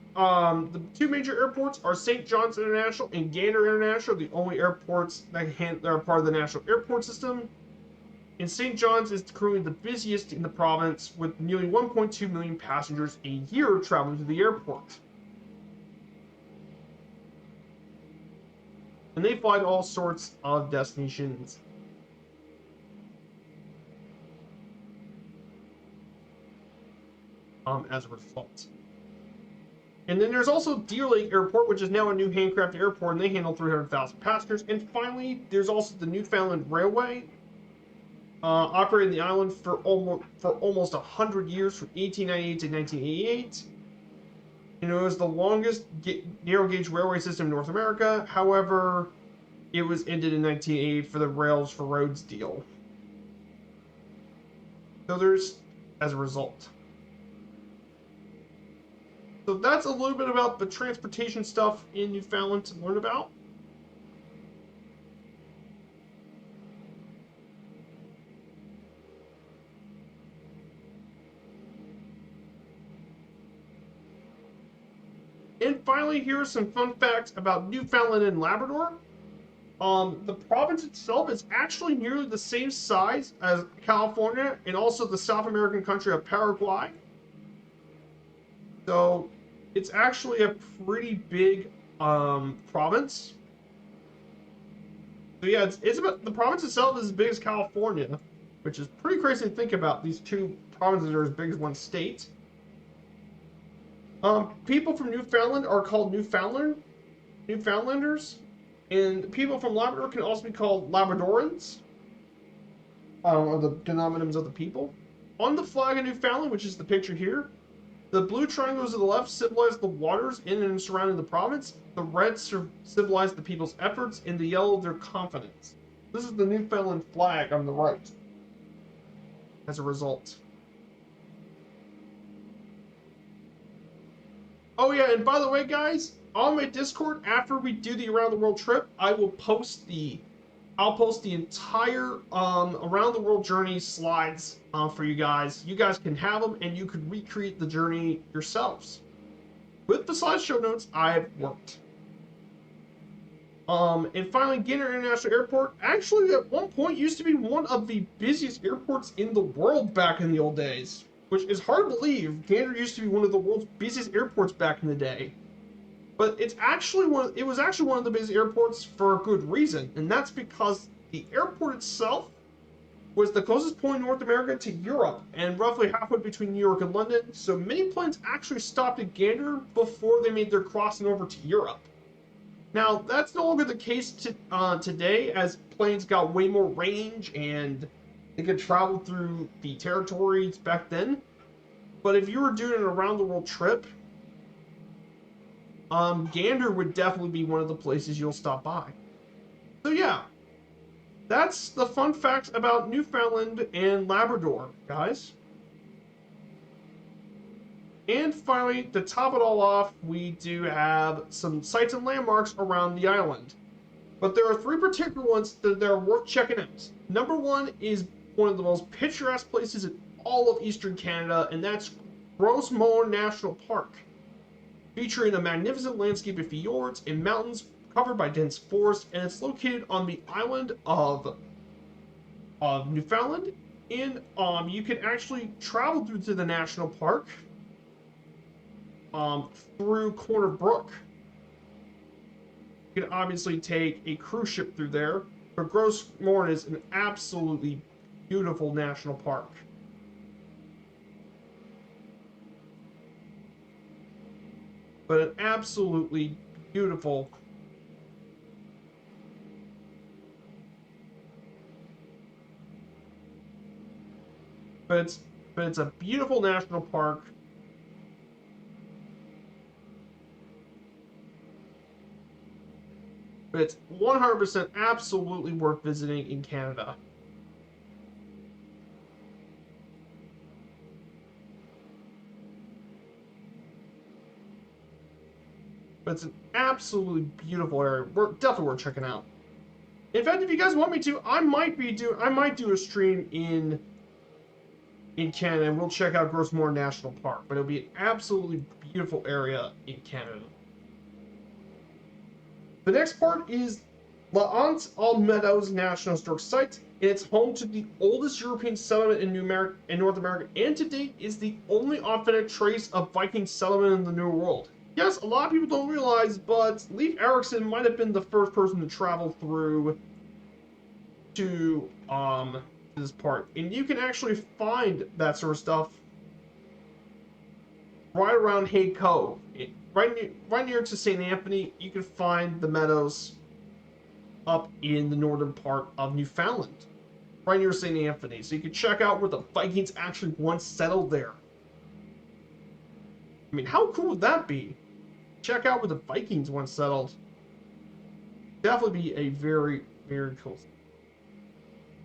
major airports are St. John's International and Gander International, the only airports that are part of the national airport system. And St. John's is currently the busiest in the province, with nearly 1.2 million passengers a year traveling to the airport. And they fly to all sorts of destinations. As a result. And then there's also Deer Lake Airport, which is now a new handcrafted airport, and they handle 300,000 passengers. And finally, there's also the Newfoundland Railway, operated the island for almost 100 years, from 1898 to 1988. And it was the longest narrow gauge railway system in North America. However, it was ended in 1988 for the Rails for Roads deal. So there's, as a result. So that's a little bit about the transportation stuff in Newfoundland to learn about. And finally, here are some fun facts about Newfoundland and Labrador. The province itself is actually nearly the same size as California and also the South American country of Paraguay. So it's actually a pretty big province. So yeah, it's about, the province itself is as big as California, which is pretty crazy to think about. These two provinces are as big as one state. People from Newfoundland are called Newfoundlanders, and people from Labrador can also be called Labradorans, or the denominators of the people. On the flag of Newfoundland, which is the picture here, the blue triangles to the left symbolize the waters in and surrounding the province, the red symbolize the people's efforts, and the yellow their confidence. This is the Newfoundland flag on the right, as a result. Oh yeah, and by the way, guys, on my Discord, after we do the around the world trip, I'll post the entire around the world journey slides for you guys. You guys can have them, and you could recreate the journey yourselves. With the slideshow notes, I've worked. And finally, Gander International Airport actually at one point used to be one of the busiest airports in the world back in the old days. Which is hard to believe. Gander used to be one of the world's busiest airports back in the day. But it was actually one of the busiest airports for a good reason, and that's because the airport itself was the closest point in North America to Europe, and roughly halfway between New York and London, so many planes actually stopped at Gander before they made their crossing over to Europe. Now, that's no longer the case today, as planes got way more range and they could travel through the territories back then. But if you were doing an around-the-world trip, Gander would definitely be one of the places you'll stop by. So yeah, that's the fun facts about Newfoundland and Labrador, guys. And finally, to top it all off, we do have some sites and landmarks around the island. But there are three particular ones that are worth checking out. Number one is one of the most picturesque places in all of Eastern Canada, and that's Gros Morne National Park, featuring a magnificent landscape of fjords and mountains covered by dense forest, and it's located on the island of Newfoundland. And you can actually travel through to the national park through Corner Brook. You can obviously take a cruise ship through there, but Gros Morne is an absolutely beautiful national park. But an absolutely beautiful but it's a beautiful national park. But it's 100% absolutely worth visiting in Canada. But it's an absolutely beautiful area. We're definitely worth checking out. In fact, if you guys want me to, I might do a stream in Canada, and we'll check out Gros Morne National Park. But it'll be an absolutely beautiful area in Canada. The next part is L'Anse-aux-Meadows National Historic Site, and it's home to the oldest European settlement in North America, and to date is the only authentic trace of Viking settlement in the New World. Yes, a lot of people don't realize, but Leif Erikson might have been the first person to travel through to this part, and you can actually find that sort of stuff right around Hay Cove. Right near to St. Anthony, you can find the meadows up in the northern part of Newfoundland, right near St. Anthony. So you can check out where the Vikings actually once settled there. I mean, how cool would that be? Check out where the Vikings once settled. Definitely be a very, very cool thing.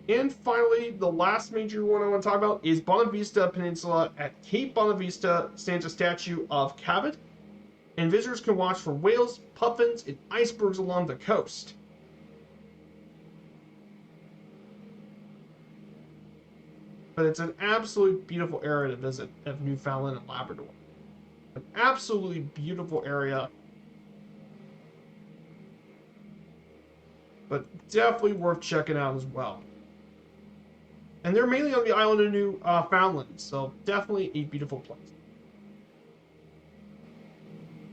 And finally, the last major one I want to talk about is Bonavista Peninsula. At Cape Bonavista stands a statue of Cabot, and visitors can watch for whales, puffins, and icebergs along the coast. But it's an absolutely beautiful area to visit of Newfoundland and Labrador. An absolutely beautiful area. But definitely worth checking out as well. And they're mainly on the island of Newfoundland, so definitely a beautiful place.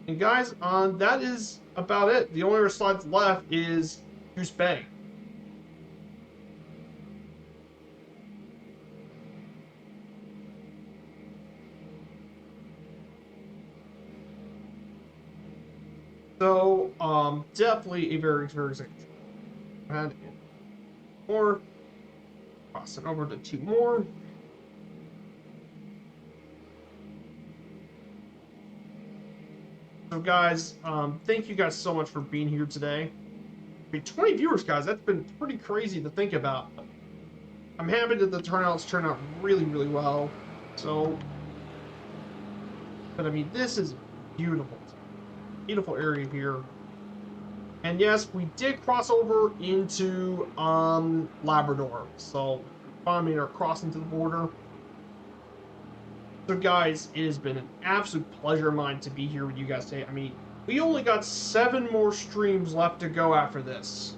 And guys, that is about it. The only other slides left is Goose Bay. So, definitely a very, very exciting. And more. Cross it over to two more. So guys, thank you guys so much for being here today. I mean, 20 viewers, guys, that's been pretty crazy to think about. I'm happy that the turnouts turn out really, really well. So, but I mean, this is beautiful. Beautiful area here. And yes, we did cross over into Labrador. So, I mean, are crossing to the border. So guys, it has been an absolute pleasure of mine to be here with you guys today. I mean, we only got 7 more streams left to go after this.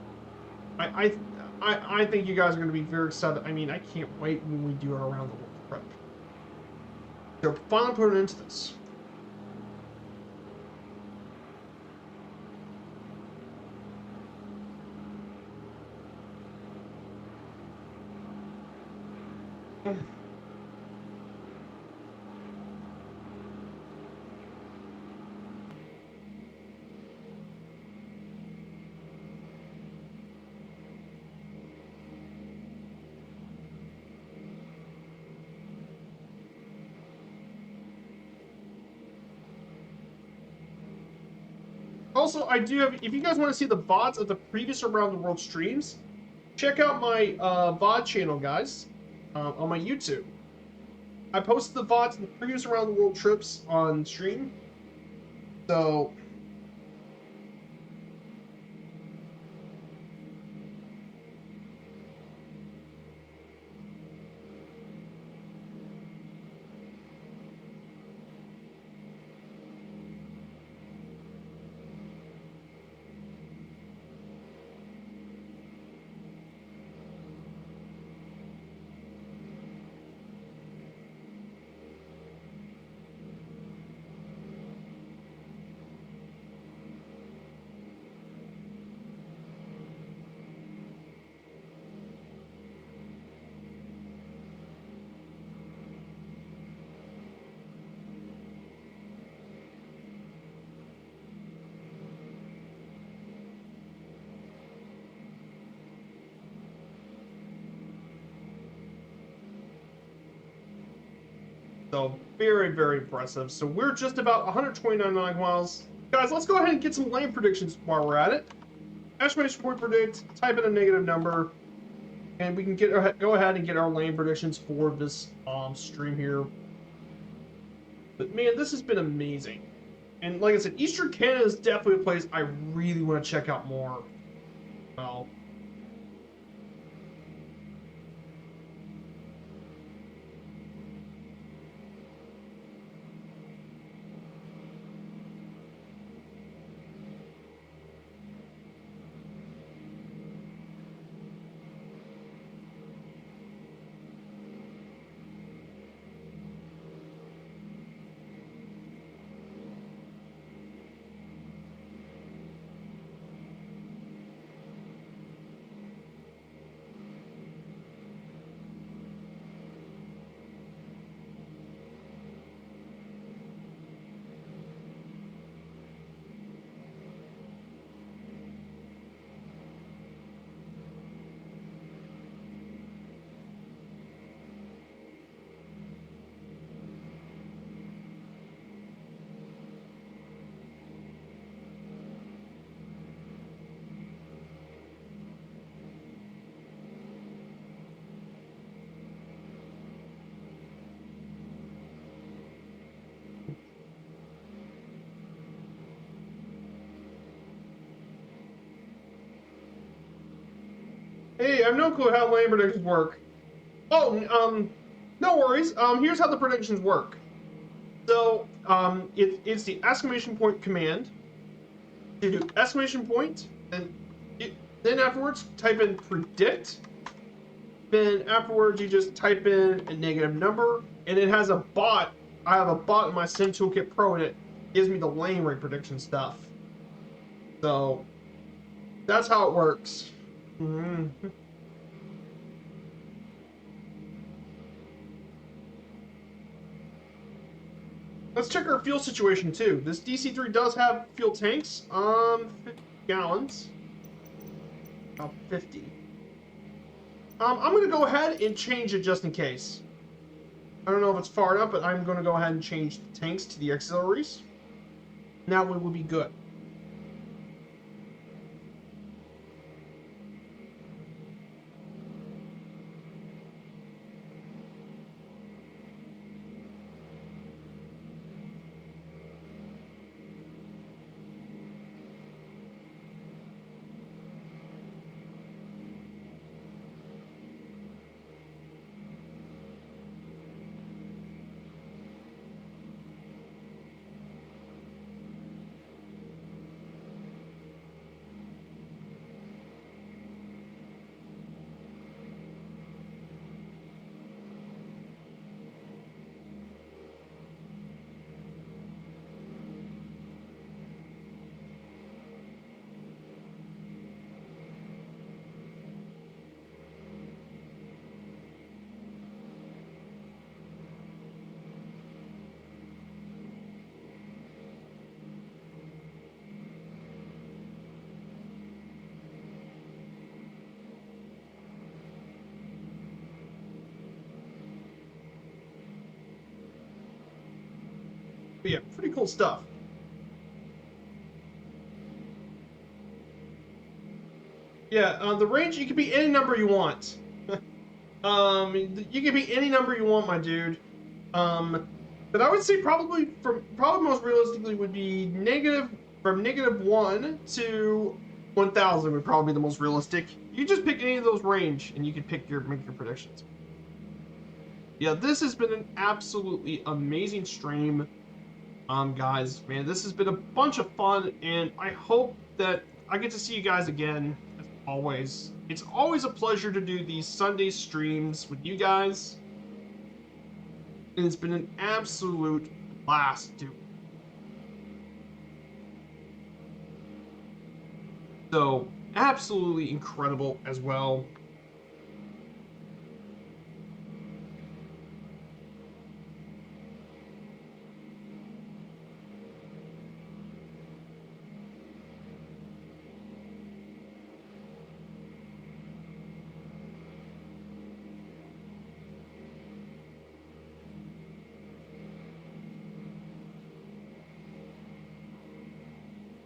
I think you guys are going to be very excited. I mean, I can't wait when we do our around the world trip. So finally put an end to this. Also, I do have, if you guys want to see the VODs of the previous Around the World streams, check out my VOD channel, guys, on my YouTube. I posted the VODs and the previous around the world trips on stream. So very, very impressive. So we're just about 129 nautical miles. Guys, let's go ahead and get some lane predictions while we're at it. Estimation point predict, type in a negative number, and we can go ahead and get our lane predictions for this stream here. But man, this has been amazing. And like I said, Eastern Canada is definitely a place I really want to check out more. Well, hey, I have no clue how lane predictions work. Oh, no worries. Here's how the predictions work. So, it's the exclamation point command. You do exclamation point, and then afterwards type in predict. Then afterwards you just type in a negative number, and it has a bot. I have a bot in my Sim Toolkit Pro, and it gives me the lane rate prediction stuff. So that's how it works. Mm-hmm. Let's check our fuel situation too. This DC-3 does have fuel tanks. 50 gallons. About 50. I'm gonna go ahead and change it just in case. I don't know if it's far enough, but I'm gonna go ahead and change the tanks to the auxiliaries. Now we will be good. But yeah, pretty cool stuff. Yeah, the range, you can be any number you want. You can be any number you want, my dude. But I would say probably most realistically would be from -1 to 1,000 would probably be the most realistic. You just pick any of those range and you can make your predictions. Yeah, this has been an absolutely amazing stream. Guys, man, this has been a bunch of fun, and I hope that I get to see you guys again, as always. It's always a pleasure to do these Sunday streams with you guys, and it's been an absolute blast, dude. So, absolutely incredible as well.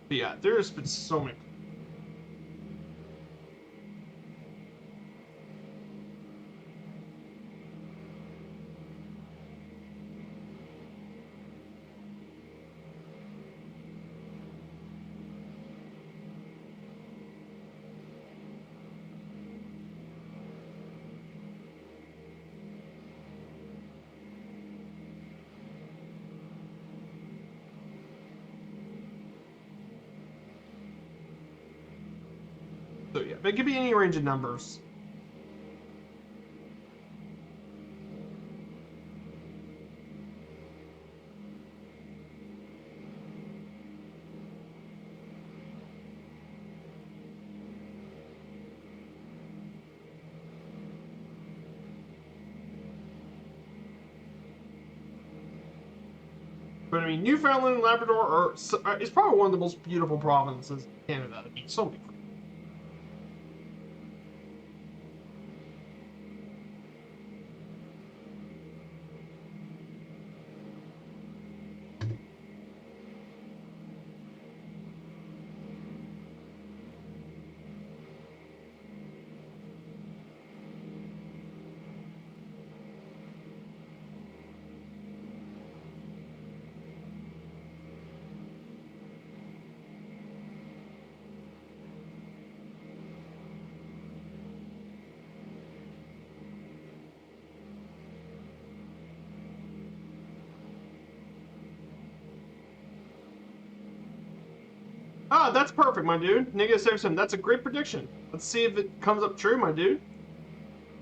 But yeah, there's been so many. So yeah, but it could be any range of numbers. But I mean, Newfoundland and Labrador is probably one of the most beautiful provinces in Canada. I mean, so many. Ah, that's perfect, my dude. -7. That's a great prediction. Let's see if it comes up true, my dude.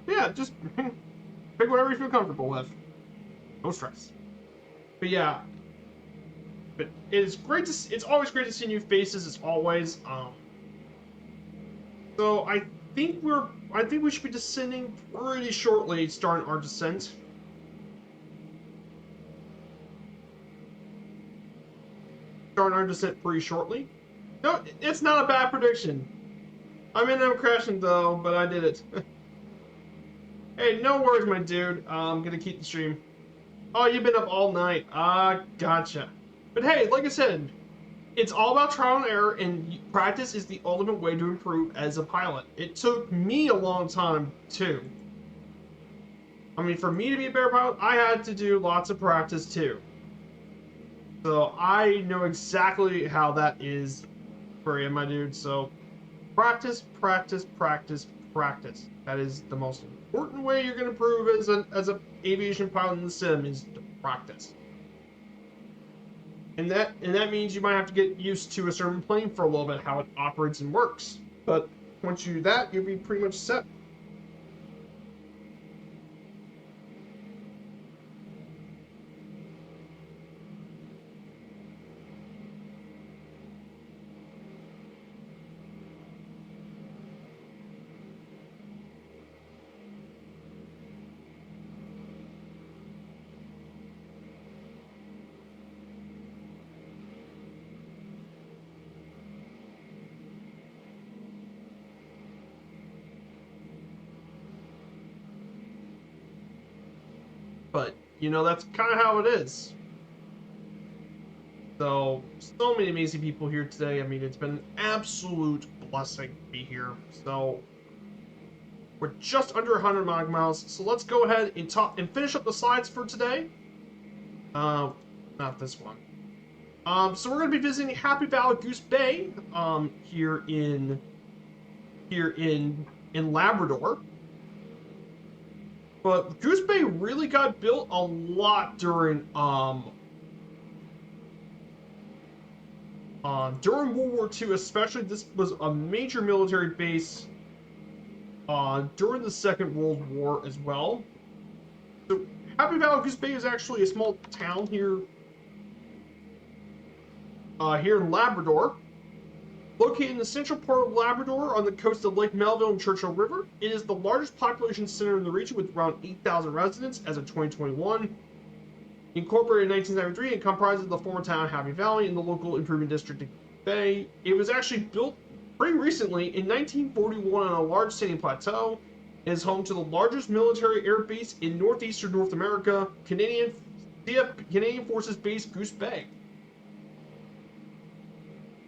Yeah, just pick whatever you feel comfortable with. No stress. But yeah, but it's great to. It's always great to see new faces. As always. So I think we should be descending pretty shortly, starting our descent. Starting our descent pretty shortly. No, it's not a bad prediction. I mean, I'm crashing though, but I did it. Hey, no worries, my dude. I'm gonna keep the stream. Oh, you've been up all night. Ah, gotcha. But hey, like I said, it's all about trial and error, and practice is the ultimate way to improve as a pilot. It took me a long time, too. I mean, for me to be a better pilot, I had to do lots of practice, too. So I know exactly how that is for you, my dude. So practice, practice, practice, practice. That is the most important way you're going to improve as a aviation pilot in the sim is to practice. And that means you might have to get used to a certain plane for a little bit, how it operates and works. But once you do that, you'll be pretty much set. But, you know, that's kind of how it is. So many amazing people here today. I mean, it's been an absolute blessing to be here. So, we're just under 100 miles. So let's go ahead and finish up the slides for today. Uh, not this one. So we're going to be visiting Happy Valley Goose Bay, here in Labrador. But Goose Bay really got built a lot during World War II, especially. This was a major military base during the Second World War as well. So Happy Valley Goose Bay is actually a small town here in Labrador. Located in the central part of Labrador on the coast of Lake Melville and Churchill River, it is the largest population center in the region with around 8,000 residents as of 2021. Incorporated in 1993, it comprises the former town of Happy Valley in the local improvement district of Bay. It was actually built pretty recently in 1941 on a large sandy plateau. It is home to the largest military air base in northeastern North America, Canadian Forces Base Goose Bay.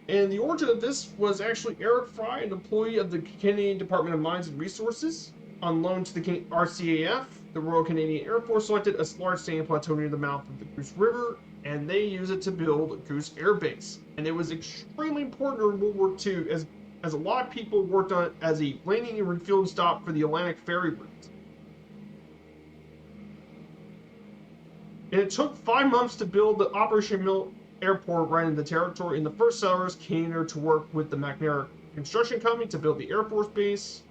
And the origin of this was actually Eric Fry, an employee of the Canadian Department of Mines and Resources, on loan to the RCAF. The Royal Canadian Air Force selected a large sand plateau near the mouth of the Goose River, and they used it to build Goose Air Base. And it was extremely important during World War II, as a lot of people worked on it as a landing and refueling stop for the Atlantic ferry route. And it took 5 months to build the Operation Mill Airport right in the territory, and the first settlers came there to work with the McNair Construction Company to build the Air Force Base.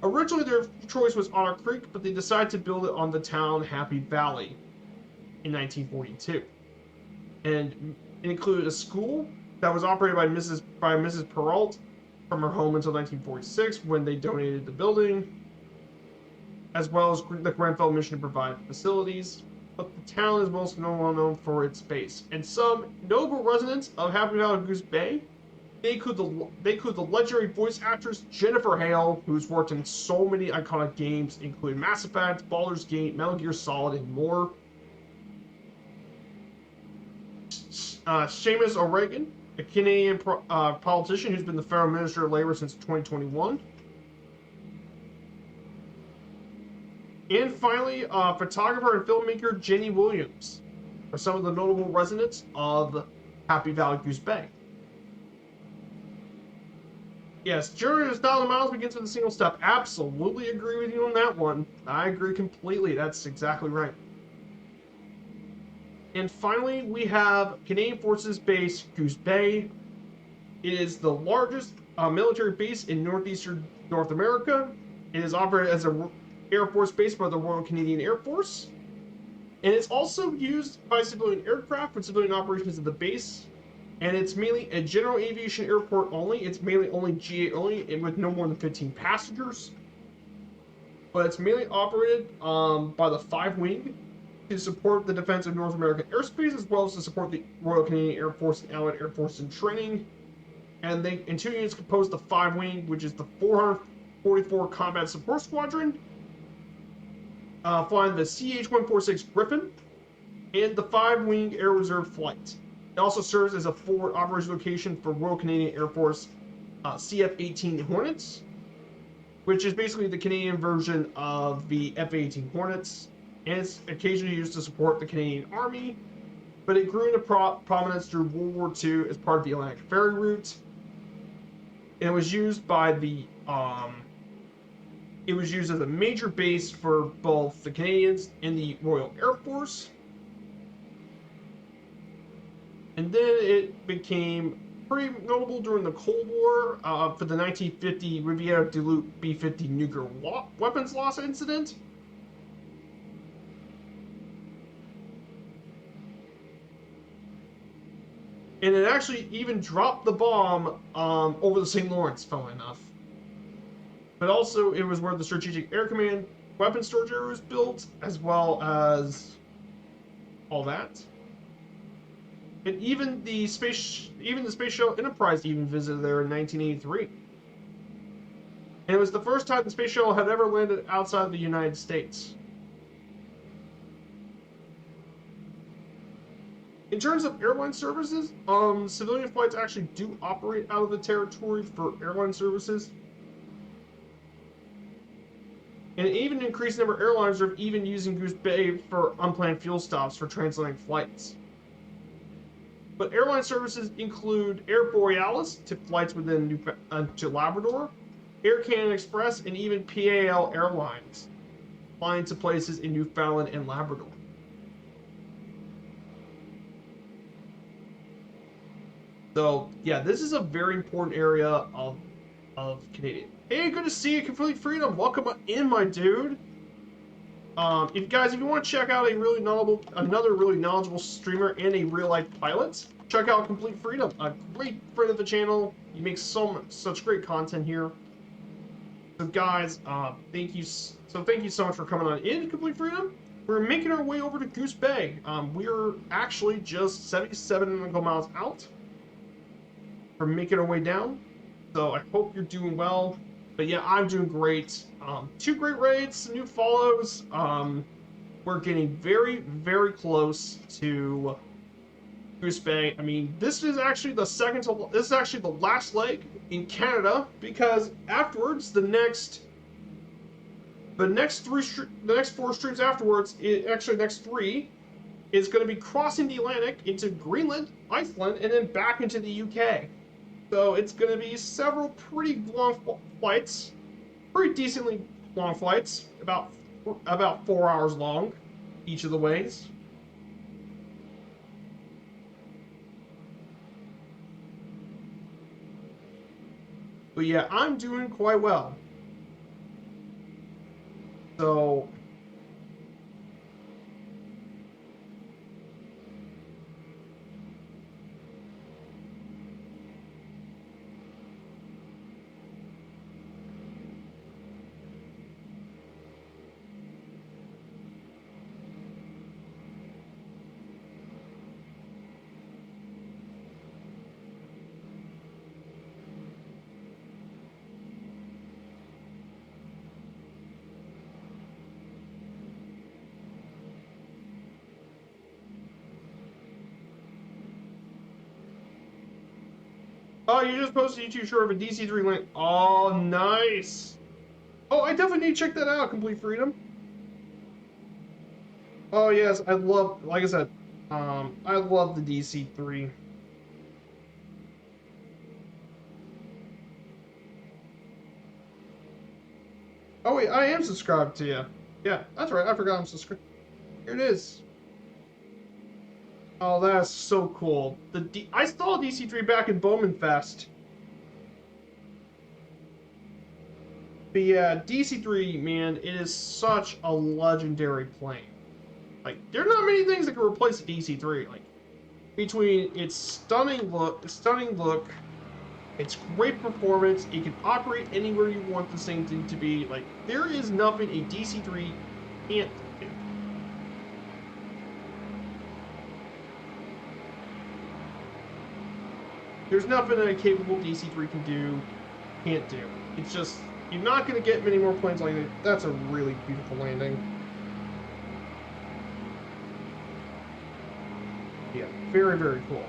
Originally, their choice was Otter Creek, but they decided to build it on the town Happy Valley in 1942. And it included a school that was operated by Mrs. Perrault from her home until 1946, when they donated the building, as well as the Grenfell mission to provide facilities. But the town is most well known for its base. And some notable residents of Happy Valley Goose Bay, they include the legendary voice actress Jennifer Hale, who's worked in so many iconic games, including Mass Effect, Baldur's Gate, Metal Gear Solid, and more. Seamus O'Regan, a Canadian politician who's been the Federal Minister of Labor since 2021. And finally, photographer and filmmaker Jenny Williams are some of the notable residents of Happy Valley Goose Bay. Yes, journey of 1,000 miles begins with a single step. Absolutely agree with you on that one. I agree completely. That's exactly right. And finally, we have Canadian Forces Base Goose Bay. It is the largest military base in northeastern North America. It is operated as a Air Force base by the Royal Canadian Air Force, and it's also used by civilian aircraft for civilian operations at the base. And it's mainly a general aviation airport only. It's mainly only GA only, and with no more than 15 passengers. But it's mainly operated by the 5 Wing to support the defense of North American airspace, as well as to support the Royal Canadian Air Force and Allied Air Force in training. And 2 units compose the 5 Wing, which is the 444 Combat Support Squadron, flying the CH-146 Griffin, and the 5 Wing Air Reserve Flight. It also serves as a forward operations location for Royal Canadian Air Force CF-18 Hornets, which is basically the Canadian version of the F-18 Hornets, and it's occasionally used to support the Canadian Army, but it grew into prominence during World War II as part of the Atlantic ferry route, and it was used as a major base for both the Canadians and the Royal Air Force. And then it became pretty notable during the Cold War for the 1950 Rivière-du-Loup B-50 nuclear weapons loss incident. And it actually even dropped the bomb over the St. Lawrence, funnily enough. But also, it was where the Strategic Air Command weapon storage area was built, as well as all that. And even the space shuttle Enterprise even visited there in 1983. And it was the first time the space shuttle had ever landed outside the United States. In terms of airline services, civilian flights actually do operate out of the territory for airline services. And even an increased number of airlines are even using Goose Bay for unplanned fuel stops for translating flights. But airline services include Air Borealis to flights within to Labrador, Air Canada Express, and even PAL Airlines flying to places in Newfoundland and Labrador. So yeah, this is a very important area of Canadian. Hey, good to see you, Complete Freedom. Welcome in, my dude. If you want to check out another really knowledgeable streamer and a real life pilot, check out Complete Freedom, a great friend of the channel. He makes such great content here. So guys, thank you so much for coming on in, Complete Freedom. We're making our way over to Goose Bay. We're actually just 77 nautical miles out. We're making our way down. So I hope you're doing well. But yeah, I'm doing great. 2 great raids, some new follows. We're getting very, very close to Goose Bay. I mean, this is actually the last leg in Canada, because afterwards, the next 4 streams afterwards, next 3 is going to be crossing the Atlantic into Greenland, Iceland, and then back into the UK. So it's going to be several pretty long flights, pretty decently long flights, about 4 hours long, each of the ways. But yeah, I'm doing quite well. So oh, you just posted YouTube short of a DC-3 link. Oh, nice. Oh, I definitely need to check that out, Complete Freedom. Oh, yes, like I said, I love the DC-3. Oh, wait, I am subscribed to you. Yeah, that's right, I forgot I'm subscribed. Here it is. Oh, that's so cool. I saw DC-3 back in Bowman Fest. But yeah, DC-3, man, it is such a legendary plane. Like, there are not many things that can replace the DC-3. Like, between its stunning look, its great performance, it can operate anywhere you want the same thing to be. Like, there is nothing a DC-3 can't do. There's nothing that a capable DC-3 can't do. It's just, you're not going to get many more planes like that. That's a really beautiful landing. Yeah, very, very cool.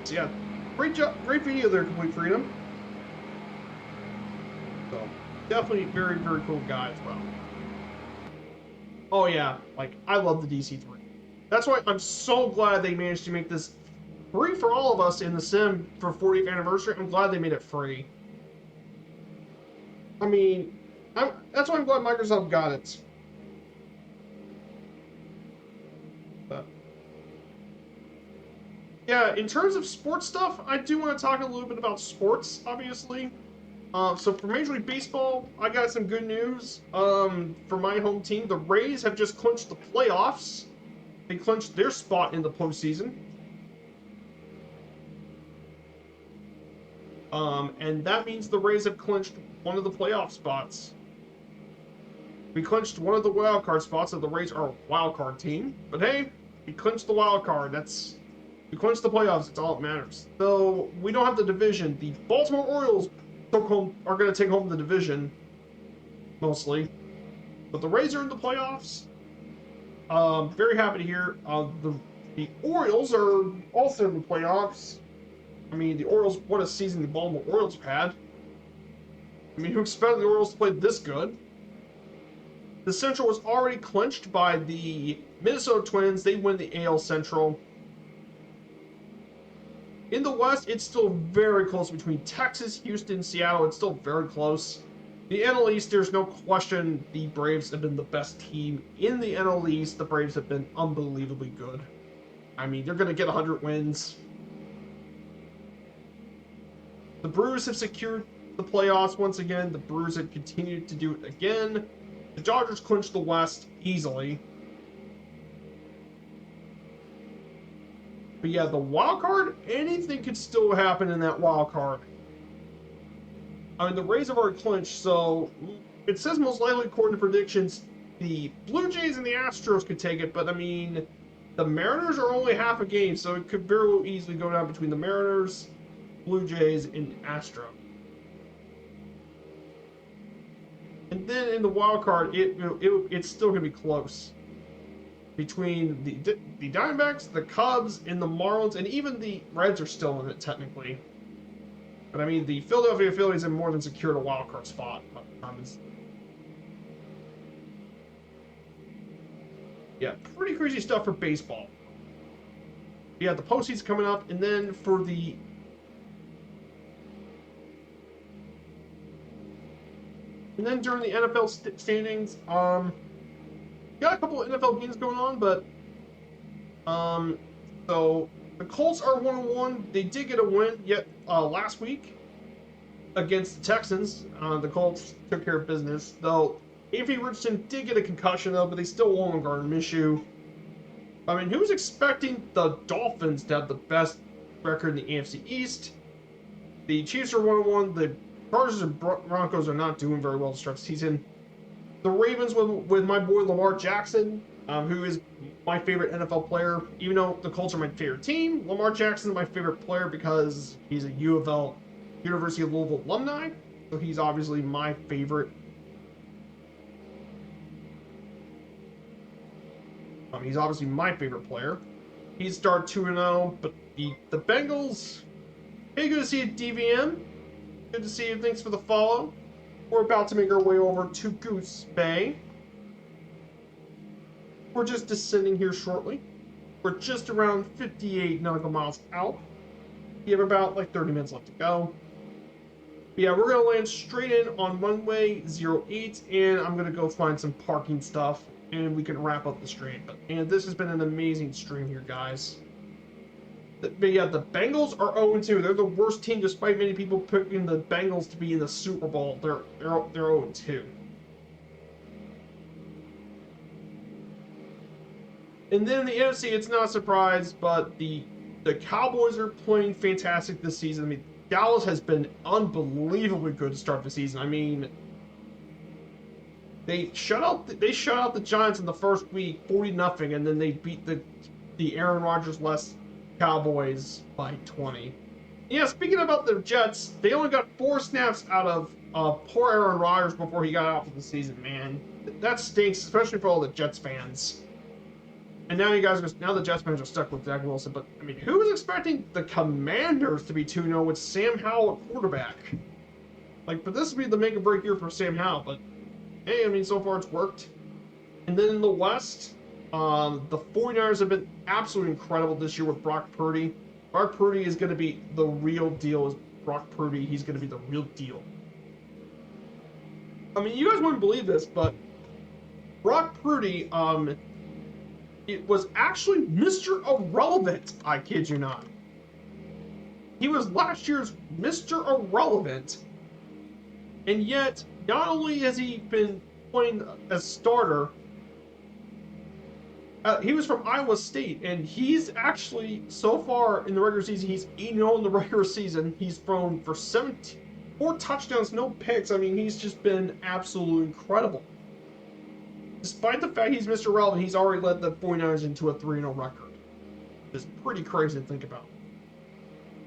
So yeah, great job, great video there, Complete Freedom. So, definitely very, very cool guy as well. Oh yeah, like, I love the DC-3. That's why I'm so glad they managed to make this free for all of us in the sim for 40th anniversary. I'm glad they made it free. I mean, that's why I'm glad Microsoft got it. But yeah, in terms of sports stuff, I do want to talk a little bit about sports, obviously. So for Major League Baseball, I got some good news. For my home team, the Rays have just clinched the playoffs. They clinched their spot in the postseason. And that means the Rays have clinched one of the playoff spots. We clinched one of the wild card spots, so the Rays are a wild card team. But hey, we clinched the wild card. We clinched the playoffs. It's all that matters. So we don't have the division. The Baltimore Orioles are going to take home the division, mostly. But the Rays are in the playoffs. Very happy to hear. The Orioles are also in the playoffs. I mean, the Orioles, what a season the Baltimore Orioles have had. I mean, who expected the Orioles to play this good? The Central was already clinched by the Minnesota Twins. They win the AL Central. In the West, it's still very close between Texas, Houston, Seattle. It's still very close. The NL East, there's no question the Braves have been the best team in the NL East. The Braves have been unbelievably good. I mean, they're going to get 100 wins. The Brewers have secured the playoffs once again. The Brewers have continued to do it again. The Dodgers clinched the West easily. But yeah, the wild card, anything could still happen in that wild card. I mean, the Rays have already clinched, so it says most likely, according to predictions, the Blue Jays and the Astros could take it, but I mean, the Mariners are only half a game, so it could very well easily go down between the Mariners, Blue Jays, and Astros. And then in the wild card, it's still going to be close between the Diamondbacks, the Cubs, and the Marlins, and even the Reds are still in it technically. But I mean, the Philadelphia Phillies have more than secured a wild card spot. Yeah, pretty crazy stuff for baseball. Yeah, the postseason's coming up, and then for the during the NFL standings, got a couple of NFL games going on, but so the Colts are 1-1. They did get a win last week against the Texans. The Colts took care of business, though. Anthony Richardson did get a concussion, though, but they still won on Gardner Minshew. I mean, who was expecting the Dolphins to have the best record in the AFC East? The Chiefs are 1-1. The Chargers and Broncos are not doing very well to start the season. The Ravens with my boy Lamar Jackson, who is my favorite NFL player. Even though the Colts are my favorite team, Lamar Jackson is my favorite player because he's a U of L, University of Louisville alumni. So he's obviously my favorite. He's obviously my favorite player. He's started 2-0, but the Bengals. Hey, good to see you, DVM. Good to see you. Thanks for the follow. We're about to make our way over to Goose Bay. We're just descending here shortly. We're just around 58 nautical miles out. We have about like 30 minutes left to go. But yeah, we're going to land straight in on runway 08, and I'm going to go find some parking stuff, and we can wrap up the stream. And this has been an amazing stream here, guys. But yeah, the Bengals are 0-2. They're the worst team, despite many people picking the Bengals to be in the Super Bowl. They're 0-2. And then in the NFC, it's not a surprise, but the Cowboys are playing fantastic this season. I mean, Dallas has been unbelievably good to start the season. I mean, they shut out the Giants in the first week, 40-0, and then they beat the Aaron Rodgers-less Cowboys by 20. Yeah, speaking about the Jets, they only got 4 snaps out of poor Aaron Rodgers before he got out for the season, man. That stinks, especially for all the Jets fans. And now the Jets fans are stuck with Zach Wilson. But, I mean, who was expecting the Commanders to be 2-0 with Sam Howell at quarterback? Like, but this would be the make or break year for Sam Howell. But, hey, I mean, so far it's worked. And then in the West, the 49ers have been absolutely incredible this year with Brock Purdy. Brock Purdy is going to be the real deal. Brock Purdy, he's going to be the real deal. I mean, you guys wouldn't believe this, but Brock Purdy, it was actually Mr. Irrelevant. I kid you not. He was last year's Mr. Irrelevant, and yet not only has he been playing as starter. He was from Iowa State, and he's actually, so far in the regular season, he's 8-0 in the regular season. He's thrown for 4 touchdowns, no picks. I mean, he's just been absolutely incredible. Despite the fact he's Mr. Relevant, he's already led the 49ers into a 3-0 record. It's pretty crazy to think about.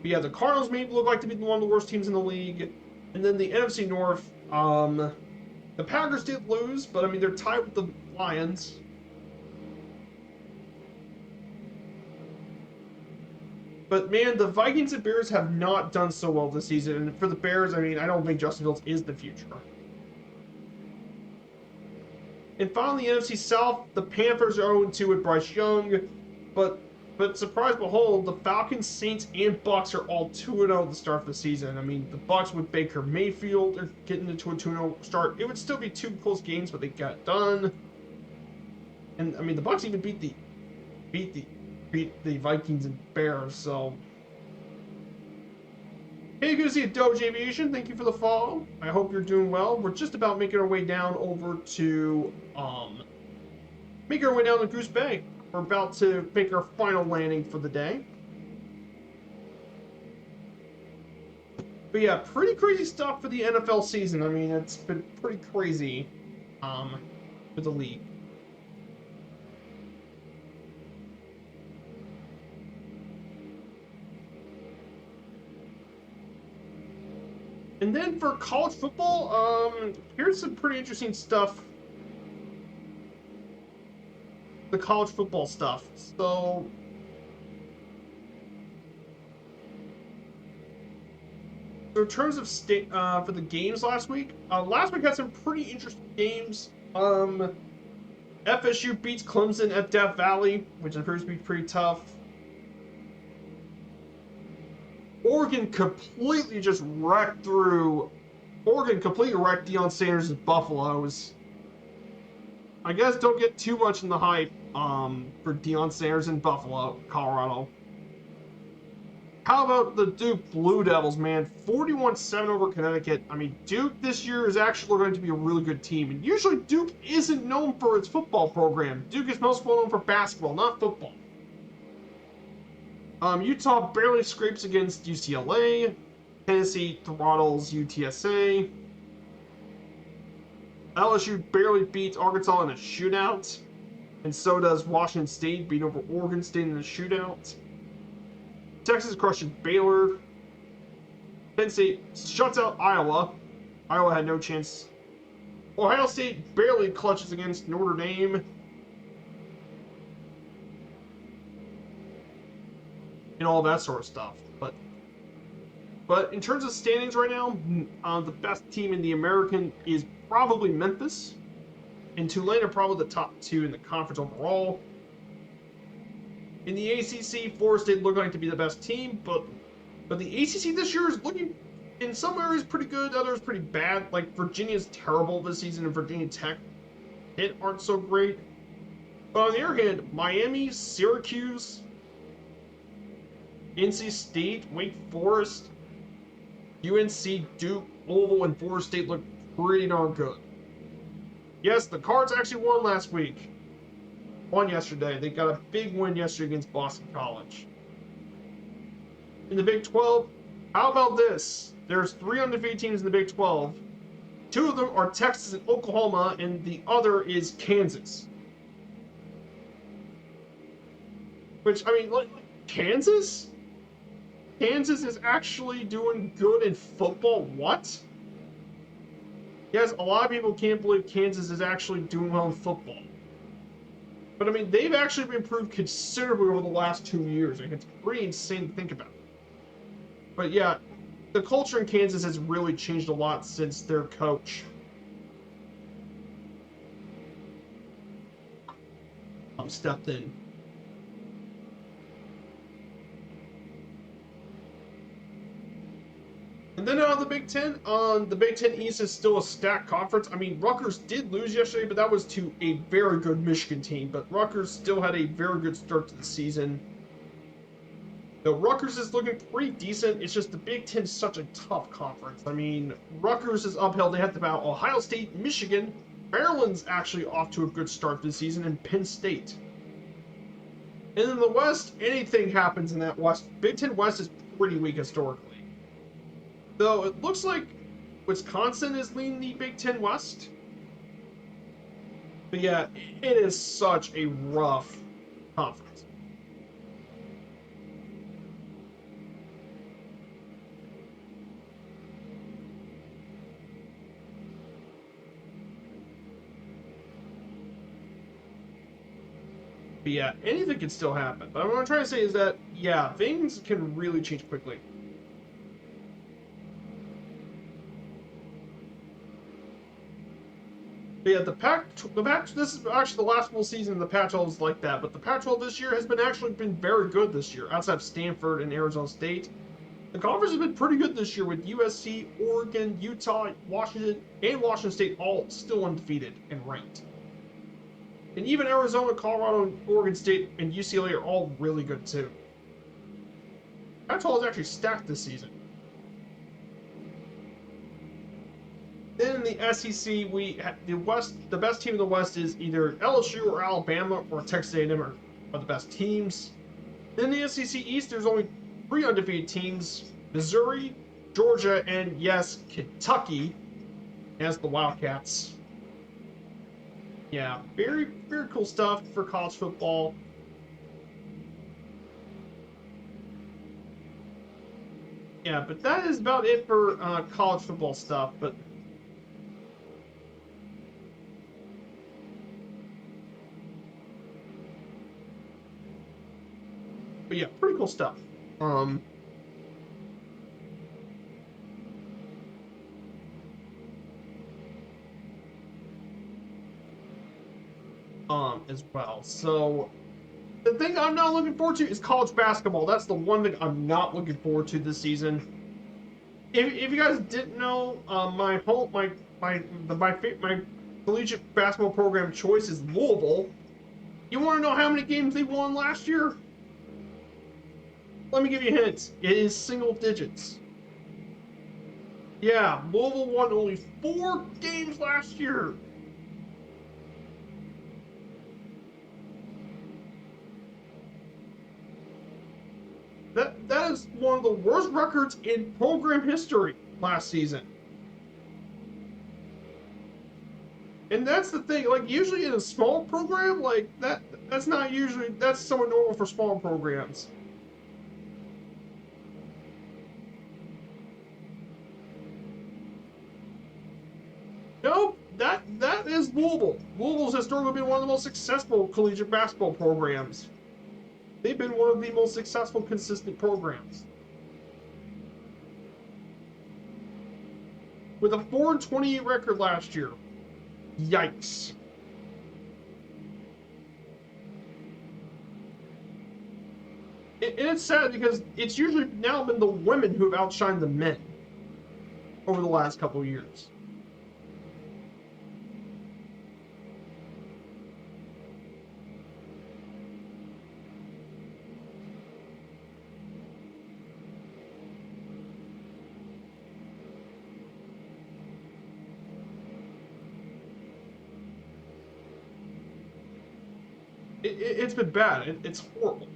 But yeah, the Cardinals maybe look like to be one of the worst teams in the league. And then the NFC North, the Packers did lose, but I mean, they're tied with the Lions. But man, the Vikings and Bears have not done so well this season. And for the Bears, I mean, I don't think Justin Fields is the future. And finally, the NFC South, the Panthers are 0-2 with Bryce Young, but surprise behold, the Falcons, Saints, and Bucks are all 2-0 at the start of the season. I mean, the Bucks with Baker Mayfield are getting into a 2-0 start. It would still be 2 close games, but they got done. And I mean, the Bucks even beat the Vikings and Bears. So, hey, good to see you, Doge Aviation. Thank you for the follow. I hope you're doing well. We're just about making our way down over to Goose Bay. We're about to make our final landing for the day. But yeah, pretty crazy stuff for the NFL season. I mean, it's been pretty crazy for the league. And then for college football, here's some pretty interesting stuff. The college football stuff. So in terms of for the games last week had some pretty interesting games. FSU beats Clemson at Death Valley, which appears to be pretty tough. Oregon completely wrecked Deion Sanders' Buffaloes. I guess don't get too much in the hype for Deion Sanders in Buffalo, Colorado. How about the Duke Blue Devils, man? 41-7 over Connecticut. I mean, Duke this year is actually going to be a really good team. And usually Duke isn't known for its football program. Duke is most well known for basketball, not football. Utah barely scrapes against UCLA. Tennessee throttles UTSA. LSU barely beats Arkansas in a shootout. And so does Washington State, beat over Oregon State in a shootout. Texas crushes Baylor. Penn State shuts out Iowa. Iowa had no chance. Ohio State barely clutches against Notre Dame. And all that sort of stuff. But in terms of standings right now, the best team in the American is probably Memphis. And Tulane are probably the top 2 in the conference overall. In the ACC, Florida State look like to be the best team, but the ACC this year is looking, in some areas, pretty good, others pretty bad. Like, Virginia's terrible this season, and Virginia Tech aren't so great. But on the other hand, Miami, Syracuse, NC State, Wake Forest, UNC, Duke, Louisville, and Florida State look pretty darn good. Yes, the Cards actually won last week. Won yesterday. They got a big win yesterday against Boston College. In the Big 12, how about this? There's 3 undefeated teams in the Big 12. 2 of them are Texas and Oklahoma, and the other is Kansas. Which, I mean, like Kansas? Kansas is actually doing good in football? What? Yes, a lot of people can't believe Kansas is actually doing well in football. But I mean, they've actually improved considerably over the last 2 years. Like, it's pretty insane to think about. But yeah, the culture in Kansas has really changed a lot since their coach stepped in. And then on the Big Ten, the Big Ten East is still a stacked conference. I mean, Rutgers did lose yesterday, but that was to a very good Michigan team. But Rutgers still had a very good start to the season. Though Rutgers is looking pretty decent. It's just the Big Ten is such a tough conference. I mean, Rutgers is uphill. They have to battle Ohio State, Michigan. Maryland's actually off to a good start this season, and Penn State. And in the West, anything happens in that West. Big Ten West is pretty weak historically. Though it looks like Wisconsin is leading the Big Ten West. But yeah, it is such a rough conference. But yeah, anything can still happen. But what I'm trying to say is that, yeah, things can really change quickly. But But yeah, the patch. This is actually the last full season of the Pac-12 is like that. But the Pac-12 this year has been very good this year. Outside of Stanford and Arizona State, the conference has been pretty good this year with USC, Oregon, Utah, Washington, and Washington State all still undefeated and ranked. And even Arizona, Colorado, Oregon State, and UCLA are all really good too. Pac-12 is actually stacked this season. Then in the SEC, the best team in the West is either LSU or Alabama or Texas A&M are the best teams. Then in the SEC East, there's only 3 undefeated teams: Missouri, Georgia, and yes, Kentucky as the Wildcats. Yeah, very, very cool stuff for college football. Yeah, but that is about it for college football stuff. But yeah, pretty cool stuff. As well. So the thing I'm not looking forward to is college basketball. That's the one thing I'm not looking forward to this season. If you guys didn't know, my collegiate basketball program choice is Louisville. You want to know how many games they won last year? Let me give you a hint. It is single digits. Yeah, Louisville won only 4 games last year. That is one of the worst records in program history last season. And that's the thing, like usually in a small program, like that's not usually that's somewhat normal for small programs. Nope, that is Louisville. Louisville's historically been one of the most successful collegiate basketball programs. They've been one of the most successful, consistent programs. With a 4-28 record last year. Yikes. And it's sad because it's usually now been the women who have outshined the men over the last couple of years. It's been bad. It's horrible.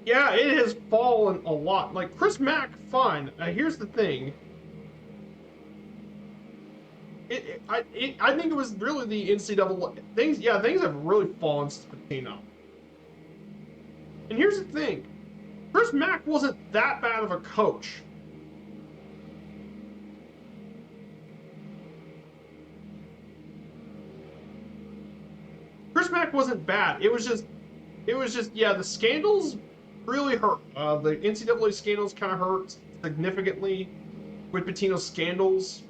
Yeah, it has fallen a lot. Like Chris Mack, fine. Here's the thing. I think it was really the NCAA things. Yeah, things have really fallen to Pitino. And here's the thing. Chris Mack wasn't that bad of a coach. Chris Mack wasn't bad. It was just yeah, the scandals really hurt. The NCAA scandals kind of hurt significantly with Pitino's scandals.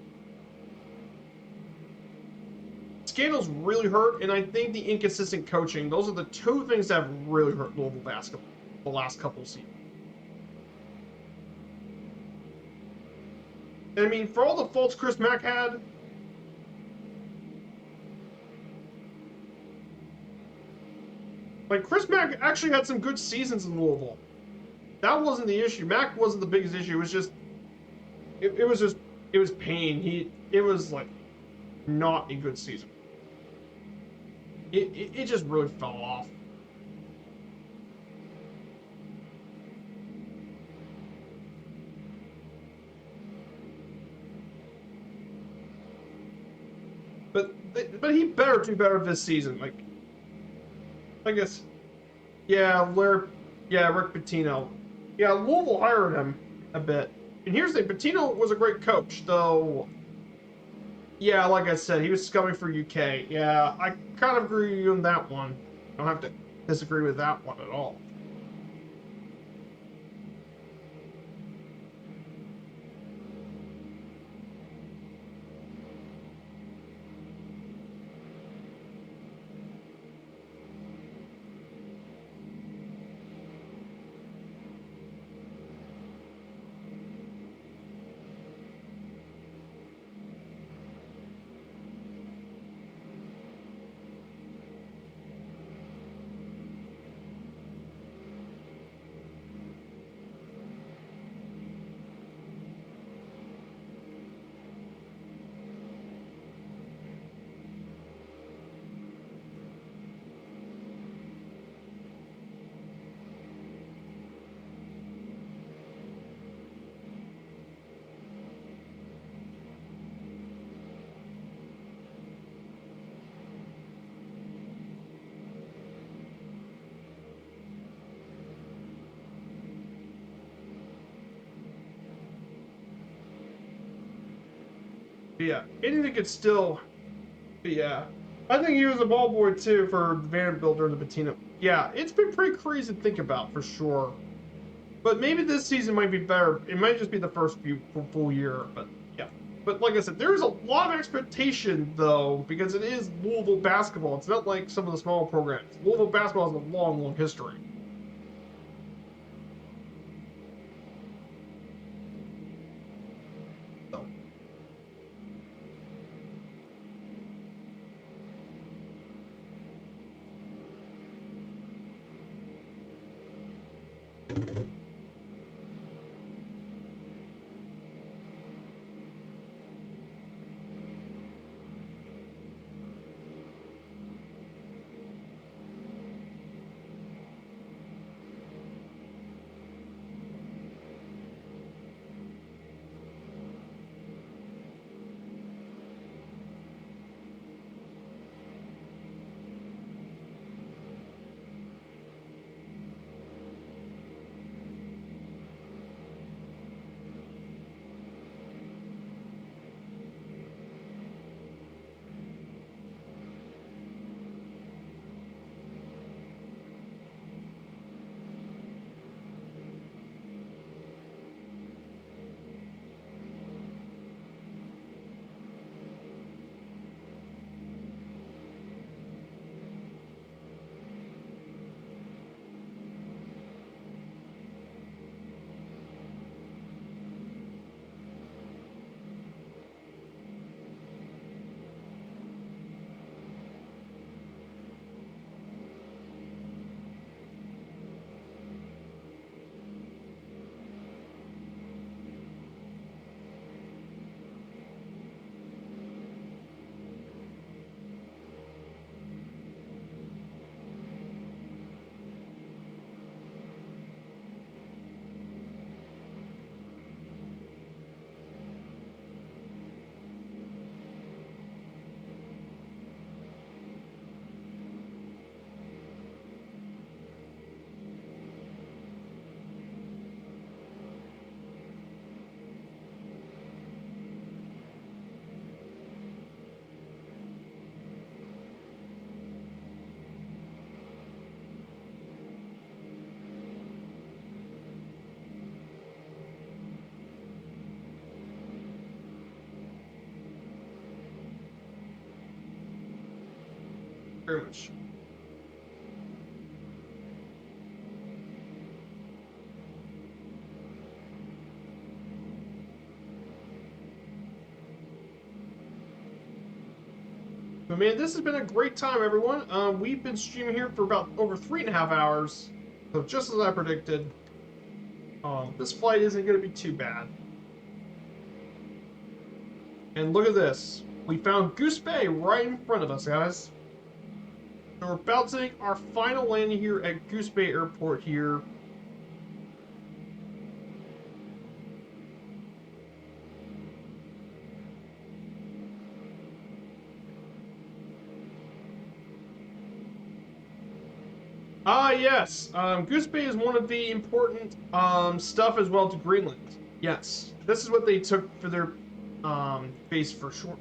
Scandals really hurt, and I think the inconsistent coaching, those are the 2 things that have really hurt Louisville basketball the last couple of seasons. And I mean, for all the faults Chris Mack had, like Chris Mack actually had some good seasons in Louisville. That wasn't the issue. Mack wasn't the biggest issue. It was just, it was pain. It was like not a good season. It just really fell off. But he better do better this season. Like, I guess, yeah, Rick Pitino. Yeah, Louisville hired him a bit. And here's the thing, Pitino was a great coach, though. Yeah, like I said, he was coming for UK. Yeah, I kind of agree with you on that one. I don't have to disagree with that one at all. Yeah, anything could still. Yeah, I think he was a ball boy too for Vanderbilt during the Patina. Yeah, it's been pretty crazy to think about for sure. But maybe this season might be better. It might just be the first few full year. But yeah. But like I said, there's a lot of expectation though because it is Louisville basketball. It's not like some of the smaller programs. Louisville basketball has a long, long history. So. Very much. But man, this has been a great time, everyone. We've been streaming here for about over 3.5 hours. So just as I predicted, this flight isn't going to be too bad. And look at this. We found Goose Bay right in front of us, guys. So we're about to make our final landing here at Goose Bay Airport here. Ah, yes. Goose Bay is one of the important stuff as well to Greenland. Yes. This is what they took for their base for sure.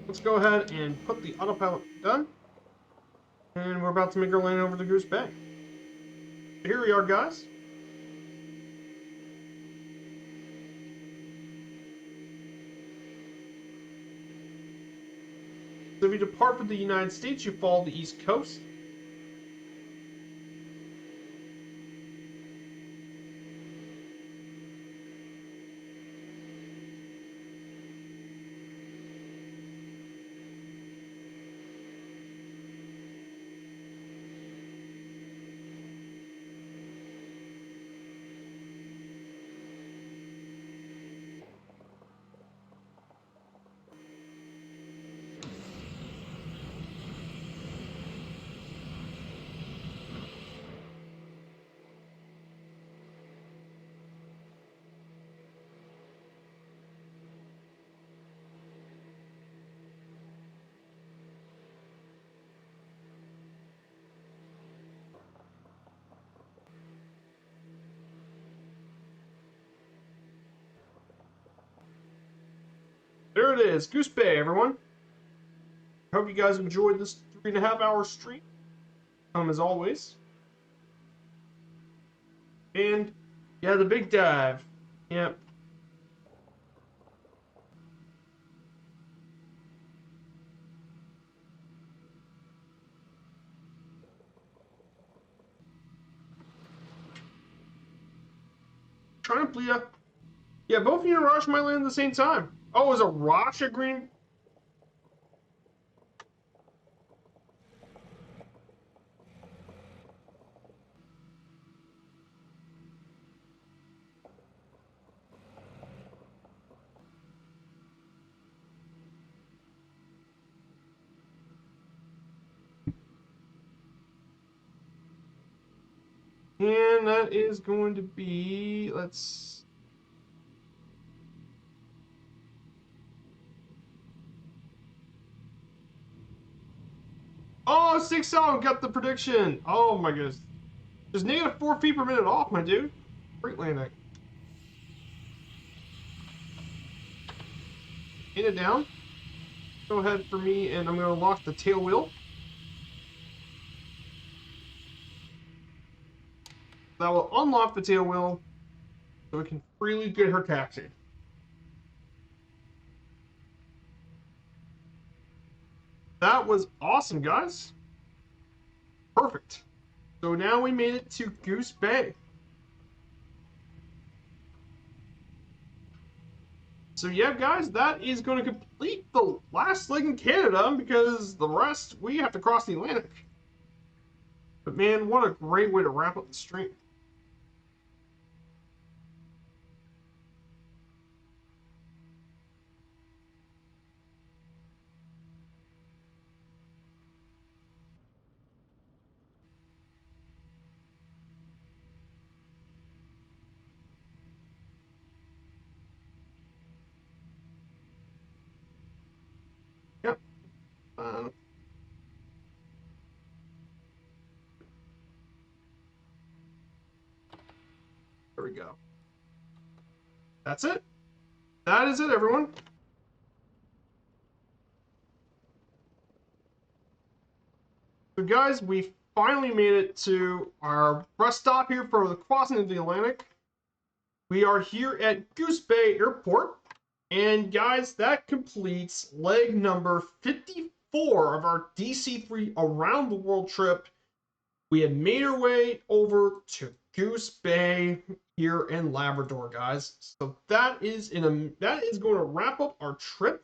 Let's go ahead and put the autopilot done. And we're about to make our landing over to Goose Bay. Here we are, guys. So if you depart from the United States, you follow the East Coast. There it is, Goose Bay, everyone. Hope you guys enjoyed this 3.5 hour stream. As always. And yeah, the big dive. Yep. Trying to bleed up. Yeah, both of you and Rosh might land at the same time. Oh, is a Rosh a green? And that is going to be, let's... Oh, 6-7 got the prediction. Oh my goodness. There's negative 4 feet per minute off, my dude. Great landing. In it down. Go ahead for me, and I'm going to lock the tail wheel. That will unlock the tail wheel so we can freely get her taxied. That was awesome, guys. Perfect. So now we made it to Goose Bay. So yeah, guys, that is going to complete the last leg in Canada because the rest, we have to cross the Atlantic. But man, what a great way to wrap up the stream. Yep. There we go. That's it. That is it, everyone. So guys, we finally made it to our rest stop here for the crossing of the Atlantic. We are here at Goose Bay Airport. And guys, that completes leg number 54 of our DC-3 around the world trip. We have made our way over to Goose Bay here in Labrador, guys. So that is going to wrap up our trip.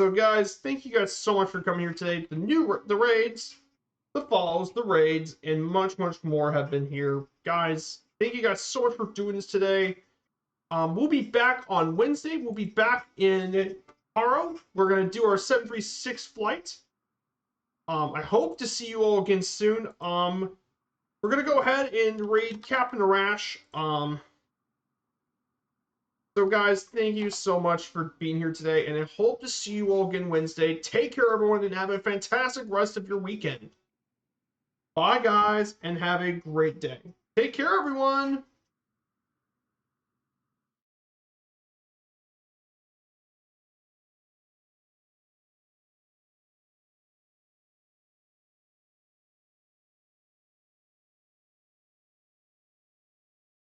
So guys, thank you guys so much for coming here today. The raids, the follows, the raids, and much, much more have been here. Guys, thank you guys so much for doing this today. We'll be back on Wednesday. We'll be back in Paro. We're going to do our 736 flight. I hope to see you all again soon. We're going to go ahead and raid Captain Arash. So guys, thank you so much for being here today, and I hope to see you all again Wednesday. Take care, everyone, and have a fantastic rest of your weekend. Bye, guys, and have a great day. Take care, everyone.